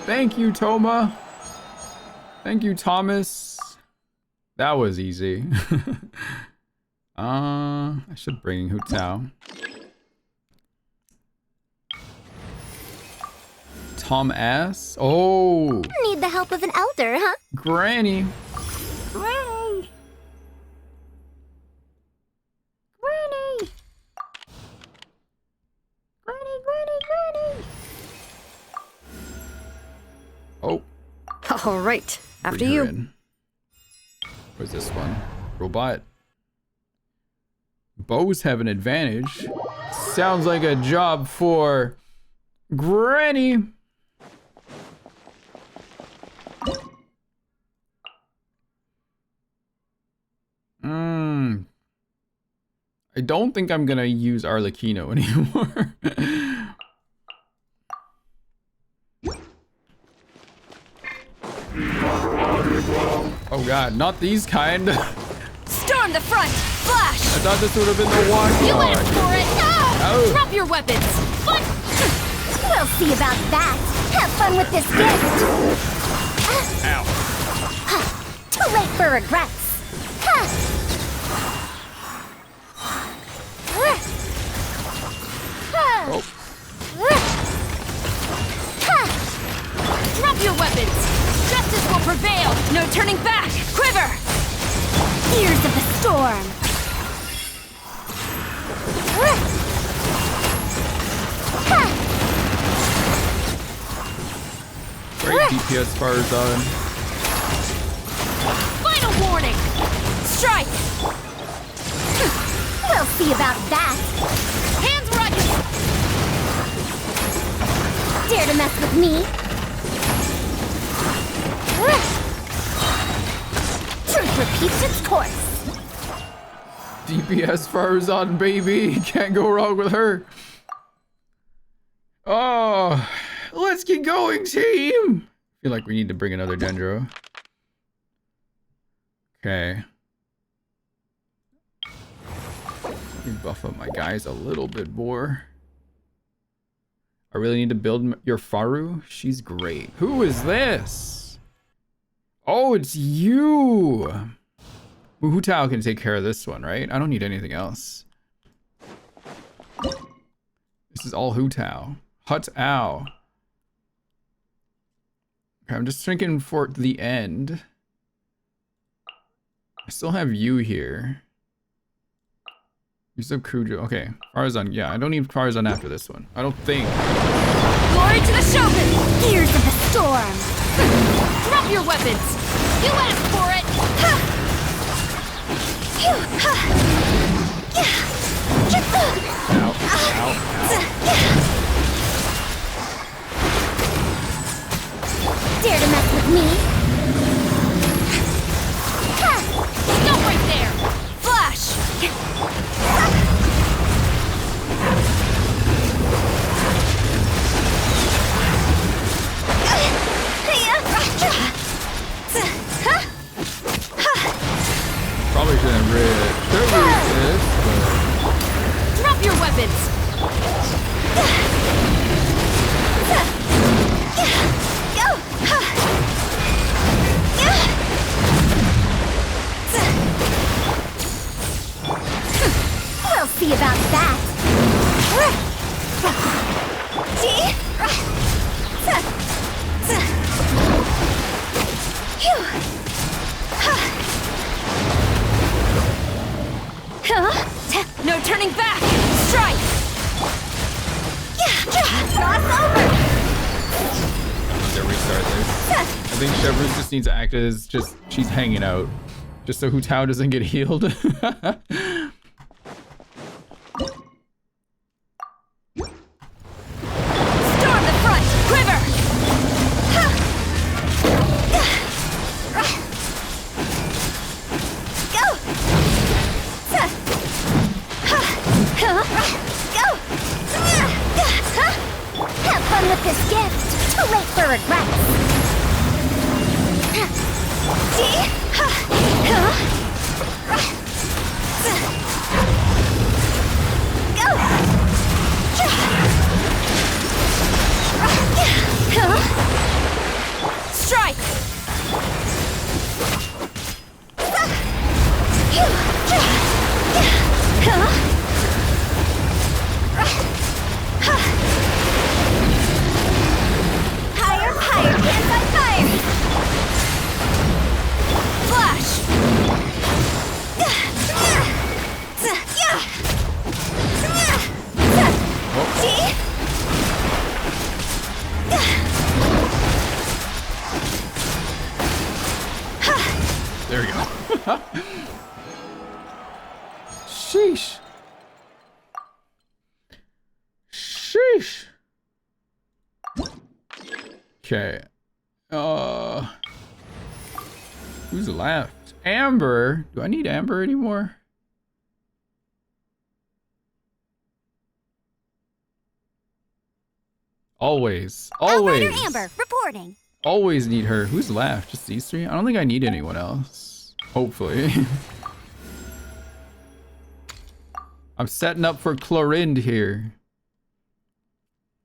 Thank you, Toma. Thank you, Thomas. That was easy. I should bring Hu Tao. Tom Ass? Oh! Need the help of an elder, huh? Granny! Granny! Granny! Granny, Granny, Granny! Oh. All right, after Bring her you. in. Where's this one? Robot. Bows have an advantage. Sounds like a job for Granny. I don't think I'm gonna use Arlecchino anymore. Oh god, not these kind. Storm the front! Flash! I thought this would have been the one. You went for it! Oh. Drop your weapons! Fun! We'll see about that. Have fun with this gift. Ow. Too late for regrets. Oh. Drop your weapons! Justice will prevail! No turning back! Quiver! Ears of the storm. Great DPS Farzan. Final warning! Strike! We'll see about that. Hands ready! Dare to mess with me? Truth repeats its course. DPS Farzan, baby. Can't go wrong with her. Oh, let's get going, team. I feel like we need to bring another Dendro. Okay. Let me buff up my guys a little bit more. I really need to build your Faru. She's great. Who is this? Oh, it's you. Hu Tao can take care of this one, right? I don't need anything else. This is all Hu Tao. Hut Ow. Okay, I'm just thinking for the end. I still have you here. Use up Kujo. Okay, Farzan. Yeah, I don't need Farzan after this one. I don't think. Glory to the showman! Ears of the storm. Drop your weapons! You asked for it! Ow, ow, Dare to mess with me? Stop right there! Flash! Probably shouldn't resist this, but... Drop your weapons! We'll see about that. No turning back! Strike! There restart this. I think Chevron just needs to act as she's hanging out. Just so Hu Tao doesn't get healed. Storm the front! Quiver! Go! Go! Have fun with this gift. Too late for regrets. Strike! Higher, higher, dance on fire! Flash! There we go. Sheesh. Sheesh. Okay. Who's left? Amber. Do I need Amber anymore? Always. Always. Outrider Amber, reporting. Always need her. Who's left? Just these three? I don't think I need anyone else. Hopefully. I'm setting up for Chlorinde here.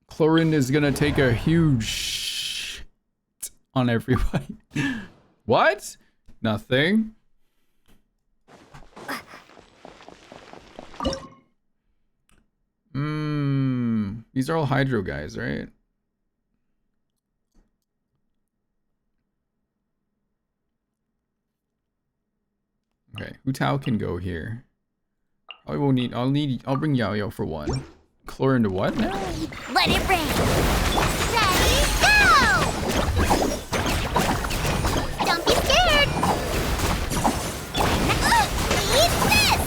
Chlorinde is gonna take a huge shit on everybody. What? Nothing. These are all Hydro guys, right? Okay, Hu Tao can go here. I will need. I'll bring Yao Yao for one. Chlorine to what now? Let it rain. Ready, go! Don't be scared. Eat this.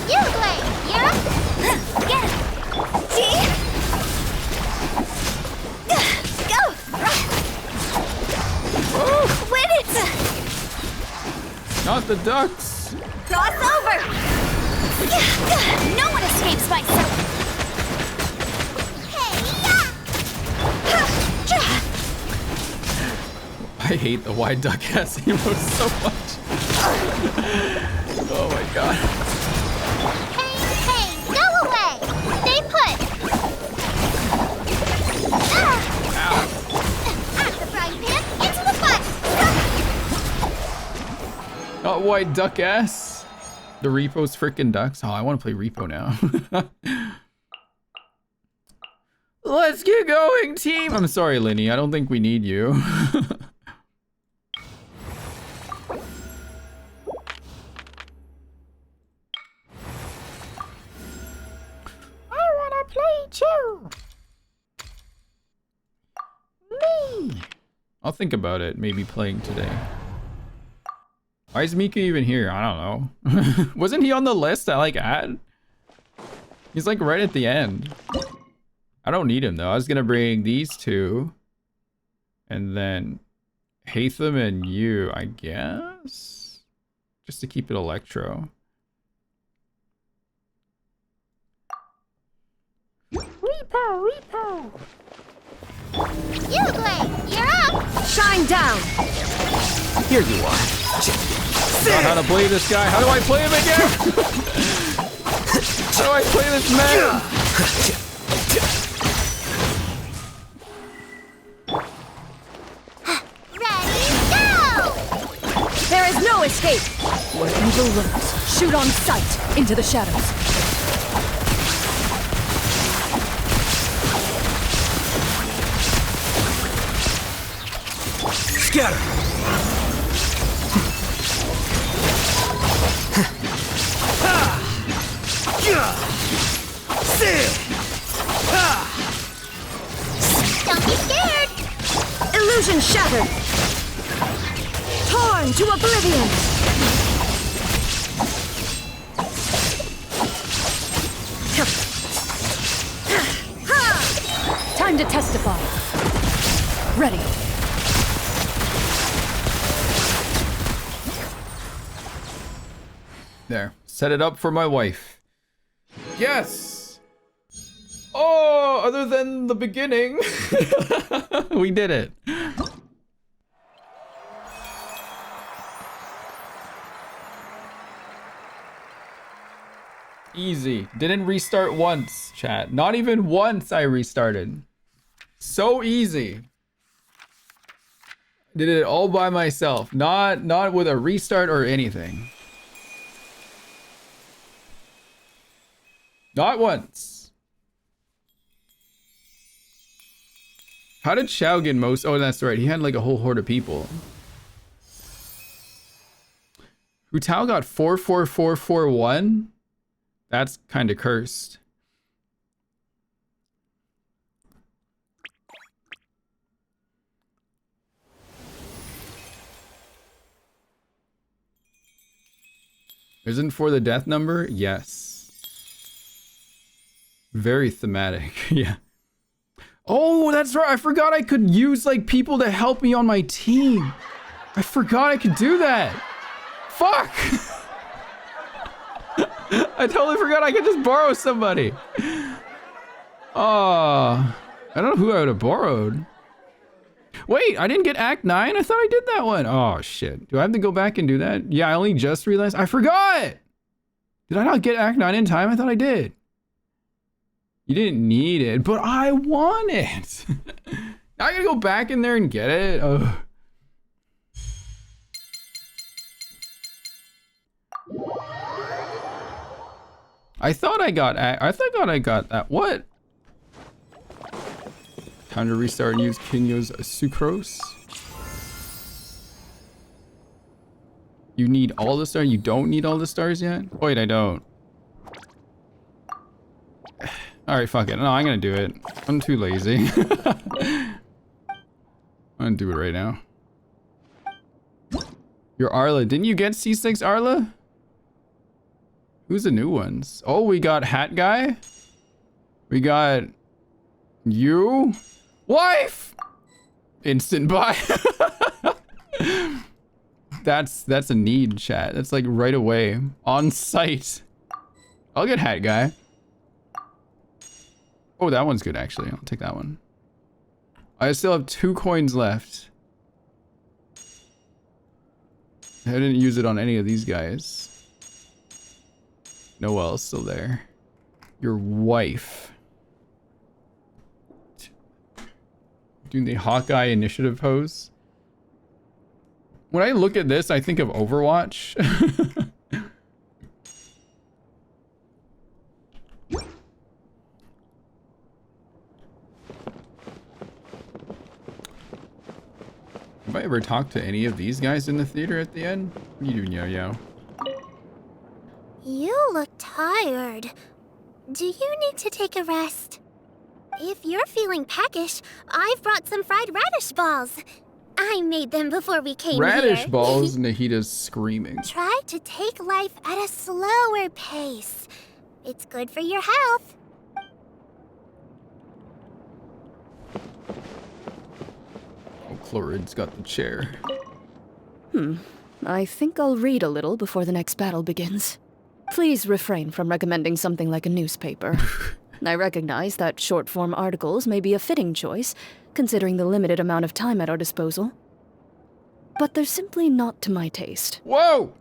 You play. You're up. Get it. See? Go. Win it. Not the ducks. Cross over. No one escapes by so. I hate the wide duck ass emote so much. Oh my god. Hey, go away. Stay put. Out the frying pan, into the fire. Not wide duck ass. The Repo's freaking ducks. Oh, I want to play Repo now. Let's get going, team. I'm sorry, Linny. I don't think we need you. Too. Me. I'll think about it. Maybe playing today. Why is Mika even here? I don't know. Wasn't he on the list I like add? He's like right at the end. I don't need him though. I was gonna bring these two, and then Hatham and you, I guess, just to keep it Electro. Repo. You play. You're up. Shine down. Here you are. Not how to play this guy. How do I play him again? How do I play this man? Where evil lurks, shoot on sight into the shadows. Scatter! Don't be scared! Illusion shattered! Torn to oblivion! Time to testify. Ready. There. Set it up for my wife. Yes! Oh, other than the beginning. We did it. Easy. Didn't restart once, chat. Not even once I restarted. So easy. Did it all by myself. Not with a restart or anything. Not once. How did Xiao get most? Oh, that's right. He had like a whole horde of people. Hu Tao got 44441. That's kind of cursed. Isn't for the death number? Yes. Very thematic. Yeah. Oh, that's right. I forgot I could use like people to help me on my team. I forgot I could do that. Fuck. I totally forgot I could just borrow somebody. Oh, I don't know who I would have borrowed. Wait, I didn't get Act 9? I thought I did that one. Oh, shit. Do I have to go back and do that? Yeah, I only just realized. I forgot. Did I not get Act 9 in time? I thought I did. You didn't need it, but I want it. Now I gotta go back in there and get it. Ugh. I thought I got that. What? Time to restart and use Kinyo's Sucrose. You need all the stars? You don't need all the stars yet? Wait, I don't. Alright, fuck it. No, I'm gonna do it. I'm too lazy. I'm gonna do it right now. You're Arla. Didn't you get C6 Arla? Who's the new ones? Oh, we got Hat Guy. We got you. Wife! Instant buy. That's a need, chat. That's like right away. On site. I'll get Hat Guy. Oh, that one's good, actually. I'll take that one. I still have 2 coins left. I didn't use it on any of these guys. Noelle's still there. Your wife. Doing the Hawkeye initiative pose. When I look at this, I think of Overwatch. Have I ever talked to any of these guys in the theater at the end? What are you doing, Yo-Yo? You look tired. Do you need to take a rest? If you're feeling peckish, I've brought some fried radish balls. I made them before we came here. Radish balls, Nahida's screaming. Try to take life at a slower pace. It's good for your health. Oh, Chlorid's got the chair. I think I'll read a little before the next battle begins. Please refrain from recommending something like a newspaper. I recognize that short-form articles may be a fitting choice, considering the limited amount of time at our disposal. But they're simply not to my taste. Whoa!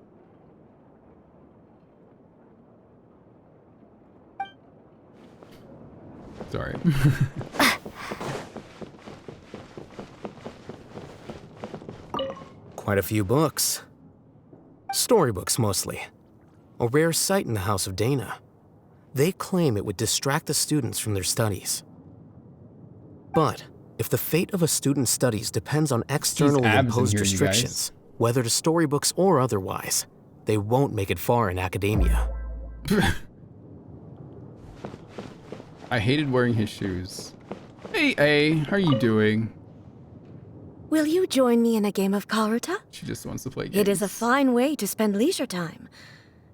Sorry. Quite a few books. Storybooks, mostly. A rare sight in the House of Dana. They claim it would distract the students from their studies. But if the fate of a student's studies depends on externally imposed restrictions, whether to storybooks or otherwise, they won't make it far in academia. I hated wearing his shoes. Hey, A, how are you doing? Will you join me in a game of Karuta? She just wants to play games. It is a fine way to spend leisure time.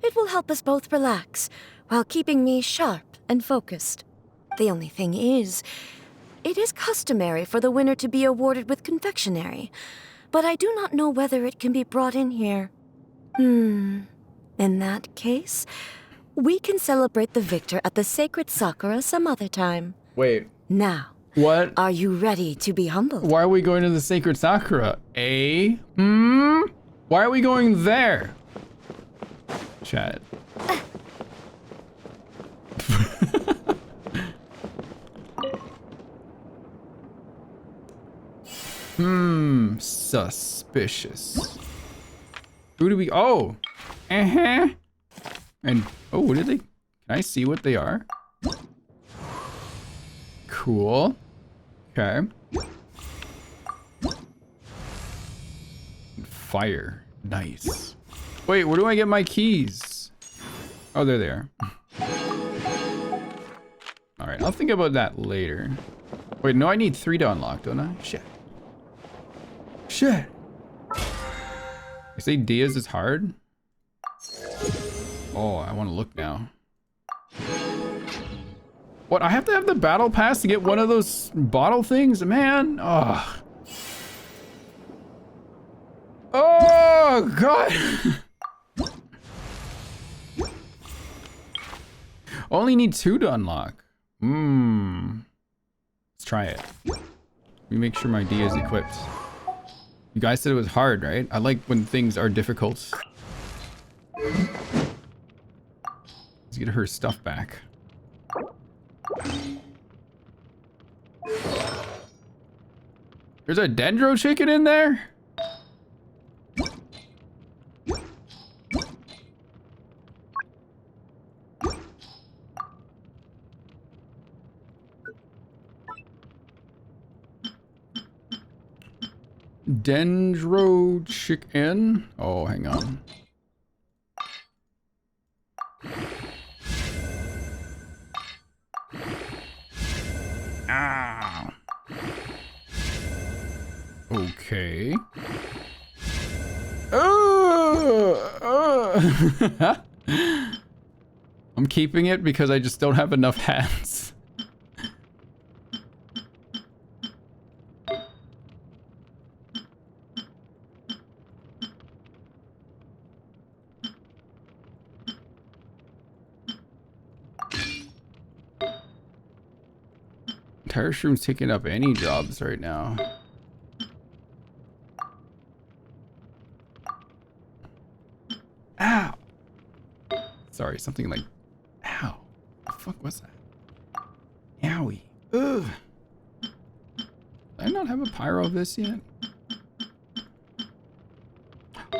It will help us both relax, while keeping me sharp and focused. The only thing is, it is customary for the winner to be awarded with confectionery, but I do not know whether it can be brought in here. In that case, we can celebrate the victor at the Sacred Sakura some other time. Wait. Now. What? Are you ready to be humbled? Why are we going to the Sacred Sakura? A? Why are we going there? Chat. Suspicious. Who do we? Oh. And oh, what did they? Can I see what they are? Cool. Okay. Fire. Nice. Wait, where do I get my keys? Oh, they're there. All right, I'll think about that later. Wait, no, I need 3 to unlock, don't I? Shit. Shit. You say Diaz is hard? Oh, I want to look now. What, I have to have the battle pass to get one of those bottle things? Man, oh. Oh, God. Only need 2 to unlock. Let's try it. Let me make sure my D is equipped. You guys said it was hard, right? I like when things are difficult. Let's get her stuff back. There's a dendro chicken in there? Dendro chicken? Oh, hang on. Ow. Okay. I'm keeping it because I just don't have enough hands. Entire shroom's taking up any jobs right now. Ow! Sorry, something like... Ow. The fuck was that? Owie. Ugh. Did I not have a pyro of this yet?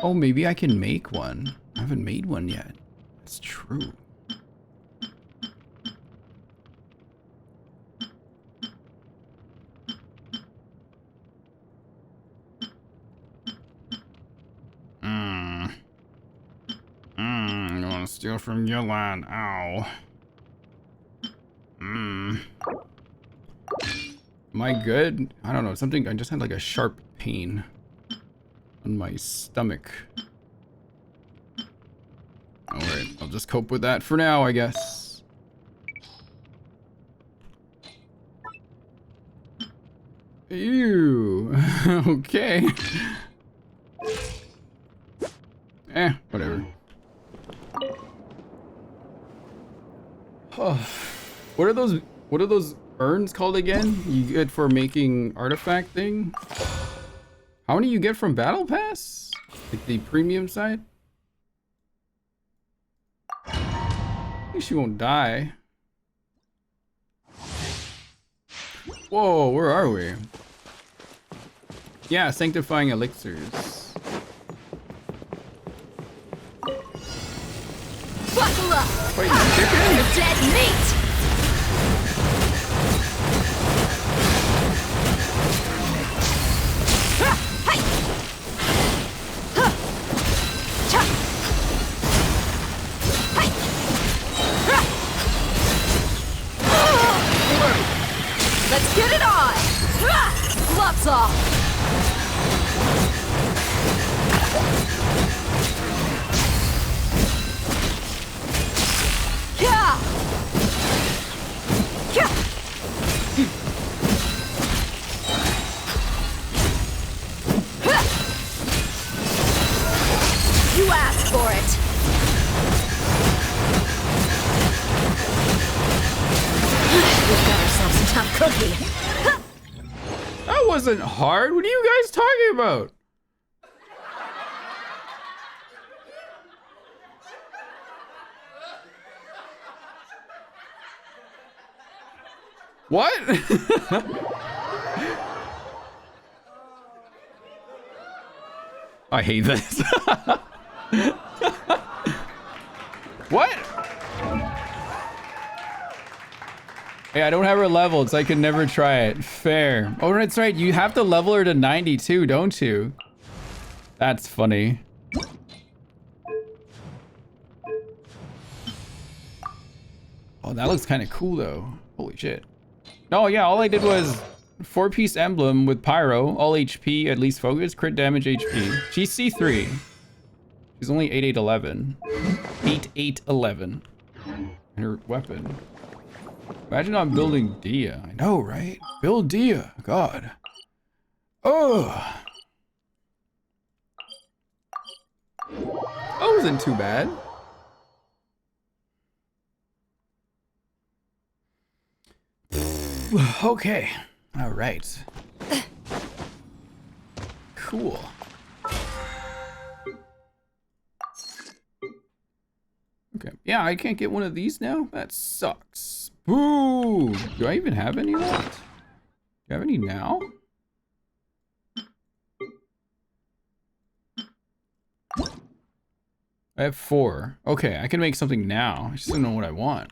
Oh, maybe I can make one. I haven't made one yet. That's true. You want to steal from your land? Ow. Am I good? I don't know. Something. I just had like a sharp pain on my stomach. Alright, I'll just cope with that for now, I guess. Ew. Okay. Whatever. What are those urns called again? You get for making artifact thing? How many you get from Battle Pass? Like the premium side? At least you won't die. Whoa, where are we? Yeah, sanctifying elixirs. Fighting chicken? Dead meat! Let's get it on! Gloves off! Yeah! Yeah! You asked for it! We've got ourselves a tough cookie. That wasn't hard. What are you guys talking about? What? I hate this. What? Hey, I don't have her leveled, so I could never try it. Fair. Oh, that's right. You have to level her to 92, don't you? That's funny. Oh, that looks kind of cool, though. Holy shit. Oh, yeah. All I did was 4-piece emblem with pyro, all HP, at least focus, crit damage HP. She's C3. She's only 8811. 8811. And her weapon. Imagine I'm building Dia. I know, right? Build Dia. God. Oh. That wasn't too bad. Okay. All right. Cool. Okay. Yeah, I can't get one of these now? That sucks. Boo! Do I even have any left? Do you have any now? I have 4. Okay, I can make something now. I just don't know what I want.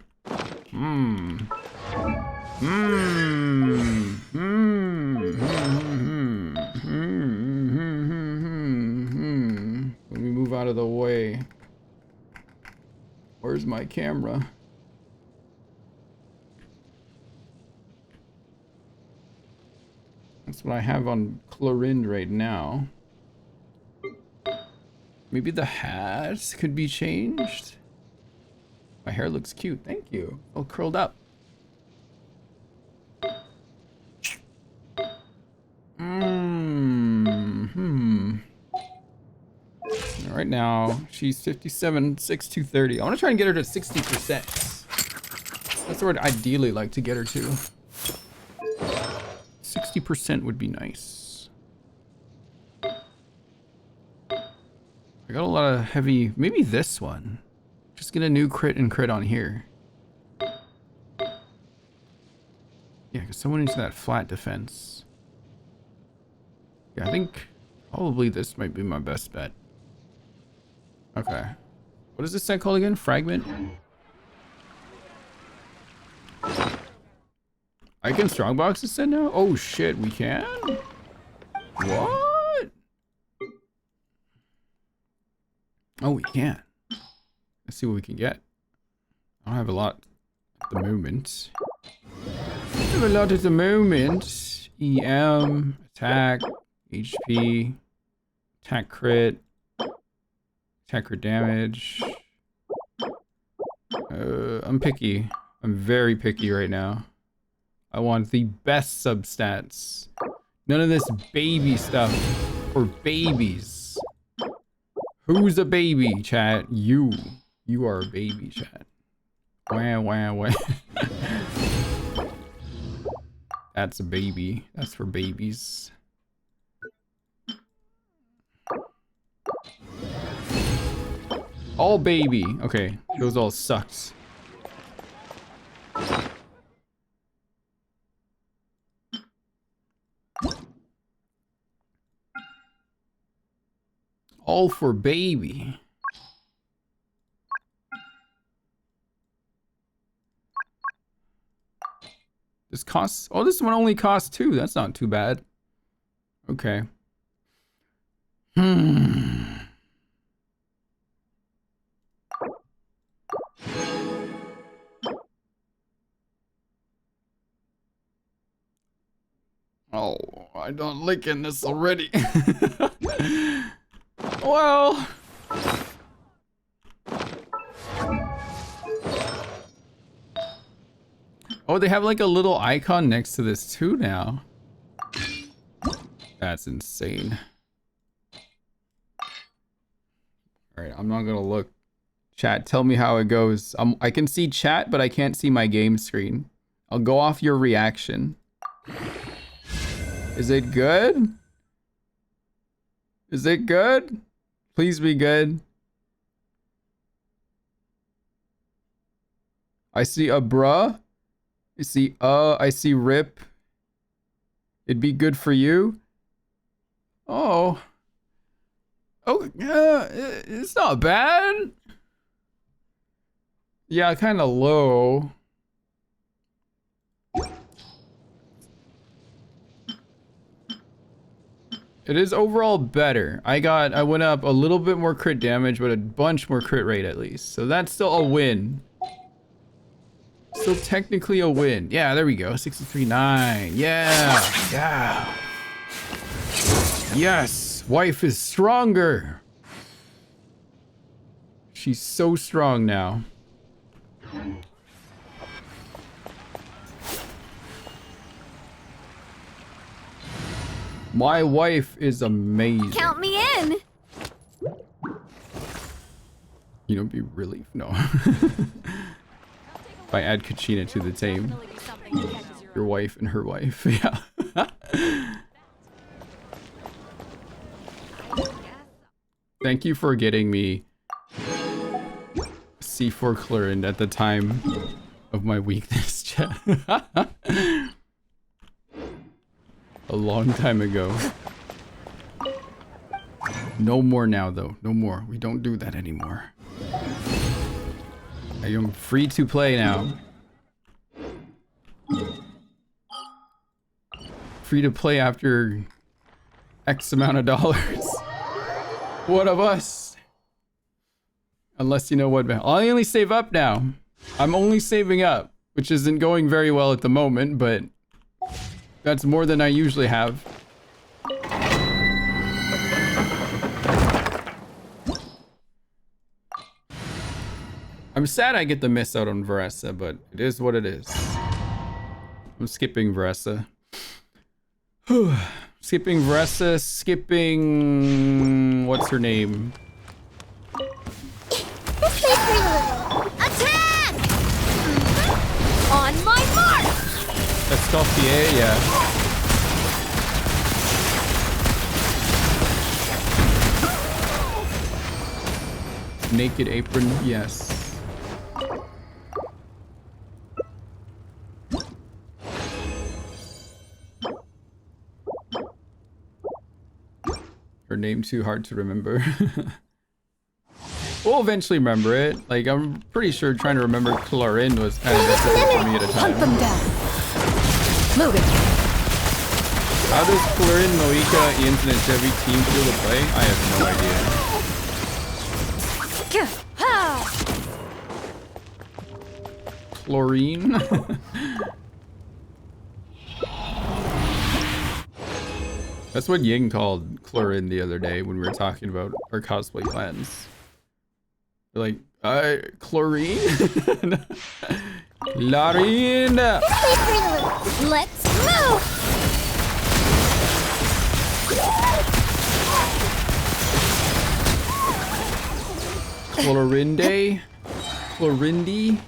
Let me move out of the way. Where's my camera? That's what I have on Chlorinde right now. Maybe the hat could be changed. My hair looks cute. Thank you. All curled up. Right now, she's 57, 6230. I want to try and get her to 60%. That's what I'd ideally like to get her to. 60% would be nice. I got a lot of heavy, maybe this one. Just get a new crit and crit on here. Yeah, because someone needs that flat defense. Yeah, I think probably this might be my best bet. Okay. What is this set called again? Fragment? I can strongbox this set now? Oh shit, we can? What? Oh, we can. Let's see what we can get. I don't have a lot at the moment. I have a lot at the moment. EM, attack, HP, attack crit, attack crit damage. I'm picky. I'm very picky right now. I want the best substats. None of this baby stuff for babies. Who's a baby, chat? You. You are a baby, chat. Wah, wah, wah. That's a baby. That's for babies. All baby. Okay, those all sucked. All for baby. This costs... Oh, this one only costs 2. That's not too bad. Okay. Oh, I don't like in this already. Well... Oh, they have like a little icon next to this too now. That's insane. Alright, I'm not gonna look. Chat, tell me how it goes. I can see chat, but I can't see my game screen. I'll go off your reaction. Is it good? Is it good? Please be good. I see a bruh. I see rip. It'd be good for you. Oh. Oh, it's not bad. Yeah, kind of low. It is overall better. I went up a little bit more crit damage, but a bunch more crit rate at least. So that's still a win. Still technically a win. Yeah, there we go. 63.9. Yeah. Yeah. Yes. Wife is stronger. She's so strong now. My wife is amazing. Count me in. You know, be relief. No. If I add Kachina to the team. Your wife and her wife. Yeah. Thank you for getting me C4 Chlorine at the time of my weakness, chat. A long time ago. No more now, though. No more. We don't do that anymore. I am free to play now. Free to play after X amount of dollars. One of us. Unless you know what. I only save up now. I'm only saving up, which isn't going very well at the moment, but that's more than I usually have. I'm sad I get the miss out on Veressa, but it is what it is. I'm skipping Veressa. Skipping Veressa, skipping... What's her name? Attack! On my mark! Escoffier, yeah. Naked Apron, yes. Her name too hard to remember. We'll eventually remember it. Like, I'm pretty sure trying to remember Chlorine was kind of difficult for me at a time. Hunt them down. Move it. How does Chlorine, Moika, Ian's, and every team feel to play? I have no idea. Chlorine? That's what Ying called Chlorine the other day when we were talking about our cosplay plans. They're like, Chlorine? Chlorine! Let's move! Chlorinde? Chlorinde?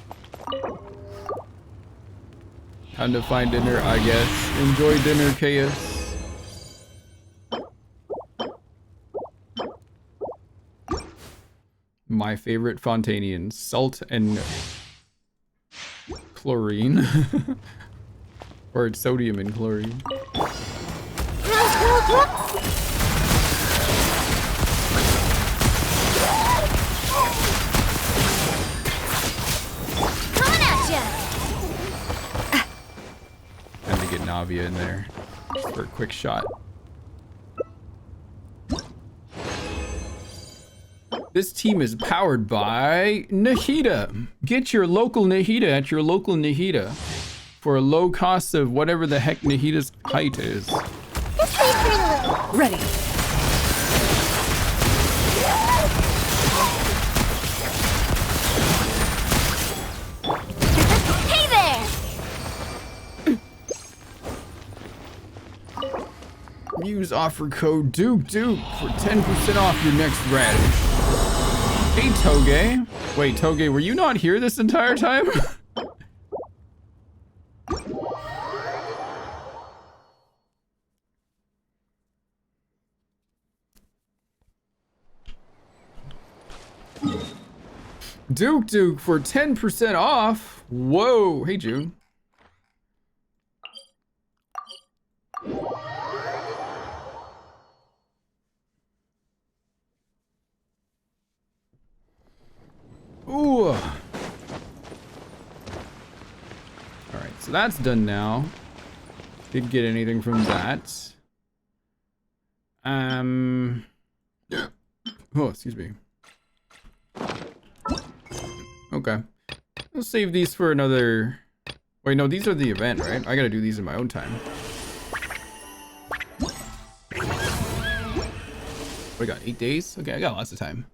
Time to find dinner, I guess. Enjoy dinner, Chaos. My favorite Fontanians, salt and chlorine. Or it's sodium and chlorine. Coming at ya! get Navia in there for a quick shot. This team is powered by Nahida. Get your local Nahida at your local Nahida for a low cost of whatever the heck Nahida's height is. Ready. Hey there! Use offer code Duke for 10% off your next radish. Hey Toge. Wait, Toge, were you not here this entire time? Duke for 10% off. Whoa. Hey, June. Ooh. All right, so that's done now. Didn't get anything from that. Oh, excuse me. Okay. I'll save these for another... Wait, no, these are the event, right? I gotta do these in my own time. I got 8 days? Okay, I got lots of time.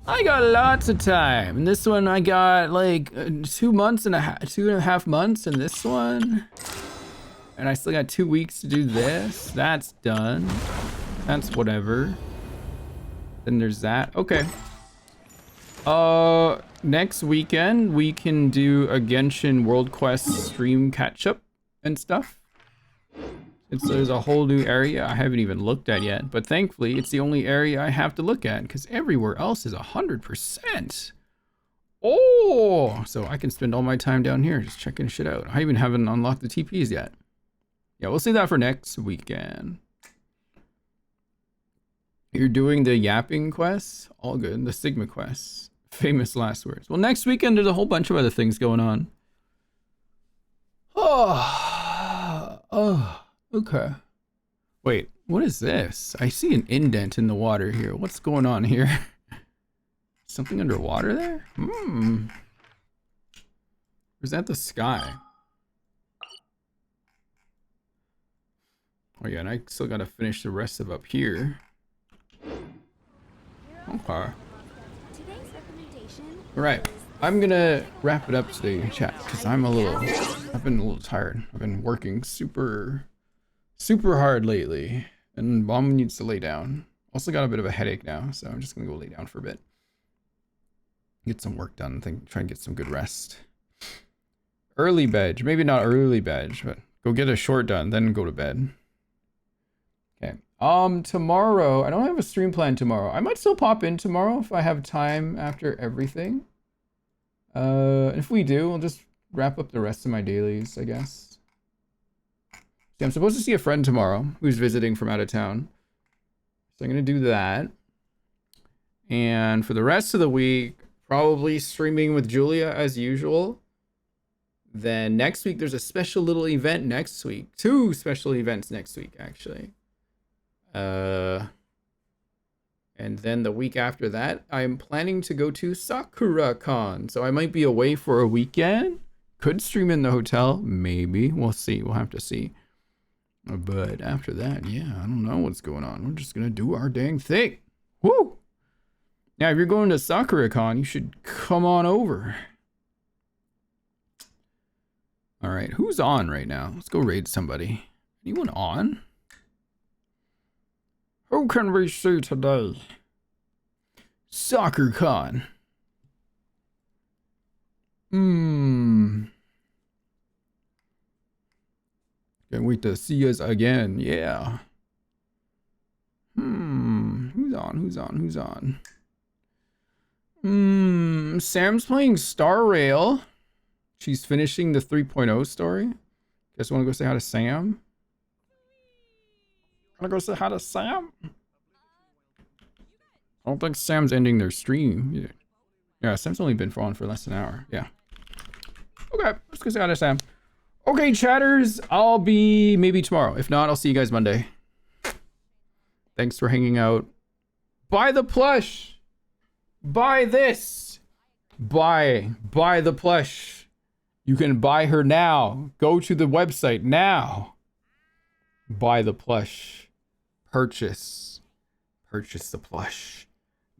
I got lots of time. And this one I got like 2 months and a half, 2.5 months in this one. And I still got 2 weeks to do this. That's done. That's whatever. Then there's that. Okay. Next weekend we can do a Genshin World Quest stream catch up and stuff. There's a whole new area I haven't even looked at yet, but thankfully it's the only area I have to look at because everywhere else is 100%. Oh, so I can spend all my time down here just checking shit out. I even haven't unlocked the TPs yet. Yeah, we'll see that for next weekend. You're doing the yapping quests? All good. The Sigma quests. Famous last words. Well, next weekend there's a whole bunch of other things going on. Oh, okay. Wait, what is this? I see an indent in the water here. What's going on here? Something underwater there? Or is that the sky? Oh yeah, and I still gotta finish the rest of up here. Okay. Alright, I'm gonna wrap it up today, chat, because I've been a little tired. I've been working super hard lately, and Mom needs to lay down. Also got a bit of a headache now, so I'm just gonna go lay down for a bit. Get some work done, try and get some good rest. Early bed, maybe not early bed, but go get a short done, then go to bed. Okay. Tomorrow, I don't have a stream plan tomorrow. I might still pop in tomorrow if I have time after everything. If we do, I'll just wrap up the rest of my dailies, I guess. See, I'm supposed to see a friend tomorrow who's visiting from out of town. So I'm gonna do that. And for the rest of the week, probably streaming with Julia as usual. Then next week, there's a special little event next week. 2 special events next week, actually. And then the week after that, I'm planning to go to SakuraCon. So I might be away for a weekend. Could stream in the hotel, maybe. We'll see. We'll have to see. But after that, yeah, I don't know what's going on. We're just gonna do our dang thing. Woo! Now, if you're going to SakuraCon, you should come on over. All right, who's on right now? Let's go raid somebody. Anyone on? Who can we see today? SakuraCon. Can't wait to see us again. Yeah. Who's on? Sam's playing Star Rail. She's finishing the 3.0 story. Guess want to go say hi to Sam? Wanna go say hi to Sam? I don't think Sam's ending their stream. Yeah, Sam's only been on for less than an hour. Yeah. Okay, let's go say hi to Sam. Okay, chatters, I'll be maybe tomorrow. If not, I'll see you guys Monday. Thanks for hanging out. Buy the plush. Buy this. Buy the plush. You can buy her now. Go to the website now. Buy the plush. Purchase the plush.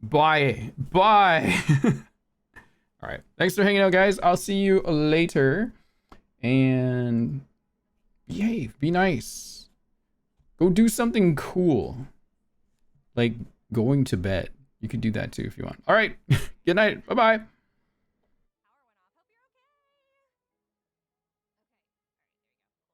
Buy. All right. Thanks for hanging out, guys. I'll see you later. And behave. Be nice. Go do something cool. Like going to bed. You could do that too if you want. All right. Good night. Bye-bye.